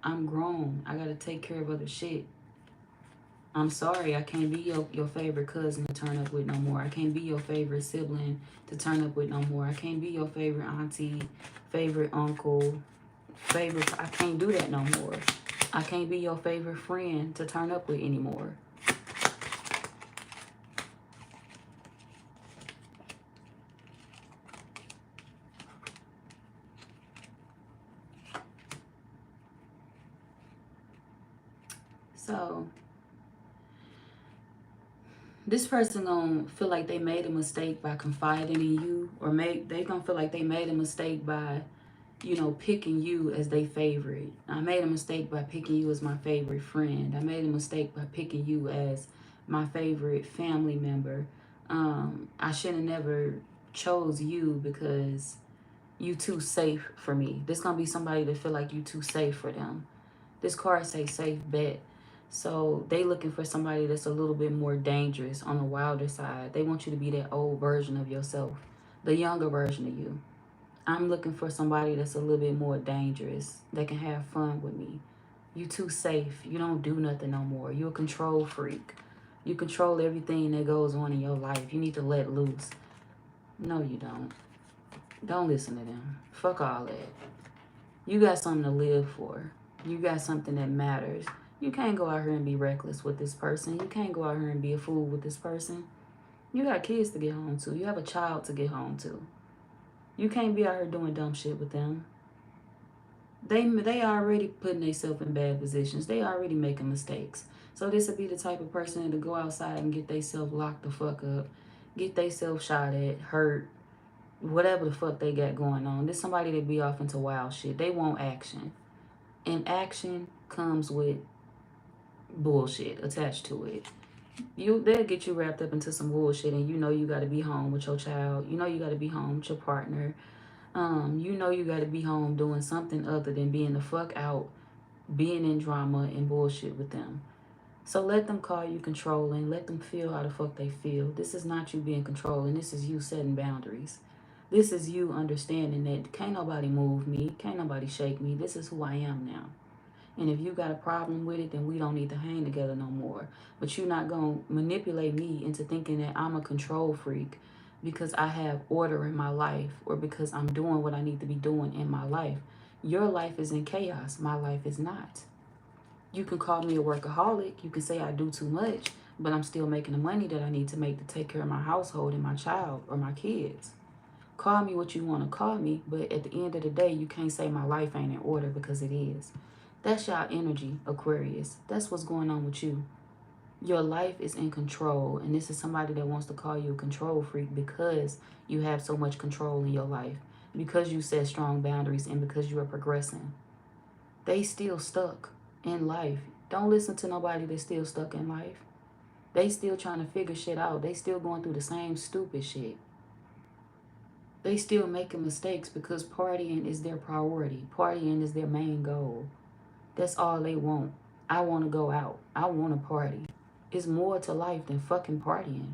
I'm grown. I gotta take care of other shit. I'm sorry, I can't be your favorite cousin to turn up with no more. I can't be your favorite sibling to turn up with no more. I can't be your favorite auntie, favorite uncle, I can't do that no more. I can't be your favorite friend to turn up with anymore. So this person gonna feel like they made a mistake by confiding in you, or they gonna feel like they made a mistake by, picking you as their favorite. I made a mistake by picking you as my favorite friend. I made a mistake by picking you as my favorite family member. I should have never chose you because you too safe for me. This gonna be somebody that feel like you too safe for them. This card say safe bet. So they looking for somebody that's a little bit more dangerous, on the wilder side. They want you to be that old version of yourself, the younger version of you. I'm looking for somebody that's a little bit more dangerous, that can have fun with me. You too safe. You don't do nothing no more. You're a control freak. You control everything that goes on in your life. You need to let loose. No, you don't. Don't listen to them. Fuck all that. You got something to live for. You got something that matters. You can't go out here and be reckless with this person. You can't go out here and be a fool with this person. You got kids to get home to. You have a child to get home to. You can't be out here doing dumb shit with them. They already putting themselves in bad positions. They already making mistakes. So this would be the type of person to go outside and get themselves locked the fuck up, get themselves shot at, hurt, whatever the fuck they got going on. This somebody that be off into wild shit. They want action. And action comes with bullshit attached to it. They'll get you wrapped up into some bullshit, and you got to be home with your child. You got to be home with your partner. You got to be home doing something other than being the fuck out, being in drama and bullshit with them. So let them call you controlling. Let them feel how the fuck they feel. This is not you being controlling. This is you setting boundaries. This is you understanding that can't nobody move me. Can't nobody shake me. This is who I am now. And if you got a problem with it, then we don't need to hang together no more. But you're not going to manipulate me into thinking that I'm a control freak because I have order in my life, or because I'm doing what I need to be doing in my life. Your life is in chaos. My life is not. You can call me a workaholic. You can say I do too much. but I'm still making the money that I need to make to take care of my household and my child or my kids. Call me what you want to call me, but at the end of the day, you can't say my life ain't in order, because it is. That's your energy, Aquarius. That's what's going on with you. Your life is in control, and this is somebody that wants to call you a control freak because you have so much control in your life, because you set strong boundaries, and because you are progressing. They still stuck in life. Don't listen to nobody that's still stuck in life. They still trying to figure shit out. They still going through the same stupid shit. They still making mistakes because partying is their priority. Partying is their main goal. That's all they want. I want to go out. I want to party. It's more to life than fucking partying.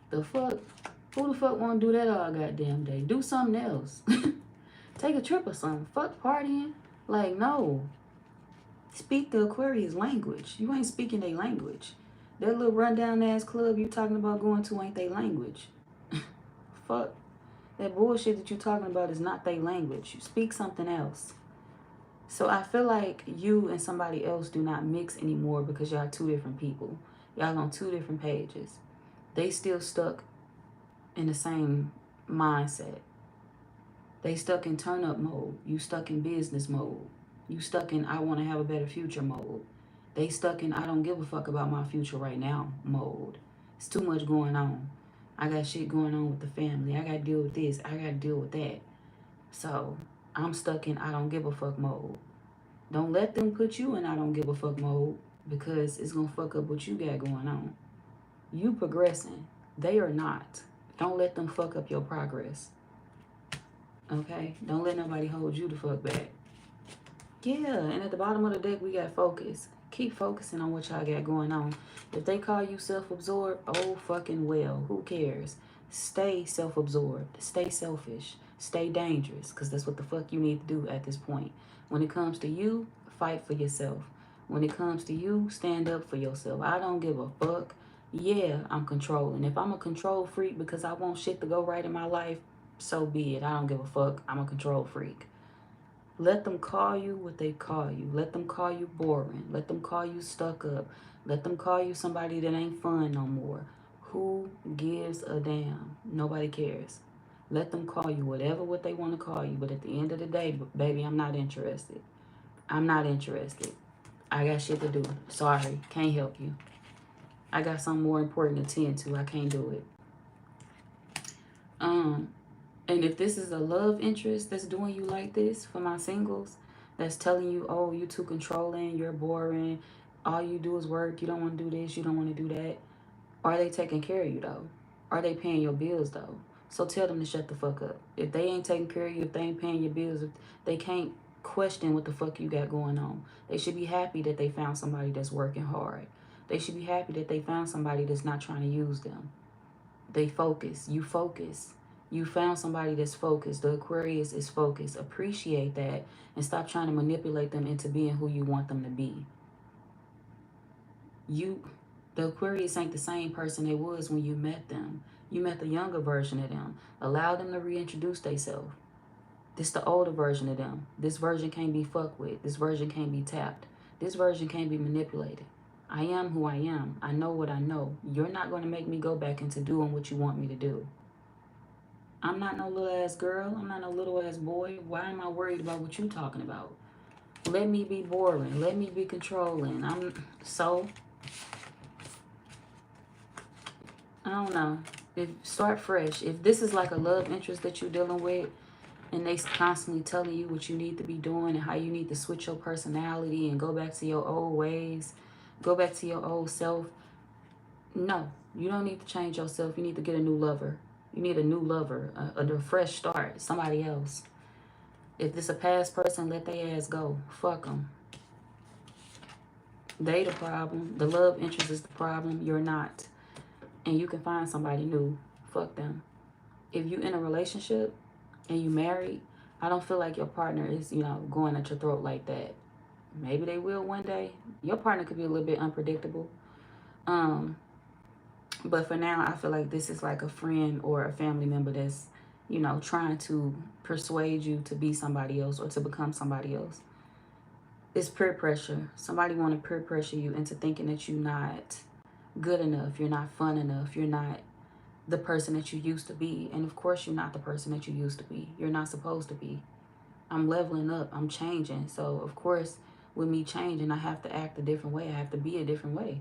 The fuck? Who the fuck want to do that all goddamn day? Do something else. Take a trip or something. Fuck partying. Like, no. Speak the Aquarius language. You ain't speaking their language. That little rundown ass club you talking about going to ain't their language. Fuck. That bullshit that you talking about is not their language. You speak something else. So I feel like you and somebody else do not mix anymore because y'all two different people. Y'all on two different pages. They still stuck in the same mindset. They stuck in turn up mode. You stuck in business mode. You stuck in I want to have a better future mode. They stuck in I don't give a fuck about my future right now mode. It's too much going on. I got shit going on with the family. I got to deal with this. I got to deal with that. So I'm stuck in I don't give a fuck mode. Don't let them put you in I don't give a fuck mode, because it's going to fuck up what you got going on. You progressing. They are not. Don't let them fuck up your progress. Okay? Don't let nobody hold you the fuck back. Yeah, and at the bottom of the deck, we got focus. Keep focusing on what y'all got going on. If they call you self-absorbed, oh fucking well. Who cares? Stay self-absorbed. Stay selfish. Stay dangerous, because that's what the fuck you need to do at this point. When it comes to you, fight for yourself. When it comes to you, stand up for yourself. I don't give a fuck. Yeah, I'm controlling. If I'm a control freak because I want shit to go right in my life, so be it. I don't give a fuck. I'm a control freak. Let them call you what they call you. Let them call you boring. Let them call you stuck up. Let them call you somebody that ain't fun no more. Who gives a damn? Nobody cares. Let them call you whatever what they want to call you. But at the end of the day, baby, I'm not interested. I'm not interested. I got shit to do. Sorry, can't help you. I got something more important to tend to. I can't do it. And if this is a love interest that's doing you like this, for my singles, that's telling you, oh, you too controlling, you're boring, all you do is work, you don't want to do this, you don't want to do that. Are they taking care of you, though? Are they paying your bills, though? So tell them to shut the fuck up. If they ain't taking care of you, if they ain't paying your bills, if they can't question what the fuck you got going on. They should be happy that they found somebody that's working hard. They should be happy that they found somebody that's not trying to use them. They focus. You focus. You found somebody that's focused. The Aquarius is focused. Appreciate that and stop trying to manipulate them into being who you want them to be. The Aquarius ain't the same person they was when you met them. You met the younger version of them. Allow them to reintroduce themselves. This the older version of them. This version can't be fucked with. This version can't be tapped. This version can't be manipulated. I am who I am. I know what I know. You're not going to make me go back into doing what you want me to do. I'm not no little ass girl. I'm not no little ass boy. Why am I worried about what you talking about? Let me be boring. Let me be controlling. I don't know. Start fresh. If this is like a love interest that you're dealing with, and they constantly telling you what you need to be doing and how you need to switch your personality and go back to your old ways, go back to your old self. No, you don't need to change yourself. You need to get a new lover. You need a new lover, a fresh start, somebody else. If this a past person, let their ass go. Fuck them. They the problem. The love interest is the problem. You're not. And you can find somebody new. Fuck them. If you in a relationship and you married, I don't feel like your partner is, going at your throat like that. Maybe they will one day. Your partner could be a little bit unpredictable. But for now, I feel like this is like a friend or a family member that's, trying to persuade you to be somebody else or to become somebody else. It's peer pressure. Somebody want to peer pressure you into thinking that you're not good enough, you're not fun enough, you're not the person that you used to be. And of course you're not the person that you used to be. You're not supposed to be. I'm leveling up, I'm changing. So of course with me changing, I have to act a different way. I have to be a different way.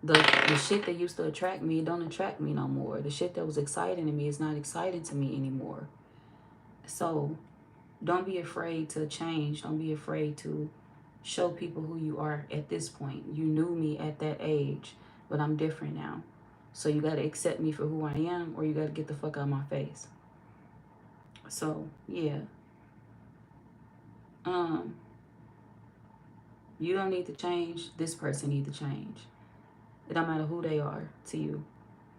The shit that used to attract me, it don't attract me no more. The shit that was exciting to me is not exciting to me anymore. So don't be afraid to change. Don't be afraid to show people who you are at this point. You knew me at that age, but I'm different now. So you got to accept me for who I am, or you got to get the fuck out of my face. So, yeah. You don't need to change. This person need to change. It don't matter who they are to you.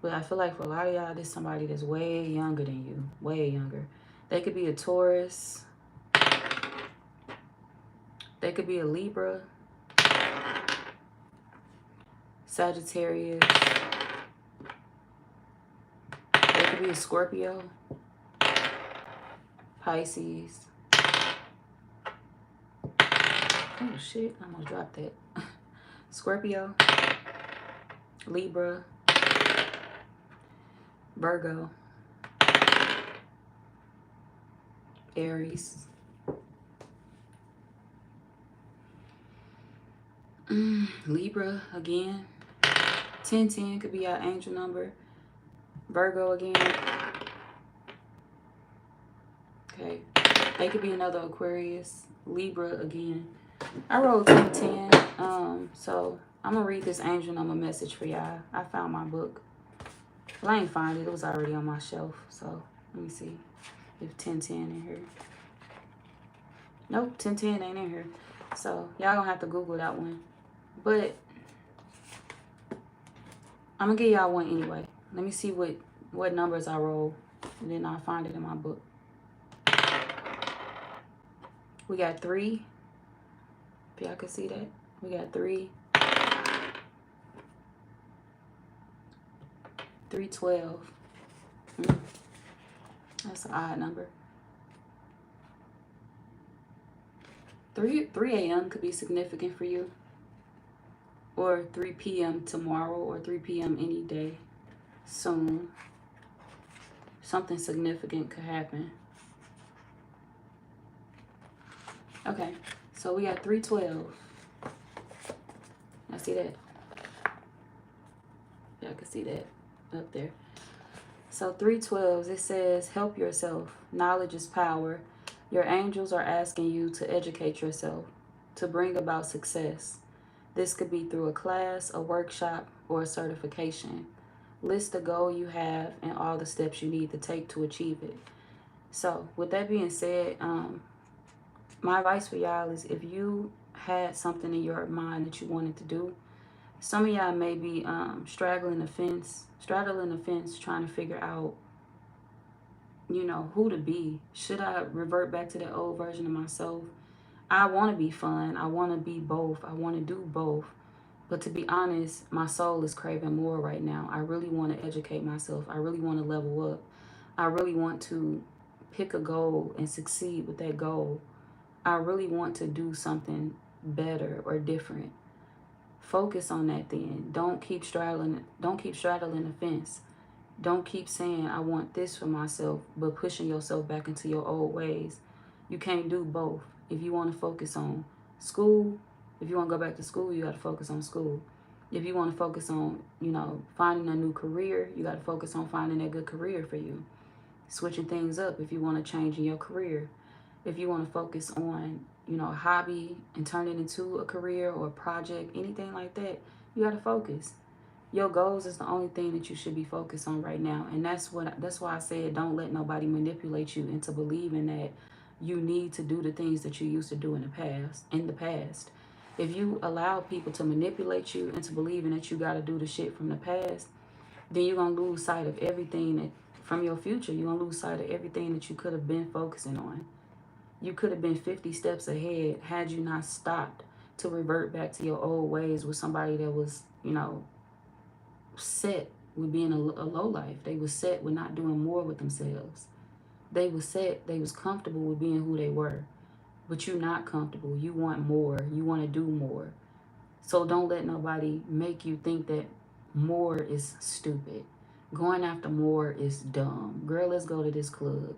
But I feel like for a lot of y'all, there's somebody that's way younger than you. Way younger. They could be a Taurus. They could be a Libra. Sagittarius. They could be a Scorpio. Pisces. Oh shit, I almost dropped that. Scorpio. Libra. Virgo. Aries. Libra again. 1010 could be our angel number. Virgo again. Okay. They could be another Aquarius. Libra again. I rolled 1010. So I'm gonna read this angel number message for y'all. I found my book. Well, I ain't find it. It was already on my shelf. So let me see if 1010 in here. Nope, 1010 ain't in here. So y'all gonna have to Google that one. But I'm gonna give y'all one anyway. Let me see what numbers I roll, and then I'll find it in my book. We got 3. If y'all can see that. We got 3. 312. That's an odd number. 3 a.m. could be significant for you. Or 3 p.m. tomorrow, or 3 p.m. any day soon. Something significant could happen. Okay, so we got 312. I see that. Y'all can see that up there. So 312s, it says, help yourself. Knowledge is power. Your angels are asking you to educate yourself, to bring about success. This could be through a class, a workshop, or a certification. List the goal you have and all the steps you need to take to achieve it. So with that being said, my advice for y'all is, if you had something in your mind that you wanted to do, some of y'all may be straddling the fence, trying to figure out, you know, who to be. Should I revert back to that old version of myself? I want to be fun. I want to be both. I want to do both. But to be honest, my soul is craving more right now. I really want to educate myself. I really want to level up. I really want to pick a goal and succeed with that goal. I really want to do something better or different. Focus on that then. Don't keep straddling the fence. Don't keep saying, I want this for myself, but pushing yourself back into your old ways. You can't do both. If you want to focus on school, if you want to go back to school, you got to focus on school. If you want to focus on, you know, finding a new career, you got to focus on finding a good career for you. Switching things up if you want to change in your career. If you want to focus on, you know, a hobby and turn it into a career or a project, anything like that, you got to focus. Your goals is the only thing that you should be focused on right now. And that's why I said, don't let nobody manipulate you into believing that you need to do the things that you used to do in the past. If you allow people to manipulate you into believing that you got to do the shit from the past, then you're going to lose sight of everything that from your future. You're going to lose sight of everything that you could have been focusing on. You could have been 50 steps ahead had you not stopped to revert back to your old ways with somebody that was, you know, set with being a low life. They was set with not doing more with themselves. They was set, they was comfortable with being who they were. but you're not comfortable. You want more. You want to do more. So don't let nobody make you think that more is stupid. Going after more is dumb. Girl, let's go to this club.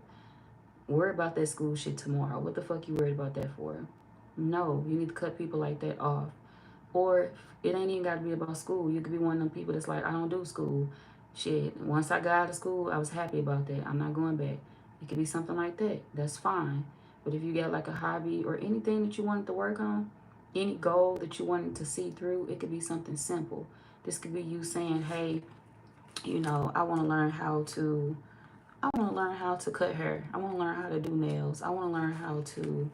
Worry about that school shit tomorrow. What the fuck you worried about that for? No, you need to cut people like that off. Or it ain't even got to be about school. You could be one of them people that's like, I don't do school. Shit, once I got out of school, I was happy about that. I'm not going back. It could be something like that. That's fine. But if you got like a hobby or anything that you wanted to work on, any goal that you wanted to see through, it could be something simple. This could be you saying, hey, you know, I want to learn how to cut hair. I want to learn how to do nails. I want to learn how to,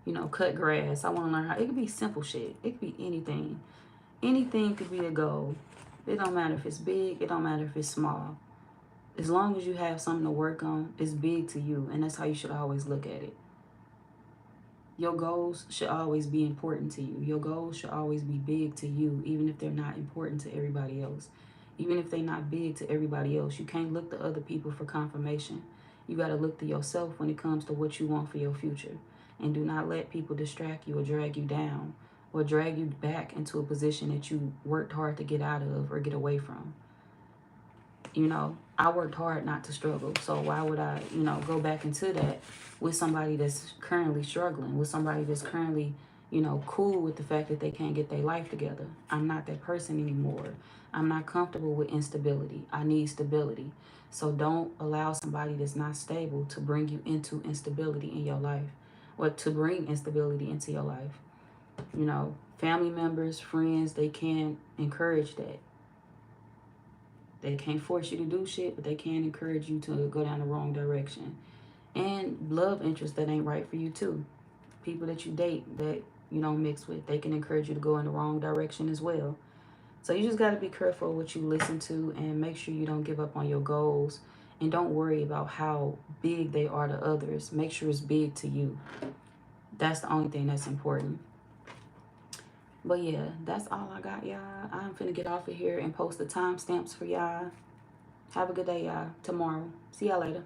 you know, cut grass. I want to learn how, it could be simple shit. It could be anything. Anything could be a goal. It don't matter if it's big. It don't matter if it's small. As long as you have something to work on, it's big to you. And that's how you should always look at it. Your goals should always be important to you. Your goals should always be big to you, even if they're not important to everybody else. Even if they're not big to everybody else, you can't look to other people for confirmation. You got to look to yourself when it comes to what you want for your future. And do not let people distract you or drag you down or drag you back into a position that you worked hard to get out of or get away from. You know, I worked hard not to struggle. So why would I, you know, go back into that with somebody that's currently struggling, with somebody that's currently, you know, cool with the fact that they can't get their life together? I'm not that person anymore. I'm not comfortable with instability. I need stability. So don't allow somebody that's not stable to bring you into instability in your life or to bring instability into your life. You know, family members, friends, they can't encourage that. They can't force you to do shit, but they can encourage you to go down the wrong direction. And love interests that ain't right for you too. People that you date that you don't mix with, they can encourage you to go in the wrong direction as well. So you just got to be careful what you listen to and make sure you don't give up on your goals. And don't worry about how big they are to others. Make sure it's big to you. That's the only thing that's important. But yeah, that's all I got, y'all. I'm finna get off of here and post the timestamps for y'all. Have a good day, y'all. Tomorrow. See y'all later.